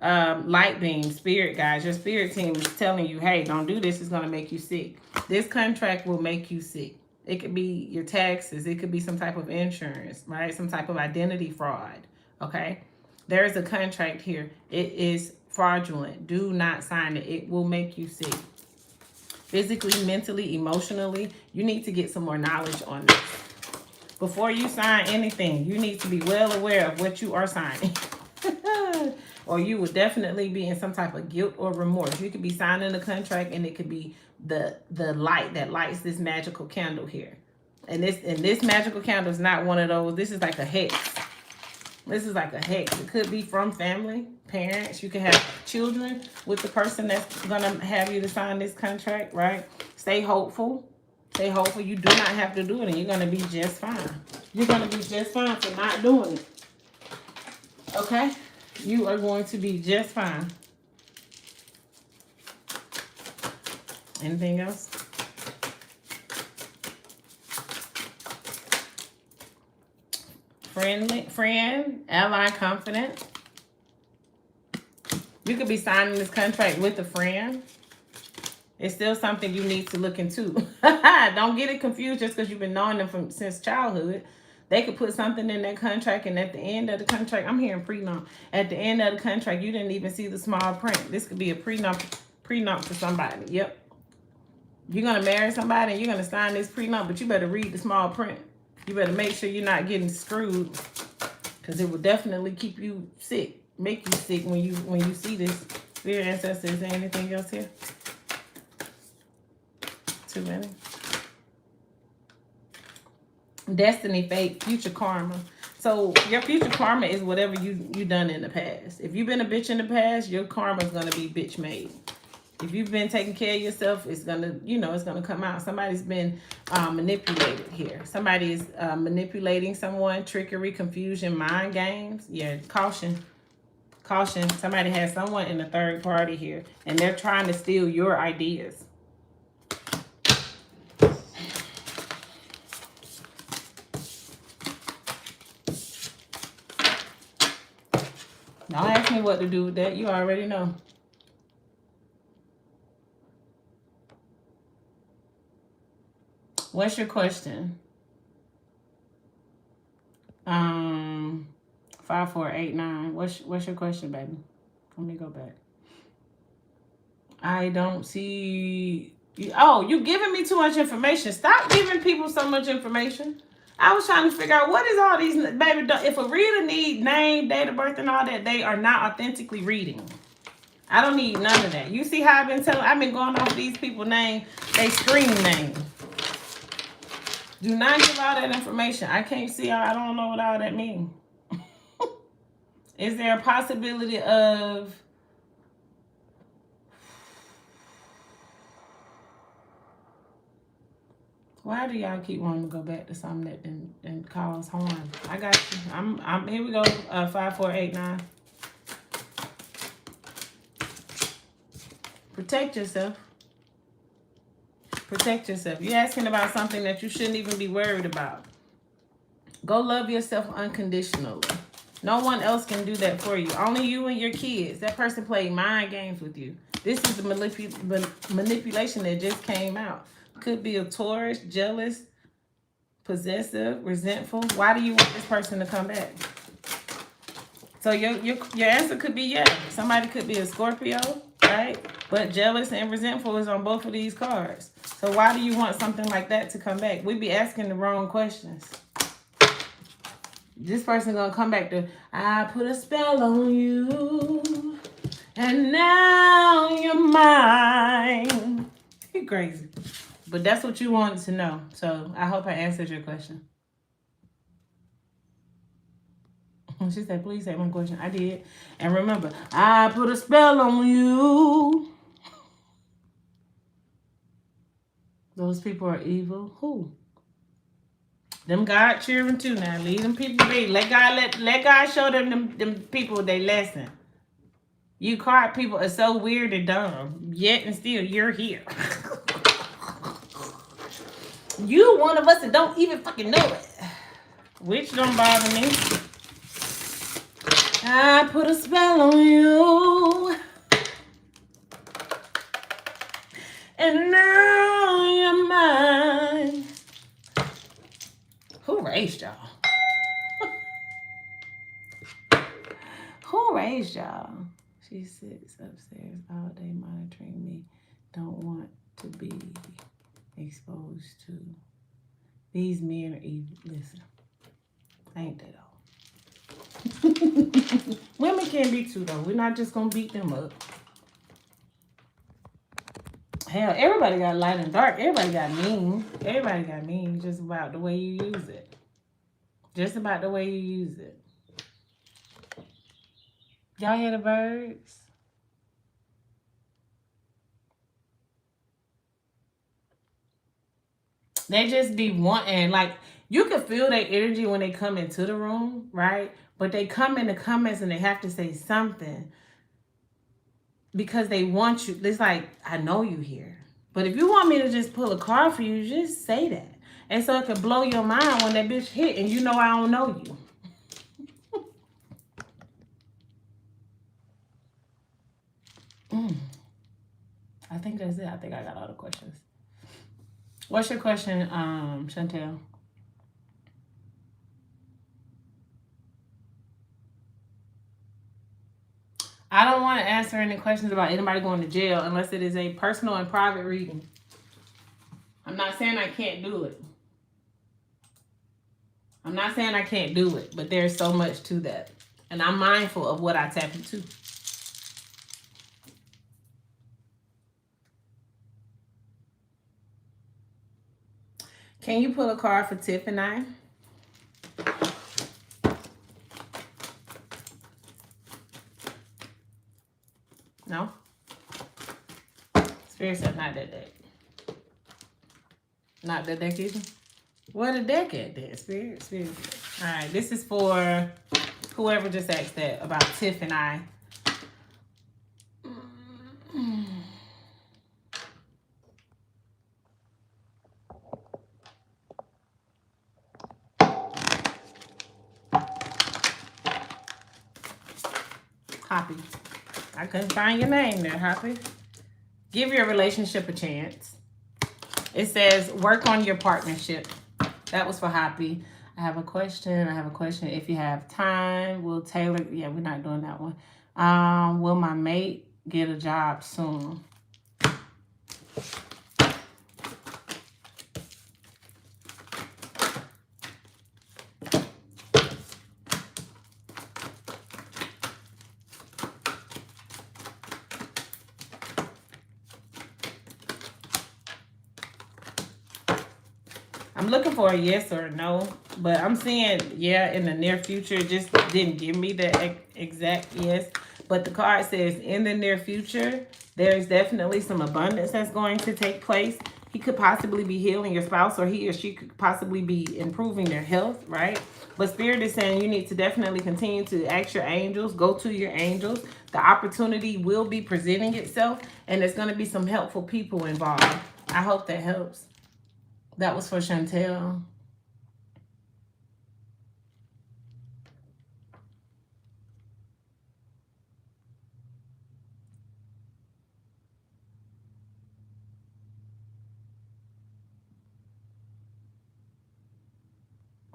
Light beam, spirit guys. Your spirit team is telling you, hey, don't do this. It's going to make you sick. This contract will make you sick. It could be your taxes. It could be some type of insurance, right? Some type of identity fraud, okay? There is a contract here. It is fraudulent. Do not sign it. It will make you sick. Physically, mentally, emotionally, you need to get some more knowledge on this. Before you sign anything, you need to be well aware of what you are signing. Or you will definitely be in some type of guilt or remorse. You could be signing a contract and it could be the light that lights this magical candle here. And this magical candle is not one of those. This is like a hex. This is like a hex. It could be from family, parents. You can have children with the person that's going to have you to sign this contract, right? Stay hopeful. Stay hopeful. You do not have to do it, and you're going to be just fine. You're going to be just fine for not doing it. Okay? You are going to be just fine. Anything else? Friend, ally, confident. You could be signing this contract with a friend. It's still something you need to look into. Don't get it confused just because you've been knowing them since childhood. They could put something in that contract, and at the end of the contract, I'm hearing prenup. At the end of the contract, you didn't even see the small print. This could be a prenup for somebody. Yep. You're going to marry somebody, and you're going to sign this prenup, but you better read the small print. You better make sure you're not getting screwed, because it will definitely keep you sick, make you sick when you see this. Spirit ancestors, is there anything else here? Too many. Destiny, fate, future karma. So your future karma is whatever you done in the past. If you've been a bitch in the past, your karma is gonna be bitch made. If you've been taking care of yourself, it's gonna, it's gonna come out. Somebody's been manipulated here. Somebody is manipulating someone, trickery, confusion, mind games. Yeah, caution. Caution. Somebody has someone in the third party here, and they're trying to steal your ideas. Don't ask me what to do with that. You already know. What's your question? 5489. What's your question, baby? Let me go back. I don't see you. Oh, you giving me too much information. Stop giving people so much information. I was trying to figure out what is all these, baby. If a reader need name, date of birth, and all that, they are not authentically reading. I don't need none of that. You see how I've been going off these people's name, they screen name. Do not give all that information. I can't see. I don't know what all that means. Is there a possibility of why do y'all keep wanting to go back to something that didn't cause harm? I got you. I'm here we go. 5489. Protect yourself. Protect yourself. You're asking about something that you shouldn't even be worried about. Go love yourself unconditionally. No one else can do that for you. Only you and your kids. That person played mind games with you. This is the manipulation that just came out. Could be a Taurus, jealous, possessive, resentful. Why do you want this person to come back? So your answer could be yes. Somebody could be a Scorpio, right? But jealous and resentful is on both of these cards. So why do you want something like that to come back? We be asking the wrong questions. This person gonna come back to, I put a spell on you, and now you're mine. You're crazy. But that's what you wanted to know. So I hope I answered your question. She said, please say my question. I did. And remember, I put a spell on you. Those people are evil. Who? Them God cheering too now. Leave them people be. Let God show them people their lesson. You card people are so weird and dumb. Yet and still you're here. You one of us that don't even fucking know it. Which don't bother me. I put a spell on you. And now you're mine. Who raised y'all? Who raised y'all? She sits upstairs all day monitoring me. Don't want to be exposed to. These men are evil. Listen, ain't that all? Women can be too, though. We're not just gonna beat them up. Hell, everybody got light and dark. Everybody got mean. Everybody got mean. Just about the way you use it. Just about the way you use it. Y'all hear the birds? They just be wanting, like, you can feel their energy when they come into the room, right? But they come in the comments and they have to say something because they want you. It's like, I know you here. But if you want me to just pull a card for you, just say that. And so it can blow your mind when that bitch hit and you know I don't know you. I think that's it. I think I got all the questions. What's your question, Chantel? I don't want to answer any questions about anybody going to jail unless it is a personal and private reading. I'm not saying I can't do it. I'm not saying I can't do it, but there's so much to that. And I'm mindful of what I tap into. Can you pull a card for Tiff and I? No? Spirit said not that deck. Not that deck either? Where the deck at then? Spirit. Alright, this is for whoever just asked that about Tiff and I. Hoppy. I couldn't find your name there, Hoppy. Give your relationship a chance. It says, work on your partnership. That was for Hoppy. I have a question. If you have time, we'll tailor. Yeah, we're not doing that one. Will my mate get a job soon? I'm looking for a yes or a no, but I'm seeing yeah in the near future. It just didn't give me the exact yes, but the card says in the near future, there's definitely some abundance that's going to take place. He could possibly be healing your spouse, or he or she could possibly be improving their health, right? But Spirit is saying you need to definitely continue to ask your angels, go to your angels. The opportunity will be presenting itself, and there's going to be some helpful people involved. I hope that helps. That was for Chantel.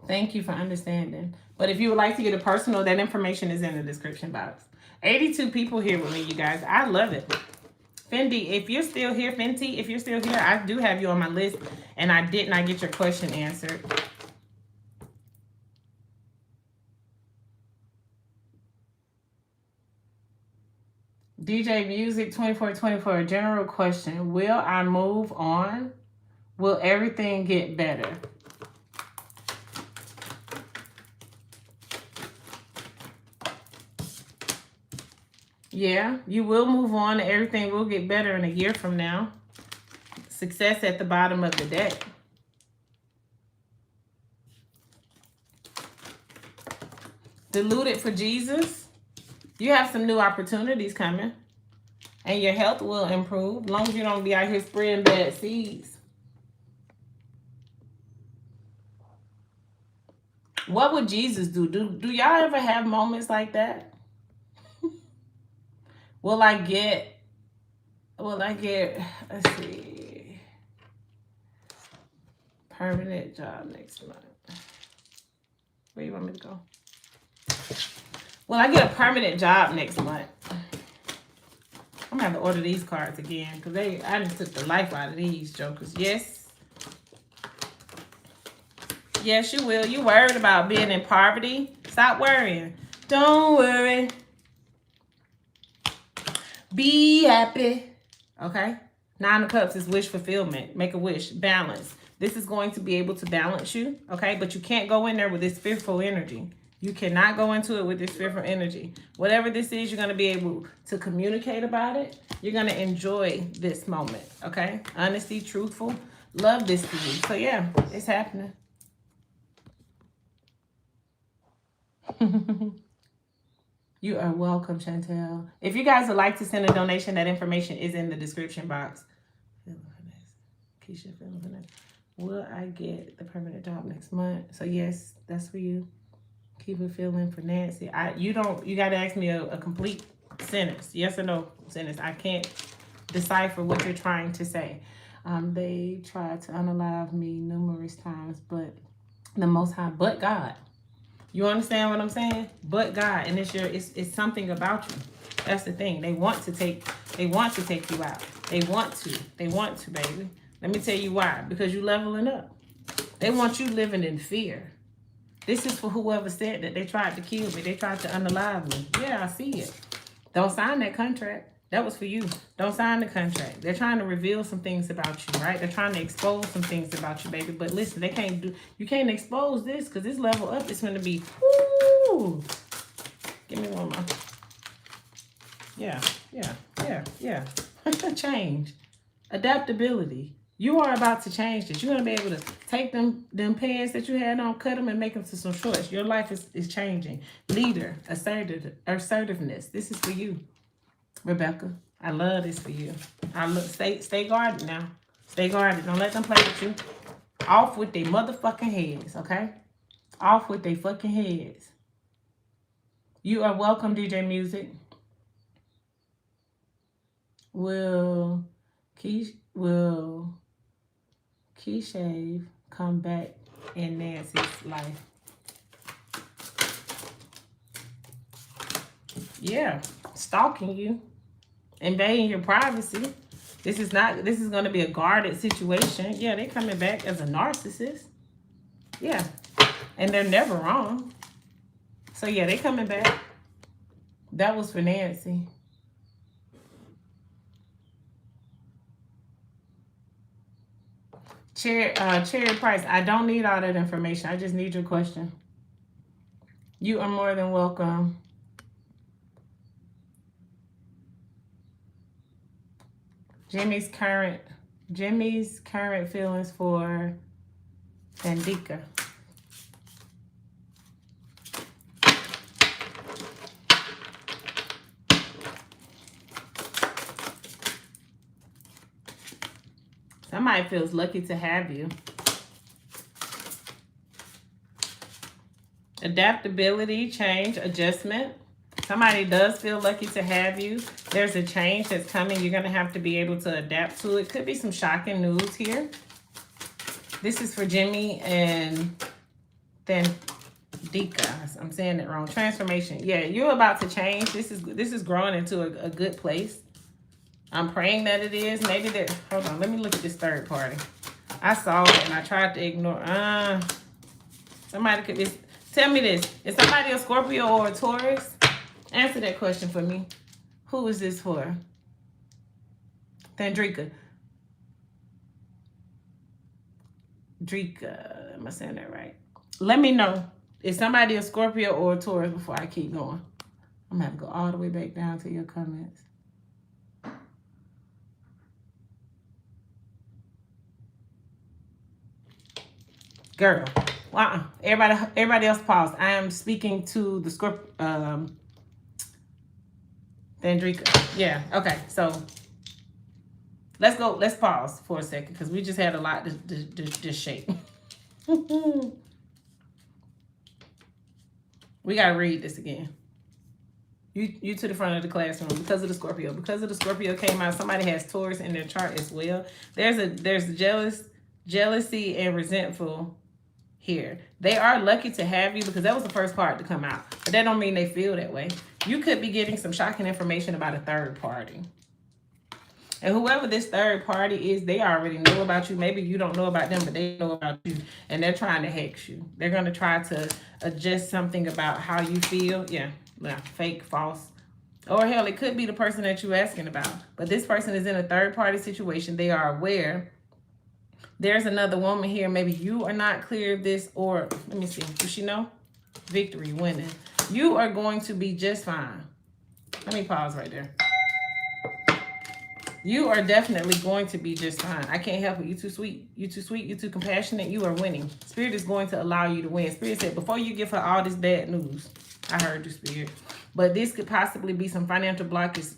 Thank you for understanding. But if you would like to get a personal, that information is in the description box. 82 people here with me, you guys. I love it. Fendi, if you're still here, Fenty, if you're still here, I do have you on my list, and I did not get your question answered. DJ Music 2424, general question. Will I move on? Will everything get better? Yeah, you will move on. Everything will get better in a year from now. Success at the bottom of the deck. Deluded for Jesus. You have some new opportunities coming. And your health will improve. As long as you don't be out here spreading bad seeds. What would Jesus do? Do y'all ever have moments like that? Will I get, let's see, permanent job next month? Where you want me to go? Will I get a permanent job next month? I'm gonna have to order these cards again because I just took the life out of these jokers. Yes. Yes, you will. You worried about being in poverty? Stop worrying. Don't worry. Be happy. Okay? 9 of Cups is wish fulfillment. Make a wish. Balance. This is going to be able to balance you. Okay? But you can't go in there with this fearful energy. You cannot go into it with this fearful energy. Whatever this is, you're going to be able to communicate about it. You're going to enjoy this moment, okay? Honesty, truthful. Love this for you. So, yeah, it's happening. You are welcome, Chantel. If you guys would like to send a donation, that information is in the description box. Keisha, feeling finesse. Will I get the permanent job next month? So yes, that's for you. Keep it feeling for Nancy. You got to ask me a complete sentence, yes or no sentence. I can't decipher what you're trying to say. They tried to unalive me numerous times, but the Most High, but God. You understand what I'm saying? But God, and it's something about you. That's the thing. They want to take you out. They want to, baby. Let me tell you why. Because you leveling up. They want you living in fear. This is for whoever said that they tried to kill me. They tried to unalive me. Yeah, I see it. Don't sign that contract. That was for you. Don't sign the contract. They're trying to reveal some things about you, right? They're trying to expose some things about you, baby. But listen, you can't expose this because this level up is going to be, woo. Give me one more. Yeah. Change. Adaptability. You are about to change this. You're going to be able to take them pants that you had on, cut them, and make them to some shorts. Your life is changing. Leader, assertiveness. This is for you, Rebecca. I love this for you. Stay guarded now. Stay guarded. Don't let them play with you. Off with their motherfucking heads, okay? Off with their fucking heads. You are welcome, DJ Music. Will Keishave come back in Nancy's life? Yeah, stalking you, invading your privacy. This is going to be a guarded situation. Yeah, they're coming back as a narcissist. Yeah, and they're never wrong. So yeah, they coming back. That was for Nancy. Cherry Price, I don't need all that information. I just need your question. You are more than welcome. Jimmy's current feelings for Sandika. Somebody feels lucky to have you. Adaptability, change, adjustment. Somebody does feel lucky to have you. There's a change that's coming. You're going to have to be able to adapt to it. Could be some shocking news here. This is for Jimmy and Thandika. I'm saying it wrong. Transformation. Yeah, you're about to change. This is growing into a good place. I'm praying that it is. Maybe that. Hold on. Let me look at this third party. I saw it and I tried to ignore. Somebody could be. Tell me this. Is somebody a Scorpio or a Taurus? Answer that question for me. Who is this for? Thandika. Drika. Am I saying that right? Let me know. Is somebody a Scorpio or a Taurus before I keep going? I'm going to have to go all the way back down to your comments. Girl. Everybody else pause. I am speaking to the Scorpio. Thandika. Yeah. Okay. So let's go. Let's pause for a second because we just had a lot to shake. We gotta read this again. You to the front of the classroom because of the Scorpio. Because of the Scorpio came out. Somebody has Taurus in their chart as well. There's jealousy and resentful here. They are lucky to have you because that was the first card to come out. But that don't mean they feel that way. You could be getting some shocking information about a third party. And whoever this third party is, they already know about you. Maybe you don't know about them, but they know about you. And they're trying to hex you. They're going to try to adjust something about how you feel. Yeah, fake, false. Or hell, it could be the person that you're asking about. But this person is in a third party situation. They are aware. There's another woman here. Maybe you are not clear of this, or let me see. Does she know? Victory, winning. You are going to be just fine. Let me pause right there. You are definitely going to be just fine. I can't help it. You too sweet. You too sweet. You too compassionate. You are winning. Spirit is going to allow you to win. Spirit said, before you give her all this bad news, I heard you, Spirit. But this could possibly be some financial blockages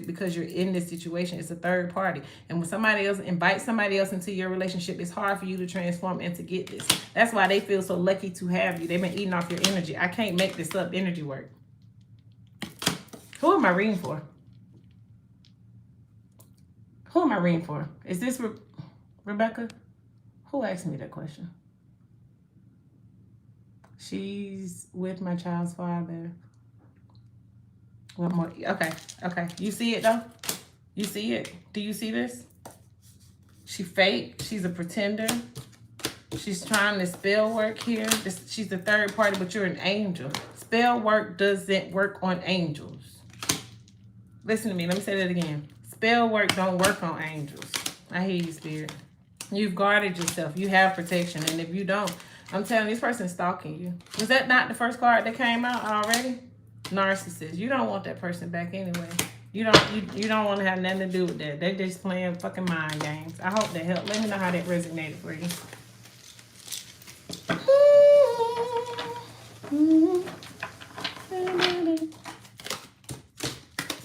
because you're in this situation. It's a third party. And when somebody else invites somebody else into your relationship, it's hard for you to transform and to get this. That's why they feel so lucky to have you. They've been eating off your energy. I can't make this up. Energy work. Who am I reading for? Who am I reading for? Is this Rebecca? Who asked me that question? She's with my child's father. What more? Okay, okay. You see it though? You see it? Do you see this? She fake. She's a pretender. She's trying to spell work here. She's the third party, but you're an angel. Spell work doesn't work on angels. Listen to me. Let me say that again. Spell work don't work on angels. I hear you, Spirit. You've guarded yourself. You have protection. And if you don't, I'm telling you, this person's stalking you. Was that not the first card that came out already? Narcissist. You don't want that person back anyway. You don't want to have nothing to do with that. They're just playing fucking mind games. I hope that helped. Let me know how that resonated for you.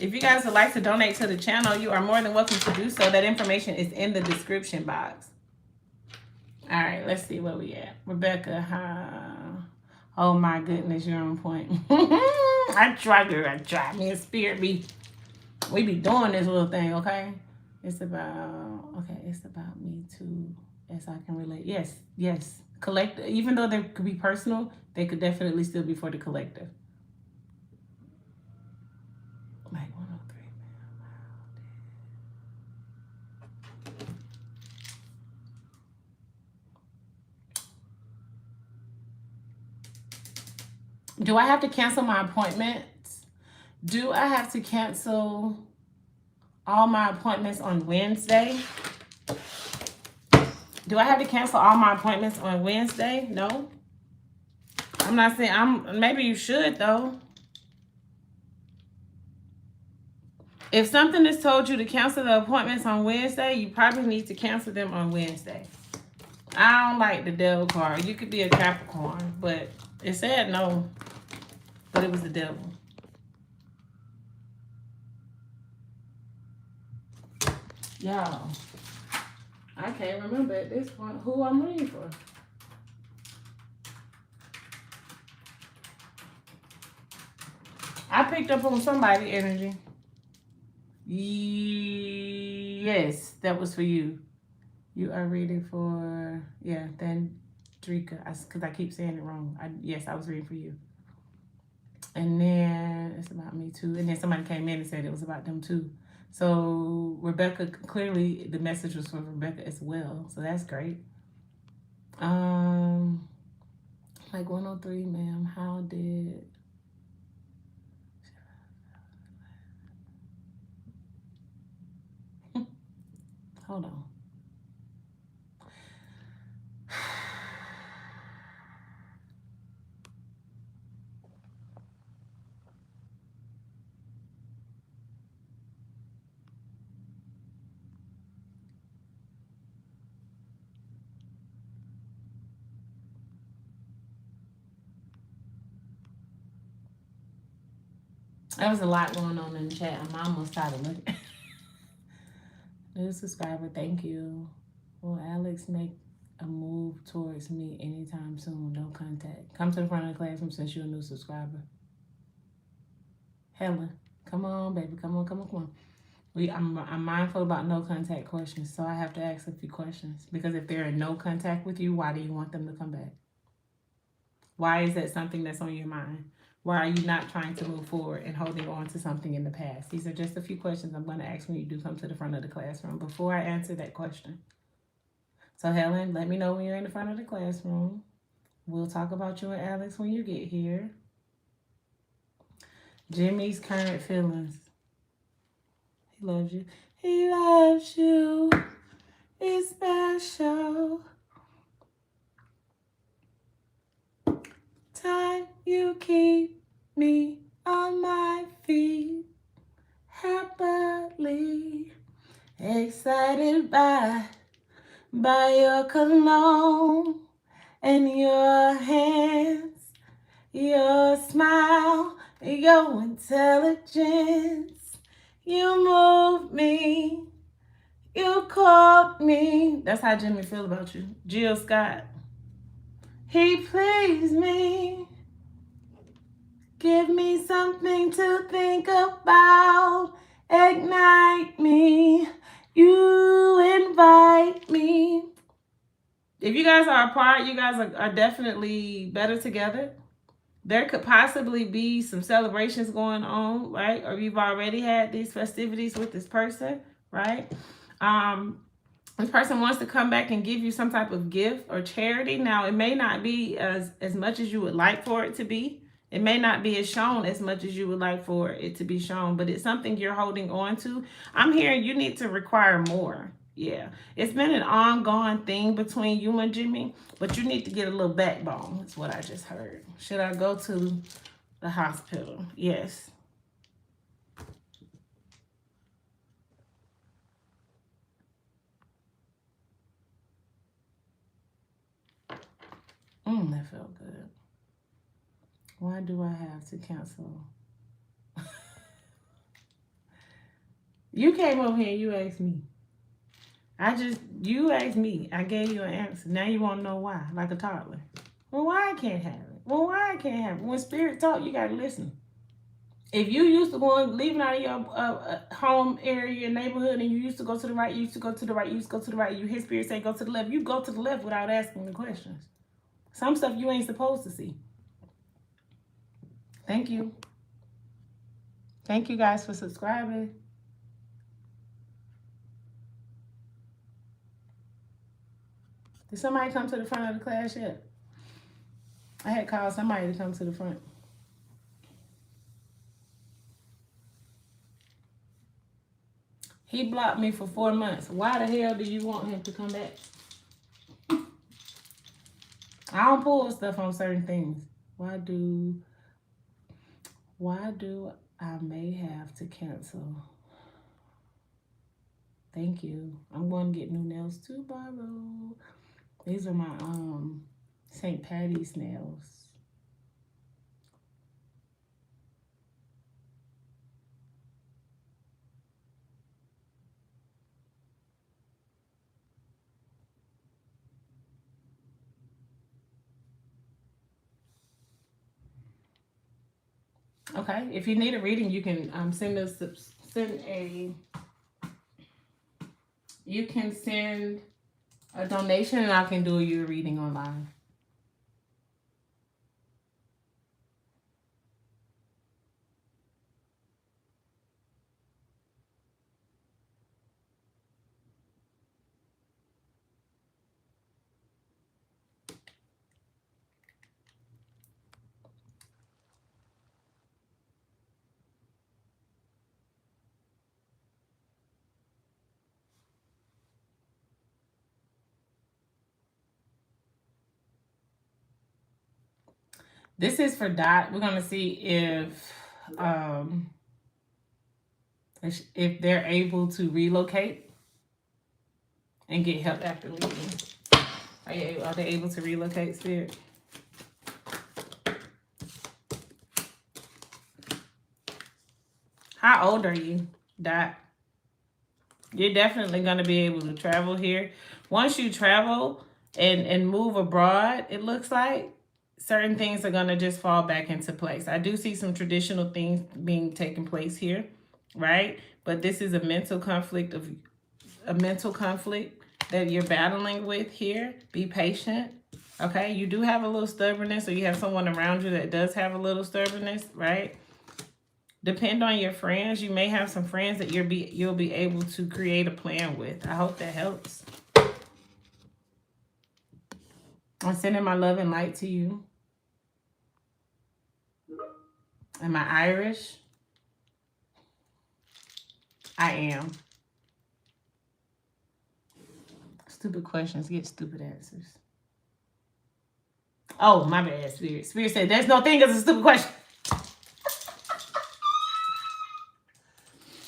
If you guys would like to donate to the channel, you are more than welcome to do so. That information is in the description box. All right, let's see where we at. Rebecca, oh my goodness, you're on point. I try. Me and Spirit we be doing this little thing, okay? It's about me too, as I can relate. Yes. Collective, even though they could be personal, they could definitely still be for the collective. Like 103, man. Do I have to cancel my appointments? Do I have to cancel all my appointments on Wednesday? Do I have to cancel all my appointments on Wednesday? No. I'm not saying maybe you should though. If something has told you to cancel the appointments on Wednesday, you probably need to cancel them on Wednesday. I don't like the devil card. You could be a Capricorn, but it said no, but it was the devil. Y'all, I can't remember at this point who I'm reading for. I picked up on somebody energy. Yes, that was for you. You are reading for, then Drika, because I keep saying it wrong. Yes, I was reading for you. And then it's about me too. And then somebody came in and said it was about them too. So Rebecca, clearly the message was for Rebecca as well. So that's great. Like 103, ma'am, how did... Hold on. There was a lot going on in the chat. I'm almost tired of looking. New subscriber, thank you. Will Alex make a move towards me anytime soon? No contact. Come to the front of the classroom since you're a new subscriber. Helen, come on, baby. Come on. I'm mindful about no contact questions, so I have to ask a few questions. Because if they're in no contact with you, why do you want them to come back? Why is that something that's on your mind? Why are you not trying to move forward and holding on to something in the past? These are just a few questions I'm going to ask when you do come to the front of the classroom before I answer that question. So Helen, let me know when you're in the front of the classroom. We'll talk about you and Alex when you get here. Jimmy's current feelings. He loves you. He loves you. It's special. time you keep me on my feet, happily excited by your cologne and your hands, your smile, your intelligence. You move me, you called me. That's how Jimmy feel about you. Jill Scott. He pleased me. Give me something to think about. Ignite me. You invite me. If you guys are apart, you guys are definitely better together. There could possibly be some celebrations going on, right? Or you've already had these festivities with this person, right? This person wants to come back and give you some type of gift or charity. Now, it may not be as much as you would like for it to be. It may not be as shown as much as you would like for it to be shown, but it's something you're holding on to. I'm hearing you need to require more. Yeah, it's been an ongoing thing between you and Jimmy, but you need to get a little backbone. That's what I just heard. Should I go to the hospital? Yes. That felt good. Why do I have to cancel? You came over here and you asked me. You asked me. I gave you an answer. Now you want to know why, like a toddler. Well, why I can't have it? Well, why I can't have it? When spirit talk, you got to listen. If you used to go leaving out of your home area, neighborhood, and you used to go to the right, you used to go to the right, you used to go to the right, you hear spirit say go to the left, you go to the left without asking the questions. Some stuff you ain't supposed to see. Thank you. Thank you guys for subscribing. Did somebody come to the front of the class yet? I had called somebody to come to the front. He blocked me for 4 months. Why the hell do you want him to come back? I don't pull stuff on certain things. Why do I may have to cancel? Thank you. I'm going to get new nails tomorrow. These are my St. Patty's nails. Okay, if you need a reading, you can send a donation and I can do your reading online. This is for Dot. We're gonna see if they're able to relocate and get help after leaving. Are they able to relocate, Spirit? How old are you, Dot? You're definitely gonna be able to travel here. Once you travel and move abroad, it looks like certain things are gonna just fall back into place. I do see some traditional things being taking place here, right? But this is a mental conflict that you're battling with here. Be patient. Okay, you do have a little stubbornness, or you have someone around you that does have a little stubbornness, right? Depend on your friends. You may have some friends that you'll be able to create a plan with. I hope that helps. I'm sending my love and light to you. Am I Irish? I am. Stupid questions get stupid answers. Oh, my bad, Spirit. Spirit said, there's no thing as a stupid question.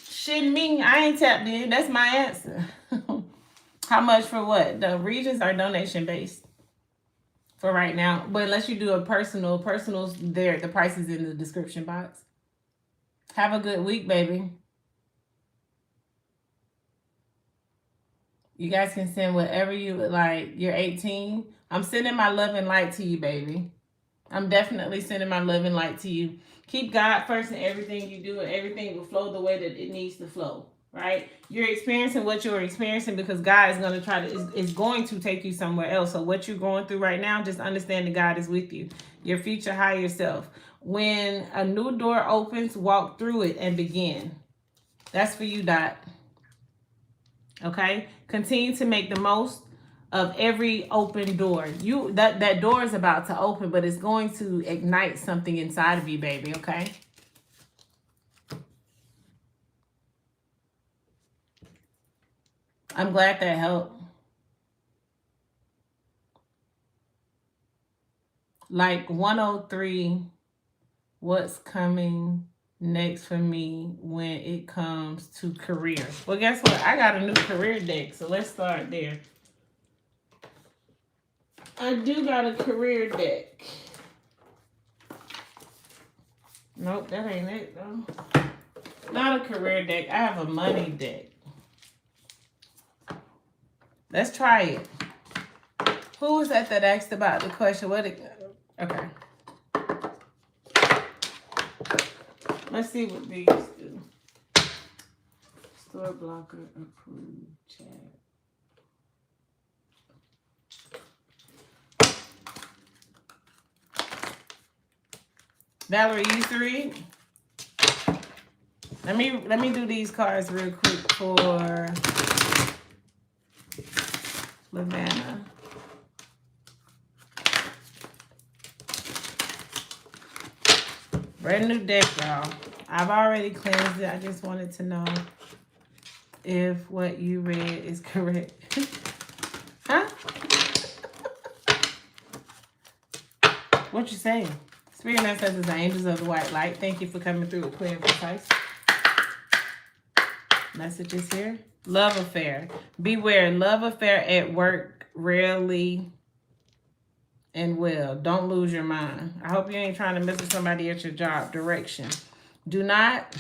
Shin Ming, I ain't tapped in. That's my answer. How much for what? The regions are donation based for right now. But unless you do a personals there, the price is in the description box. Have a good week, baby. You guys can send whatever you would like. You're 18. I'm sending my love and light to you, baby. I'm definitely sending my love and light to you. Keep God first in everything you do, and everything will flow the way that it needs to flow. Right? You're experiencing what you're experiencing because God is going to is going to take you somewhere else. So what you're going through right now, just understand that God is with you. Your future higher self. When a new door opens, walk through it and begin. That's for you, Dot. Okay? Continue to make the most of every open door. That door is about to open, but it's going to ignite something inside of you, baby, okay? I'm glad that helped. Like 103, what's coming next for me when it comes to career? Well, guess what? I got a new career deck, so let's start there. I do got a career deck. Nope, that ain't it, though. Not a career deck. I have a money deck. Let's try it. Who was that asked about the question? Okay. Let's see what these do. Store blocker, approved, chat. Valerie, you three. Let me do these cards real quick for Lavanna. Brand new deck, y'all. I've already cleansed it. I just wanted to know if what you read is correct. Huh? What you saying? Spirit ancestors are angels of the white light. Thank you for coming through with clear and precise. Messages here. Love affair. Beware. Love affair at work. Rarely and well. Don't lose your mind. I hope you ain't trying to mess with somebody at your job. Direction. Do not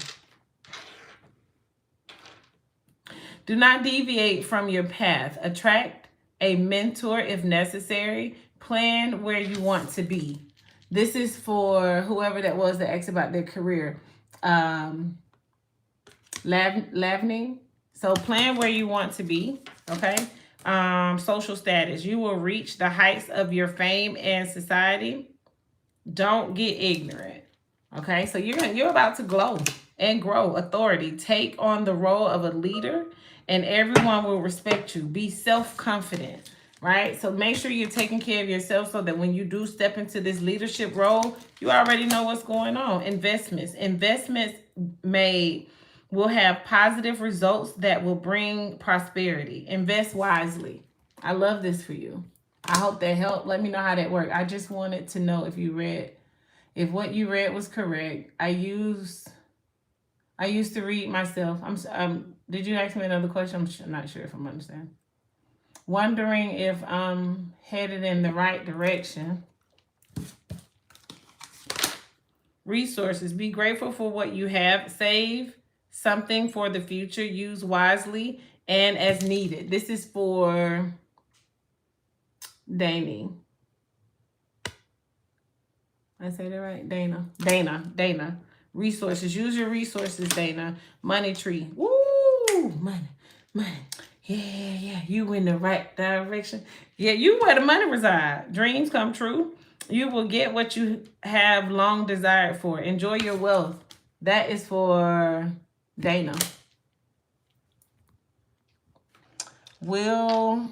deviate from your path. Attract a mentor if necessary. Plan where you want to be. This is for whoever that was that asked about their career. Lavning. So plan where you want to be. Okay. Social status. You will reach the heights of your fame and society. Don't get ignorant. Okay. So you're about to glow and grow. Authority. Take on the role of a leader and everyone will respect you. Be self-confident. Right? So make sure you're taking care of yourself so that when you do step into this leadership role, you already know what's going on. Investments. Investments will have positive results that will bring prosperity. Invest wisely. I love this for you. I hope that helped. Let me know how that worked. I just wanted to know if what you read was correct. I used to read myself. Did you ask me another question? I'm not sure if I'm understanding. Wondering if I'm headed in the right direction. Resources. Be grateful for what you have. Save something for the future. Use wisely and as needed. This is for Danny. I say that right? Dana. Resources. Use your resources, Dana. Money tree. Woo! Money. Yeah. You in the right direction. Yeah, you where the money reside. Dreams come true. You will get what you have long desired for. Enjoy your wealth. That is for Dana. Will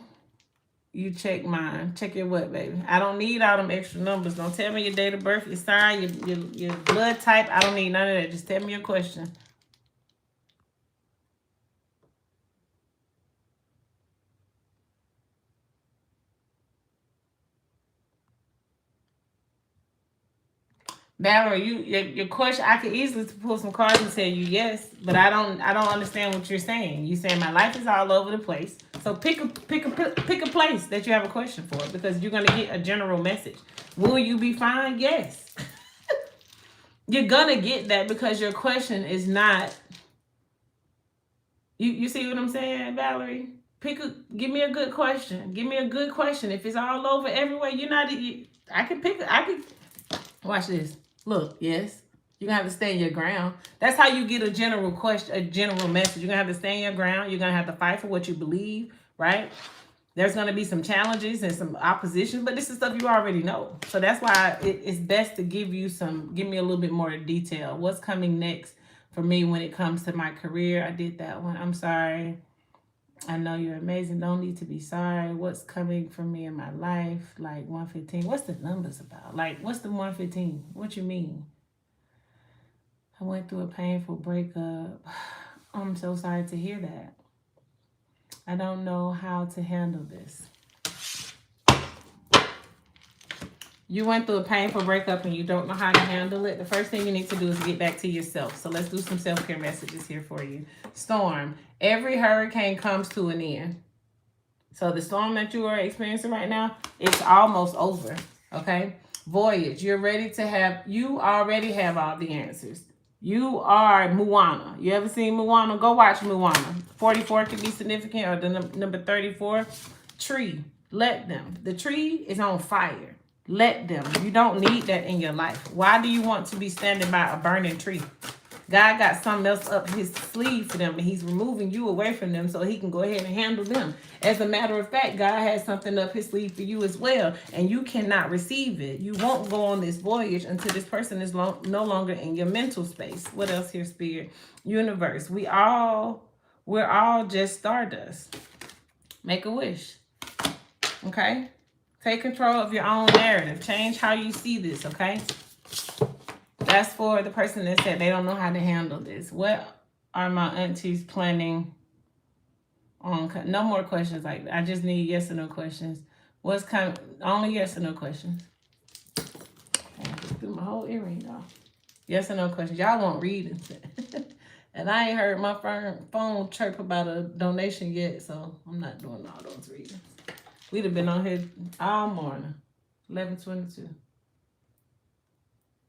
you check mine? Check your what, baby? I don't need all them extra numbers. Don't tell me your date of birth, your sign, your blood type. I don't need none of that. Just tell me your question. Valerie, your question, I could easily pull some cards and tell you yes, but I don't understand what you're saying. You saying my life is all over the place. So pick a place that you have a question for, because you're gonna get a general message. Will you be fine? Yes. You're gonna get that because your question is not. You see what I'm saying, Valerie? Give me a good question. Give me a good question. If it's all over everywhere, you're not. I can pick. I can watch this. Look, yes. You're gonna have to stand your ground. That's how you get a general question, a general message. You're gonna have to stand your ground. You're gonna have to fight for what you believe, right? There's gonna be some challenges and some opposition, but this is stuff you already know. So that's why it's best to give me a little bit more detail. What's coming next for me when it comes to my career? I did that one. I'm sorry. I know you're amazing. Don't need to be sorry. What's coming for me in my life? Like 115. What's the numbers about? Like, what's the 115? What you mean? I went through a painful breakup. I'm so sorry to hear that. I don't know how to handle this. You went through a painful breakup and you don't know how to handle it. The first thing you need to do is get back to yourself. So let's do some self-care messages here for you. Storm. Every hurricane comes to an end. So the storm that you are experiencing right now, it's almost over. Okay? Voyage. You already have all the answers. You are Moana. You ever seen Moana? Go watch Moana. 44 could be significant, or the number 34. Tree. Let them. The tree is on fire. Let them. You don't need that in your life. Why do you want to be standing by a burning tree? God got something else up his sleeve for them, and he's removing you away from them so he can go ahead and handle them. As a matter of fact, God has something up his sleeve for you as well, and you cannot receive it. You won't go on this voyage until this person is no longer in your mental space. What else here, Spirit? Universe. We're all just stardust. Make a wish. Okay? Take control of your own narrative. Change how you see this, okay? That's for the person that said they don't know how to handle this. What are my aunties planning on? No more questions like that. I just need yes or no questions. What's coming? Only yes or no questions. I just threw my whole earring off. Yes or no questions. Y'all won't read it. And I ain't heard my phone chirp about a donation yet, so I'm not doing all those readings. We'd have been on here all morning. 11:22.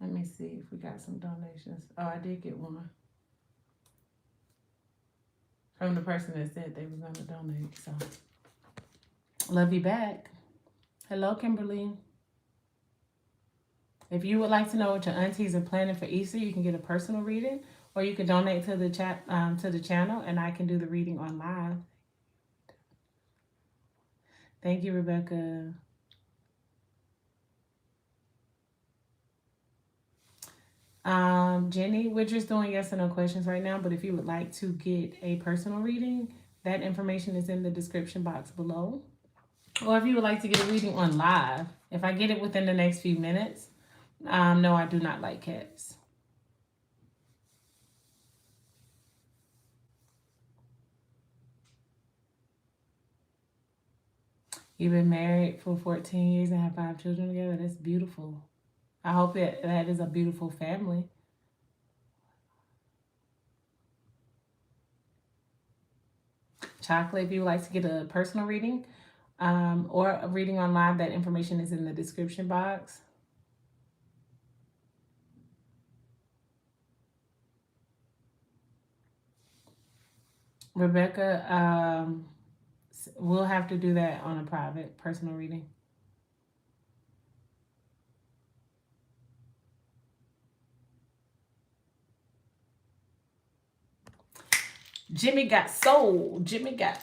Let me see if we got some donations. Oh, I did get one. From the person that said they were going to donate. So, love you back. Hello, Kimberly. If you would like to know what your aunties are planning for Easter, you can get a personal reading, or you can donate to the chat to the channel, and I can do the reading on live. Thank you, Rebecca. Jenny, we're just doing yes or no questions right now, but if you would like to get a personal reading, that information is in the description box below. Or if you would like to get a reading on live, if I get it within the next few minutes, no, I do not like cats. You've been married for 14 years and have 5 children together. That's beautiful. I hope that is a beautiful family. Chocolate, if you would like to get a personal reading or a reading on live, that information is in the description box. Rebecca, we'll have to do that on a private personal reading. Jimmy got soul. Jimmy got.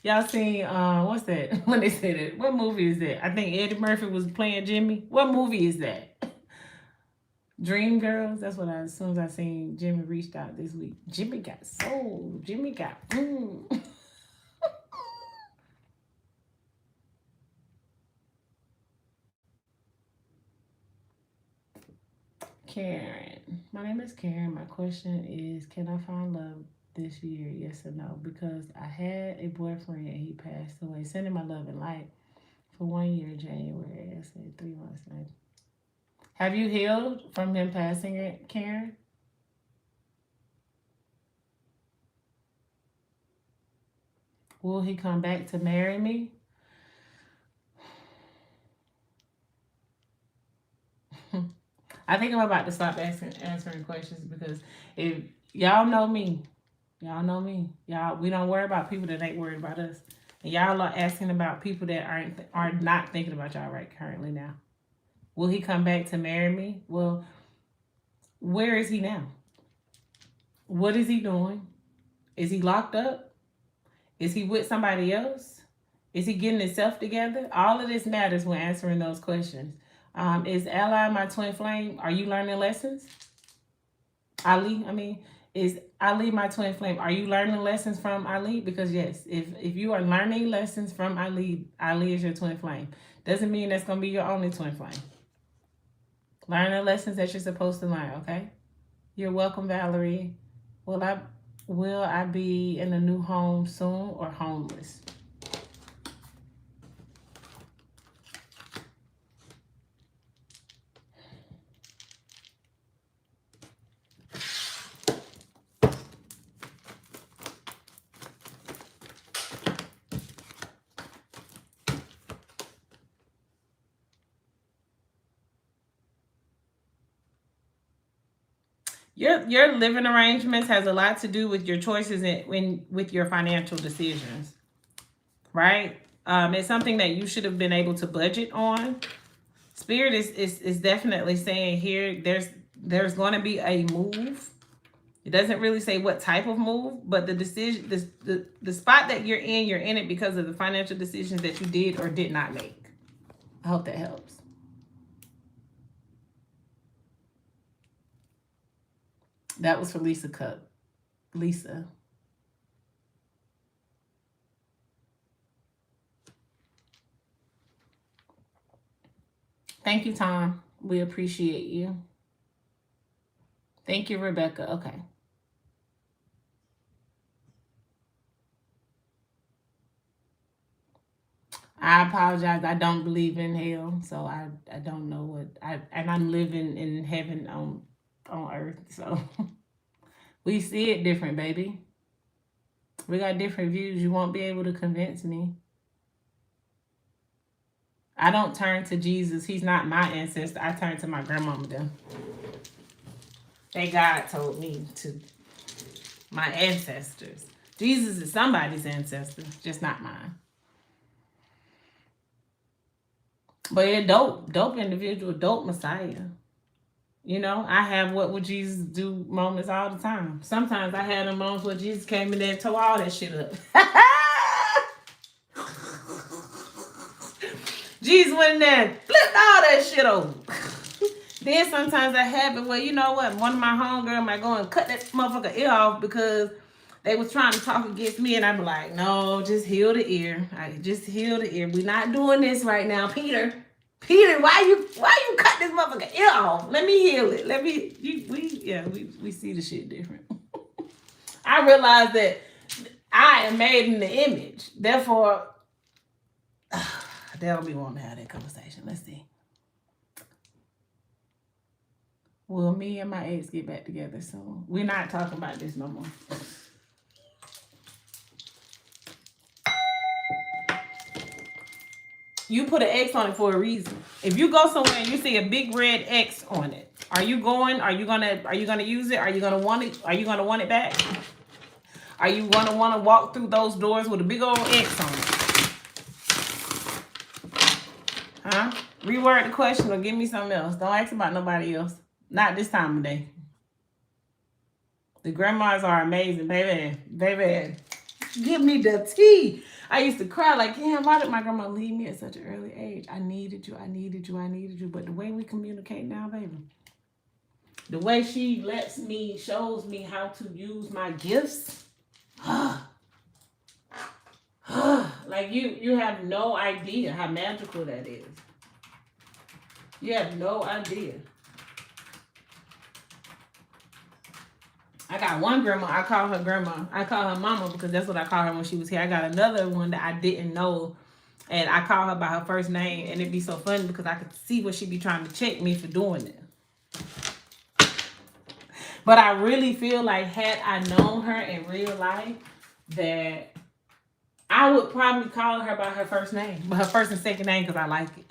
Y'all seen what's that? When they said it, what movie is that? I think Eddie Murphy was playing Jimmy. What movie is that? Dream Girls. That's what as soon as I seen Jimmy reached out this week. Jimmy got soul. Jimmy got. Karen. My name is Karen. My question is, can I find love this year? Yes or no? Because I had a boyfriend and he passed away. Sending my love and light for 1 year, January. I said 3 months later. Have you healed from him passing it, Karen? Will he come back to marry me? I think I'm about to stop answering questions because if y'all know me, we don't worry about people that ain't worried about us. And y'all are asking about people that are not thinking about y'all right currently now. Will he come back to marry me? Well, where is he now? What is he doing? Is he locked up? Is he with somebody else? Is he getting himself together? All of this matters when answering those questions. Is Ally my twin flame? Are you learning lessons? Is Ali my twin flame? Are you learning lessons from Ali? Because yes, if you are learning lessons from Ali is your twin flame. Doesn't mean that's gonna be your only twin flame. Learn the lessons that you're supposed to learn, okay? You're welcome, Valerie. Will I be in a new home soon or homeless? Your living arrangements has a lot to do with your choices with your financial decisions, right? It's something that you should have been able to budget on. Spirit is definitely saying here there's going to be a move. It doesn't really say what type of move, but the decision, the spot that you're in it because of the financial decisions that you did or did not make. I hope that helps. That was for Lisa Cup. Lisa. Thank you, Tom. We appreciate you. Thank you, Rebecca. Okay. I apologize. I don't believe in hell, so I don't know what I'm living in heaven on earth, so we see it different, baby. We got different views. You won't be able to convince me. I don't turn to Jesus. He's not my ancestor. I turn to my grandmama then. That God told me to. My ancestors. Jesus is somebody's ancestor, just not mine. But yeah, dope individual, dope Messiah. You know, I have what would Jesus do moments all the time. Sometimes I had them moments where Jesus came in there and tore all that shit up. Jesus went in there and flipped all that shit over. Then sometimes I have it where, you know what, one of my homegirls might go and cut that motherfucker ear off because they was trying to talk against me, and I'd be like, no, just heal the ear. Just heal the ear. We're not doing this right now, Peter. Peter, why you cut this motherfucker ear off? Let me heal it. We see the shit different. I realize that I am made in the image. Therefore, they don't be wanting to have that conversation. Let's see. Will me and my ex get back together soon? We're not talking about this no more. You put an X on it for a reason. If you go somewhere and you see a big red X on it, are you gonna use it? Are you gonna want it? Are you gonna want it back? Are you gonna want to walk through those doors with a big old X on it? Huh? Reword the question or give me something else. Don't ask about nobody else. Not this time of day. The grandmas are amazing, baby. Baby, give me the tea. I used to cry like, damn, why did my grandma leave me at such an early age? I needed you. But the way we communicate now, baby, the way she shows me how to use my gifts, like you have no idea how magical that is. You have no idea. I got one grandma. I call her grandma. I call her mama because that's what I call her when she was here. I got another one that I didn't know And I call her by her first name, and it'd be so funny because I could see what she'd be trying to check me for doing it. But I really feel like had I known her in real life, that I would probably call her by her first name, but her first and second name, because I like it.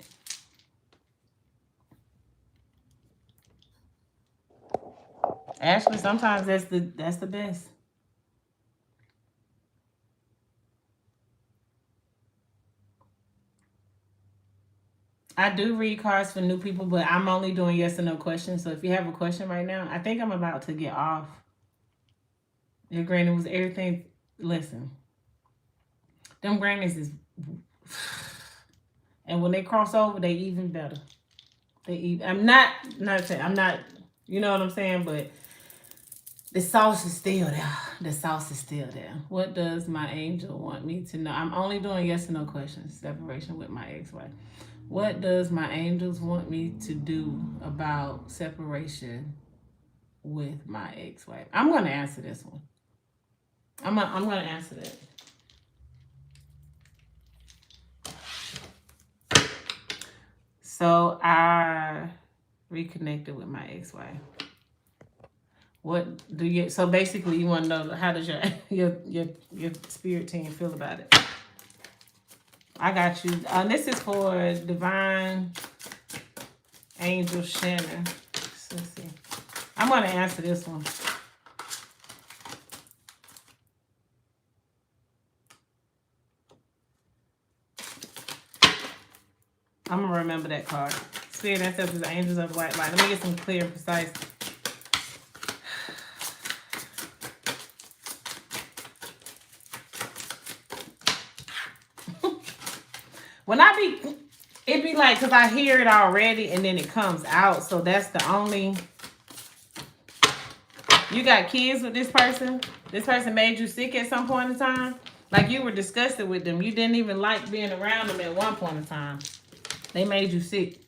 Actually, sometimes that's the best. I do read cards for new people, but I'm only doing yes or no questions. So if you have a question right now, I think I'm about to get off. Your granny was everything. Listen, them grannies is, and when they cross over, they even better. I'm not saying I'm not. You know what I'm saying, but the sauce is still there. The sauce is still there. What does my angel want me to know? I'm only doing yes or no questions. Separation with my ex-wife. What does my angels want me to do about separation with my ex-wife? I'm going to answer this one. I'm going to answer that. So I reconnected with my ex-wife. What do you? So basically, you want to know how does your spirit team feel about it? I got you. This is for Divine Angel Shannon. Let's see. I'm going to answer this one. I'm going to remember that card. Spirit ancestors, angels of the white light. Let me get some clear and precise. When it be like, because I hear it already and then it comes out. So that's the only. You got kids with this person? This person made you sick at some point in time? Like you were disgusted with them. You didn't even like being around them at one point in time. They made you sick.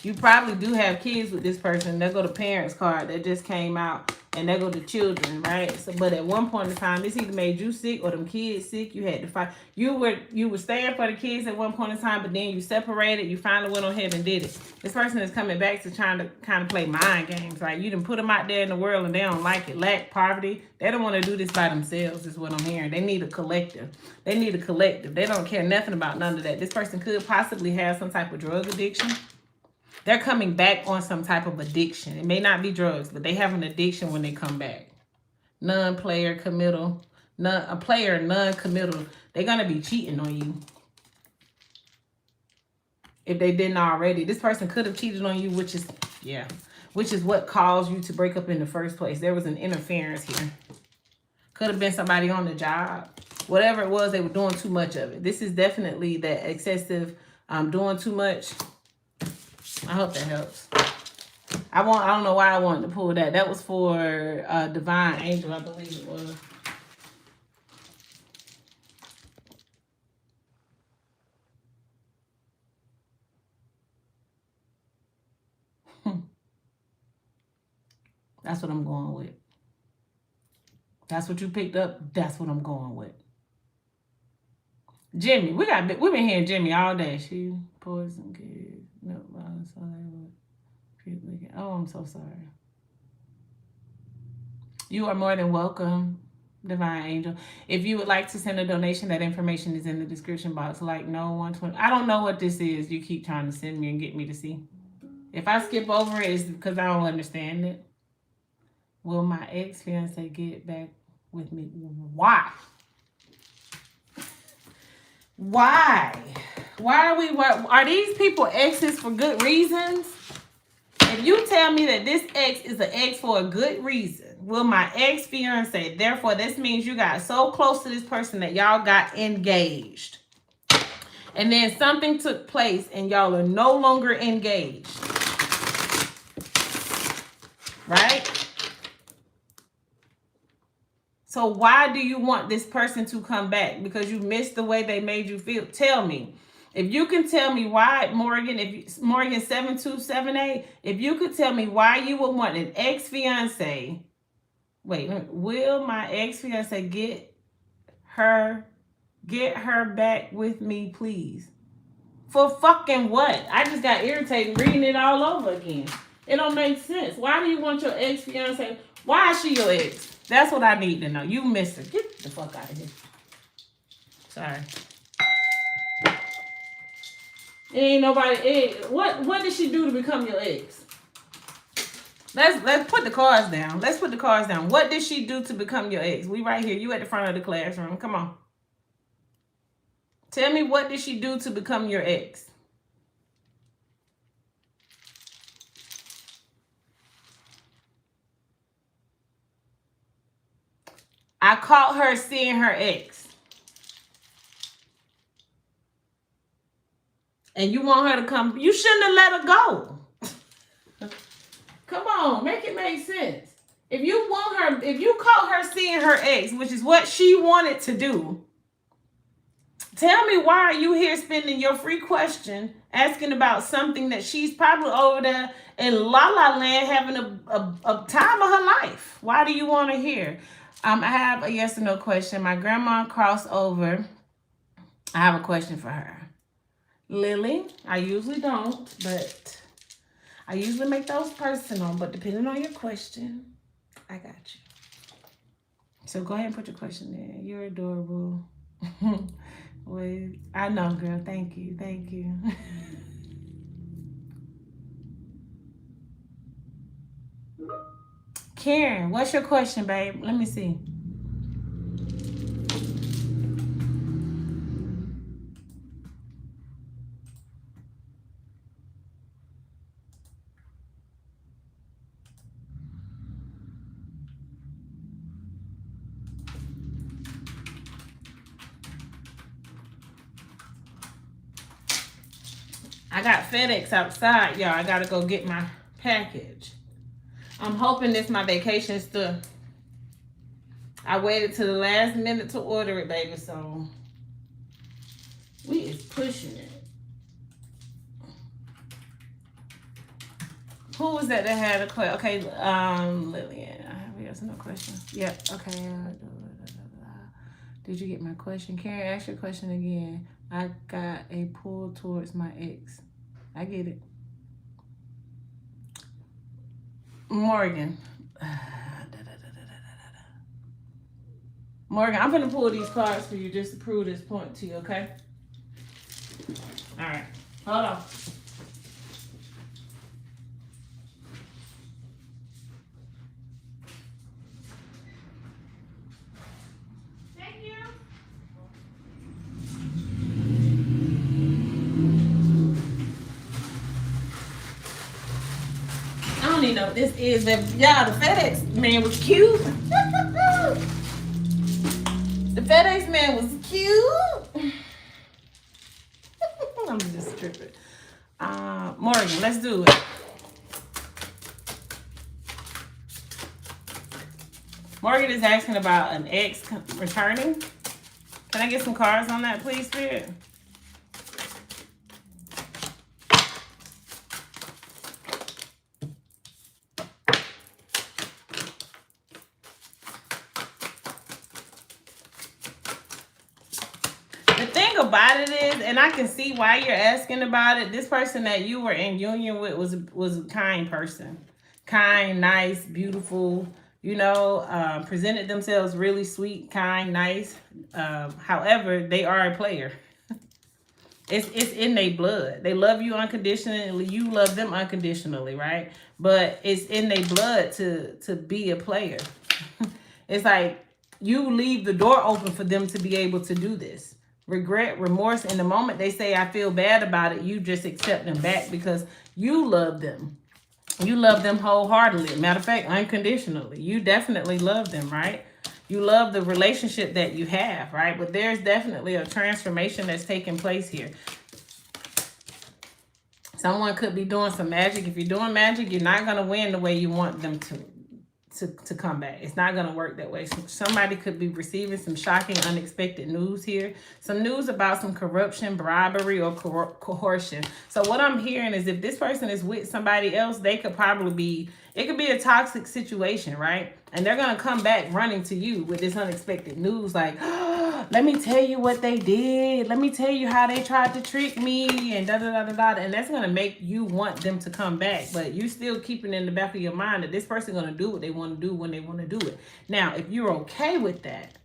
You probably do have kids with this person. There go the parents card that just came out. And there go the children, right? So, but at one point in time, this either made you sick or them kids sick. You had to fight. You were staying for the kids at one point in time, but then you separated. You finally went ahead and did it. This person is coming back to trying to kind of play mind games. Like you done put them out there in the world and they don't like it. Lack, poverty. They don't want to do this by themselves is what I'm hearing. They need a collective. They need a collective. They don't care nothing about none of that. This person could possibly have some type of drug addiction. They're coming back on some type of addiction. It may not be drugs, but they have an addiction when they come back. Non-player, committal. A player, non-committal. They're going to be cheating on you. If they didn't already. This person could have cheated on you, which is what caused you to break up in the first place. There was an interference here. Could have been somebody on the job. Whatever it was, they were doing too much of it. This is definitely that excessive doing too much. I hope that helps. I don't know why I wanted to pull that. That was for Divine Angel, I believe it was. That's what I'm going with. That's what you picked up. That's what I'm going with. Jimmy, we've been hearing Jimmy all day. She poison kids. No, oh, I'm so sorry. You are more than welcome, Divine Angel. If you would like to send a donation, that information is in the description box. Like no 120. I don't know what this is. You keep trying to send me and get me to see. If I skip over it, it's because I don't understand it. Will my ex-fiance get back with me? Why? Why? Are these people exes for good reasons? If you tell me that this ex is an ex for a good reason, will my ex-fiance, therefore this means you got so close to this person that y'all got engaged. And then something took place and y'all are no longer engaged. Right? So why do you want this person to come back? Because you missed the way they made you feel. Tell me. If you can tell me why, Morgan 7278, if you could tell me why you would want an ex-fiance. Wait, will my ex-fiance get her Get her back with me, please. For fucking what? I just got irritated reading it all over again. It don't make sense. Why do you want your ex-fiance? Why is she your ex? That's what I need to know. You missed her. Get the fuck out of here. Sorry. It ain't nobody. What did she do to become your ex? Let's put the cards down. Let's put the cards down. What did she do to become your ex? We right here. You at the front of the classroom. Come on. Tell me, what did she do to become your ex? I caught her seeing her ex. And you want her to come. You shouldn't have let her go. Come on, make it make sense. If you want her, if you caught her seeing her ex, which is what she wanted to do, tell me, why are you here spending your free question asking about something that she's probably over there in La La Land having a time of her life? Why do you want to hear? I have a yes or no question. My grandma crossed over. I have a question for her. Lily, I usually don't, but I usually make those personal. But depending on your question, I got you. So go ahead and put your question in. You're adorable. Wait, I know, girl. Thank you. Thank you. Karen, what's your question, babe? Let me see. I got FedEx outside, y'all. I gotta go get my package. I'm hoping this my vacation stuff. I waited to the last minute to order it, baby, so we is pushing it. Who was that had a question? Okay, Lillian. We have no question. Yep, okay. Did you get my question? Karen, ask your question again. I got a pull towards my ex. I get it. Morgan. Morgan, I'm gonna pull these cards for you just to prove this point to you, okay? All right, hold on. Thank you. I don't even know what this is, but y'all, the FedEx man was cute. The FedEx man was cute. I'm just tripping. Morgan, let's do it. Morgan is asking about an ex returning. Can I get some cards on that, please, Spirit? About it is, and I can see why you're asking about it. This person that you were in union with was a kind person, kind, nice, beautiful. You know, presented themselves really sweet, kind, nice. However, they are a player. It's in their blood. They love you unconditionally. You love them unconditionally, right? But it's in their blood to be a player. It's like you leave the door open for them to be able to do this. Regret, remorse, in the moment they say I feel bad about it, you just accept them back because you love them. You love them wholeheartedly. Matter of fact, unconditionally. You definitely love them, right? You love the relationship that you have, right? But there's definitely a transformation that's taking place here. Someone could be doing some magic. If you're doing magic, you're not going to win the way you want them to come back. It's not going to work that way. Somebody could be receiving some shocking, unexpected news here. Some news about some corruption, bribery, or coercion. So what I'm hearing is if this person is with somebody else, they could probably be, it could be a toxic situation, right? And they're going to come back running to you with this unexpected news like, let me tell you what they did. Let me tell you how they tried to trick me and da-da-da-da-da. And that's going to make you want them to come back. But you still keeping in the back of your mind that this person going to do what they want to do when they want to do it. Now, if you're okay with that,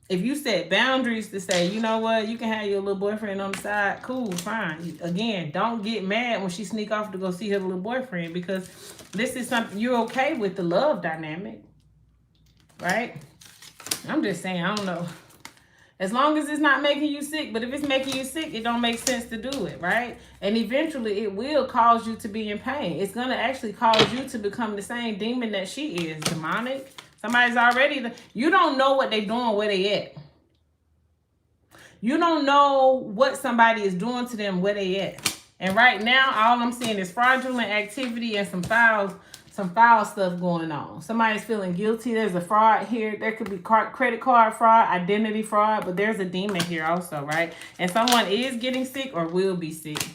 if you set boundaries to say, you know what, you can have your little boyfriend on the side, cool, fine. Again, don't get mad when she sneak off to go see her little boyfriend, because this is something you're okay with, the love dynamic, right? I'm just saying, I don't know. As long as it's not making you sick, but if it's making you sick, it don't make sense to do it, right? And eventually it will cause you to be in pain. It's going to actually cause you to become the same demon that she is, demonic. Somebody's already, you don't know what they're doing, where they at. You don't know what somebody is doing to them, where they at. And right now, all I'm seeing is fraudulent activity and some foul stuff going on. Somebody's feeling guilty. There's a fraud here. There could be credit card fraud, identity fraud, but there's a demon here also, right? And someone is getting sick or will be sick.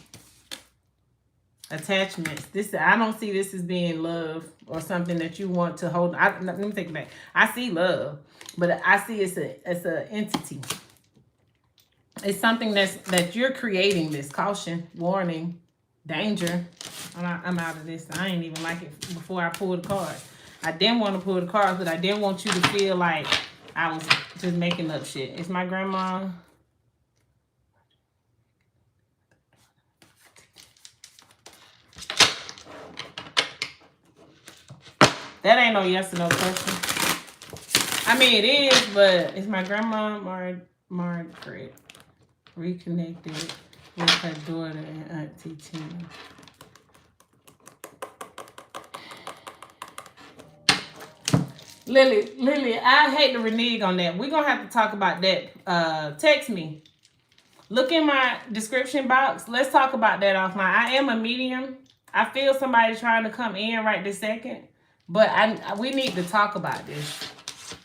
Attachments. I don't see this as being love or something that you want to hold. Let me take it back. I see love, but I see it's a entity. It's something that you're creating. This caution, warning, danger. I'm out of this. I ain't even like it before I pulled the cards. I didn't want to pull the cards, but I didn't want you to feel like I was just making up shit. It's my grandma. That ain't no yes or no question. I mean, it is, but it's my grandma, Margaret, reconnected with her daughter and Auntie Tina. Lily, I hate to renege on that. We're going to have to talk about that. Text me. Look in my description box. Let's talk about that offline. I am a medium. I feel somebody trying to come in right this second. But we need to talk about this.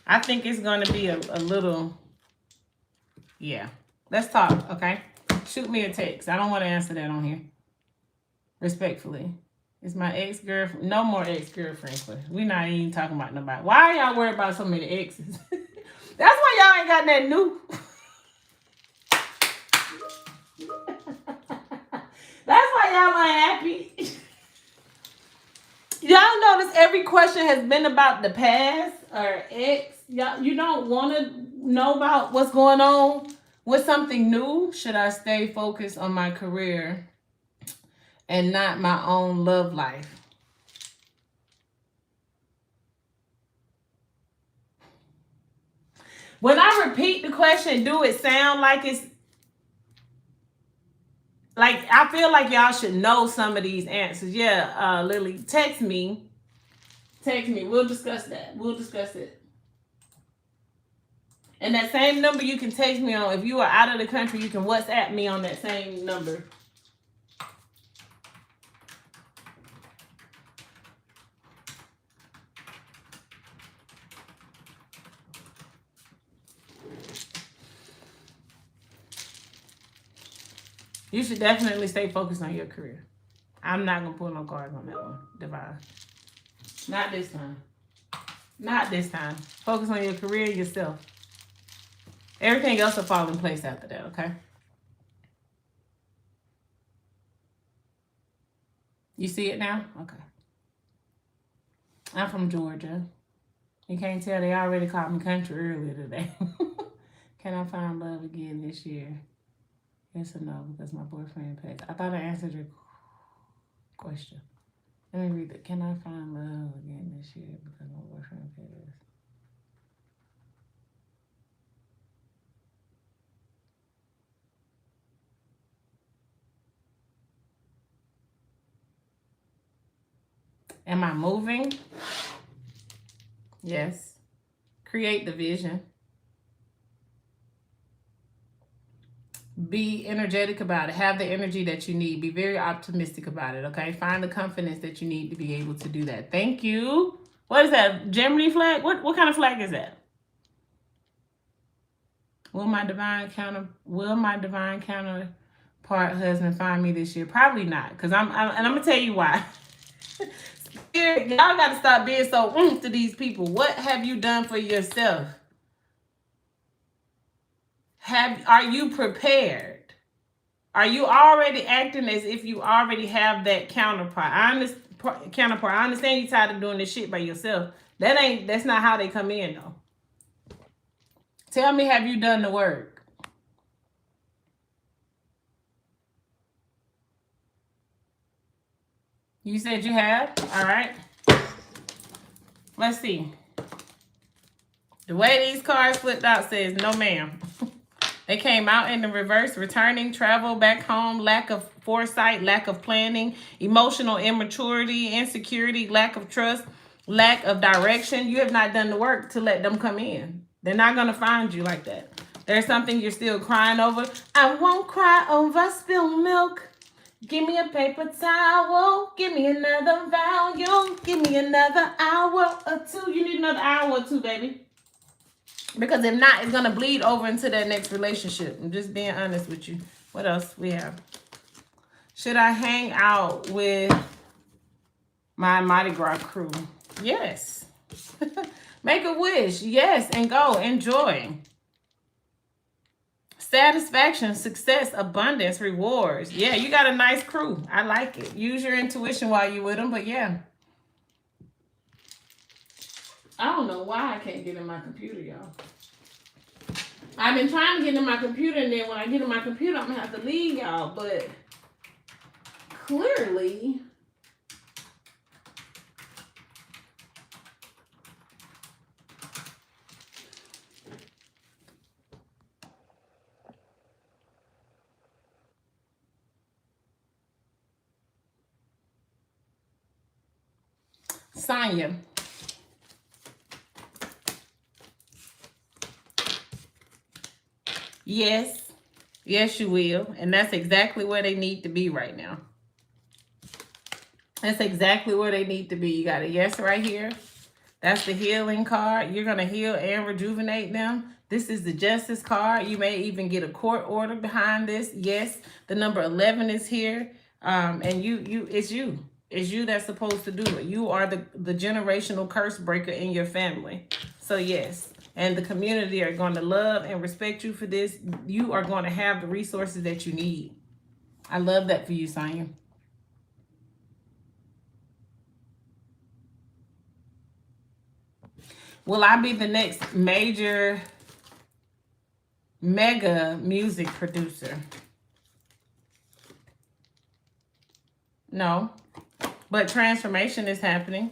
I think it's going to be a little... Yeah. Let's talk, okay? Shoot me a text. I don't want to answer that on here. Respectfully. It's my ex-girlfriend. No more ex-girlfriends. We're not even talking about nobody. Why are y'all worried about so many exes? That's why y'all ain't got that new. That's why y'all ain't happy. Y'all notice every question has been about the past or ex. Y'all, you don't want to know about what's going on with something new. Should I stay focused on my career and not my own love life? When I repeat the question, do it sound like it's... Like, I feel like y'all should know some of these answers. Yeah, Lily, text me. Text me. We'll discuss that. We'll discuss it. And that same number you can text me on. If you are out of the country, you can WhatsApp me on that same number. You should definitely stay focused on your career. I'm not going to pull no cards on that one, Divine. Not this time. Not this time. Focus on your career, yourself. Everything else will fall in place after that, okay? You see it now? Okay. I'm from Georgia. You can't tell, they already called me country earlier today. Can I find love again this year? Yes or no, because my boyfriend passed. I thought I answered your question. Let me read it. Can I find love again this year because my boyfriend passed? Am I moving? Yes. Create the vision. Be energetic about it. Have the energy that you need. Be very optimistic about it, okay? Find the confidence that you need to be able to do that. Thank you. What is that? Gemini flag? What kind of flag is that? Will my divine counterpart husband find me this year? Probably not, because and I'm gonna tell you why. Y'all got to stop being so to these people. What have you done for yourself? Are you prepared? Are you already acting as if you already have that counterpart? I understand you tired of doing this shit by yourself. That's not how they come in though. Tell me, have you done the work? You said you have? All right. Let's see. The way these cards flipped out says, no ma'am. They came out in the reverse, returning, travel back home, lack of foresight, lack of planning, emotional immaturity, insecurity, lack of trust, lack of direction. You have not done the work to let them come in. They're not going to find you like that. There's something you're still crying over. I won't cry over spilled milk. Give me a paper towel. Give me another volume. Give me another hour or two. You need another hour or two, baby. Because if not, it's going to bleed over into that next relationship. I'm just being honest with you. What else we have? Should I hang out with my Mardi Gras crew? Yes. Make a wish. Yes. And go. Enjoy. Satisfaction, success, abundance, rewards. Yeah, you got a nice crew. I like it. Use your intuition while you're with them. But yeah. I don't know why I can't get in my computer, y'all. I've been trying to get in my computer, and then when I get in my computer, I'm going to have to leave y'all. But clearly, Sonya. Yes. Yes, you will. And that's exactly where they need to be right now. That's exactly where they need to be. You got a yes right here. That's the healing card. You're going to heal and rejuvenate them. This is the justice card. You may even get a court order behind this. Yes. The number 11 is here. And it's you. It's you that's supposed to do it. You are the generational curse breaker in your family. So yes. And the community are going to love and respect you for this. You are going to have the resources that you need. I love that for you, Sonya. Will I be the next mega music producer? No. But transformation is happening.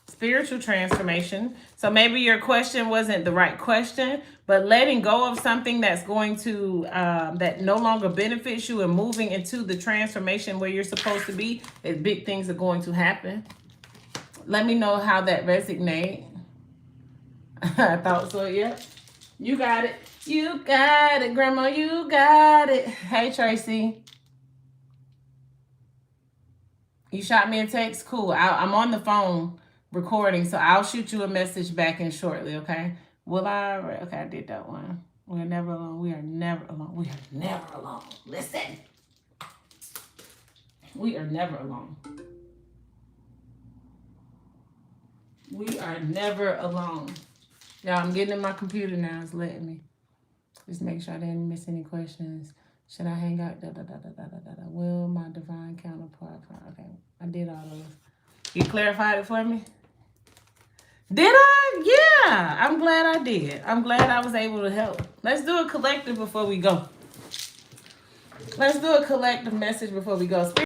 Spiritual transformation. So maybe your question wasn't the right question, but letting go of something that's going to, that no longer benefits you and moving into the transformation where you're supposed to be, is big things are going to happen. Let me know how that resonates. I thought so, yeah. You got it. You got it, Grandma. You got it. Hey, Tracy. You shot me a text? Cool. I'm on the phone recording, so I'll shoot you a message back in shortly, okay? Will I? Okay, I did that one. We're never alone. We are never alone. We are never alone. Listen. We are never alone. We are never alone. Y'all, I'm getting in my computer now. It's letting me. Just make sure I didn't miss any questions. Should I hang out? Will my divine counterpart? Okay, I did all those. You clarified it for me? Did I? Yeah, I'm glad I did. I'm glad I was able to help. Let's do a collective before we go. Let's do a collective message before we go.